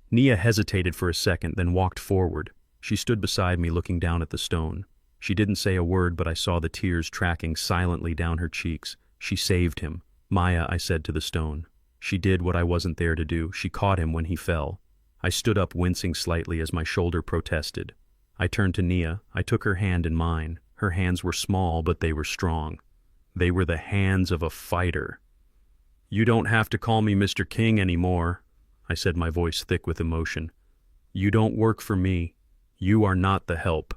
Nia hesitated for a second, then walked forward. She stood beside me, looking down at the stone. She didn't say a word, but I saw the tears tracking silently down her cheeks. She saved him. "Maya," I said to the stone. She did what I wasn't there to do. She caught him when he fell. I stood up, wincing slightly as my shoulder protested. I turned to Nia. I took her hand in mine. Her hands were small, but they were strong. They were the hands of a fighter. "You don't have to call me Mr. King anymore," I said, my voice thick with emotion. "You don't work for me. You are not the help."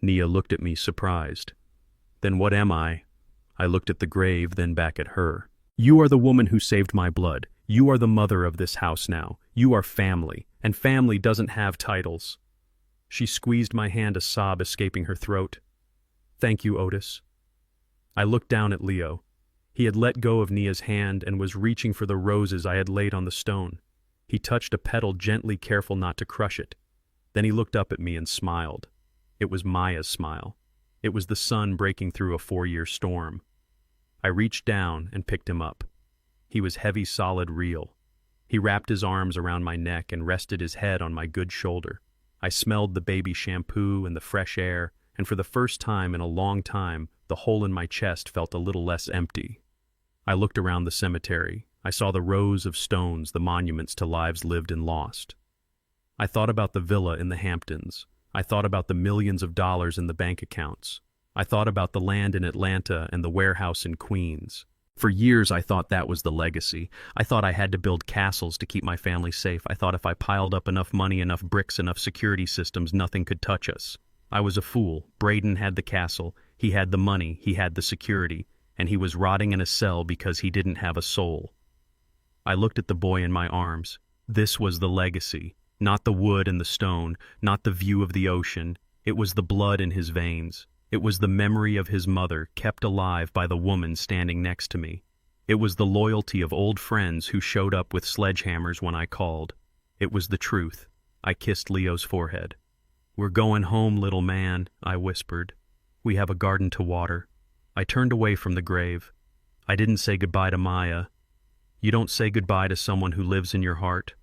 Nia looked at me, surprised. "Then what am I?" I looked at the grave, then back at her. "You are the woman who saved my blood. You are the mother of this house now. You are family, and family doesn't have titles." She squeezed my hand, a sob escaping her throat. "Thank you, Otis." I looked down at Leo. He had let go of Nia's hand and was reaching for the roses I had laid on the stone. He touched a petal gently, careful not to crush it. Then he looked up at me and smiled. It was Maya's smile. It was the sun breaking through a 4-year storm. I reached down and picked him up. He was heavy, solid, real. He wrapped his arms around my neck and rested his head on my good shoulder. I smelled the baby shampoo and the fresh air, and for the first time in a long time, the hole in my chest felt a little less empty. I looked around the cemetery. I saw the rows of stones, the monuments to lives lived and lost. I thought about the villa in the Hamptons. I thought about the millions of dollars in the bank accounts. I thought about the land in Atlanta and the warehouse in Queens. For years I thought that was the legacy. I thought I had to build castles to keep my family safe. I thought if I piled up enough money, enough bricks, enough security systems, nothing could touch us. I was a fool. Braden had the castle, he had the money, he had the security, and he was rotting in a cell because he didn't have a soul. I looked at the boy in my arms. This was the legacy. Not the wood and the stone, not the view of the ocean. It was the blood in his veins. It was the memory of his mother, kept alive by the woman standing next to me. It was the loyalty of old friends who showed up with sledgehammers when I called. It was the truth. I kissed Leo's forehead. "We're going home, little man," I whispered. "We have a garden to water." I turned away from the grave. I didn't say goodbye to Maya. You don't say goodbye to someone who lives in your heart.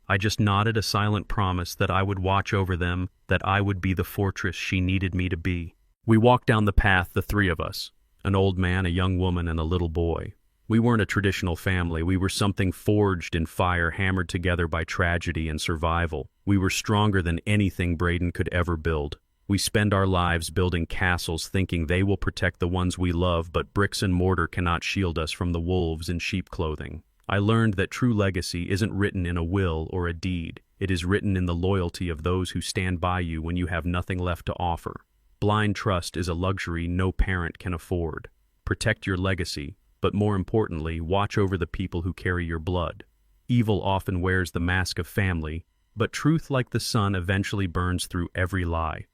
I just nodded a silent promise that I would watch over them, that I would be the fortress she needed me to be. We walked down the path, the three of us, an old man, a young woman, and a little boy. We weren't a traditional family. We were something forged in fire, hammered together by tragedy and survival. We were stronger than anything Braden could ever build. We spend our lives building castles thinking they will protect the ones we love, but bricks and mortar cannot shield us from the wolves in sheep clothing. I learned that true legacy isn't written in a will or a deed. It is written in the loyalty of those who stand by you when you have nothing left to offer. Blind trust is a luxury no parent can afford. Protect your legacy, but more importantly, watch over the people who carry your blood. Evil often wears the mask of family, but truth like the sun eventually burns through every lie.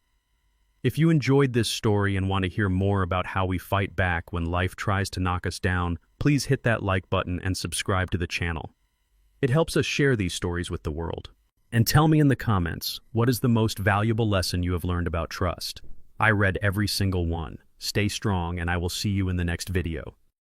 If you enjoyed this story and want to hear more about how we fight back when life tries to knock us down, please hit that like button and subscribe to the channel. It helps us share these stories with the world. And tell me in the comments, what is the most valuable lesson you have learned about trust? I read every single one. Stay strong, and I will see you in the next video.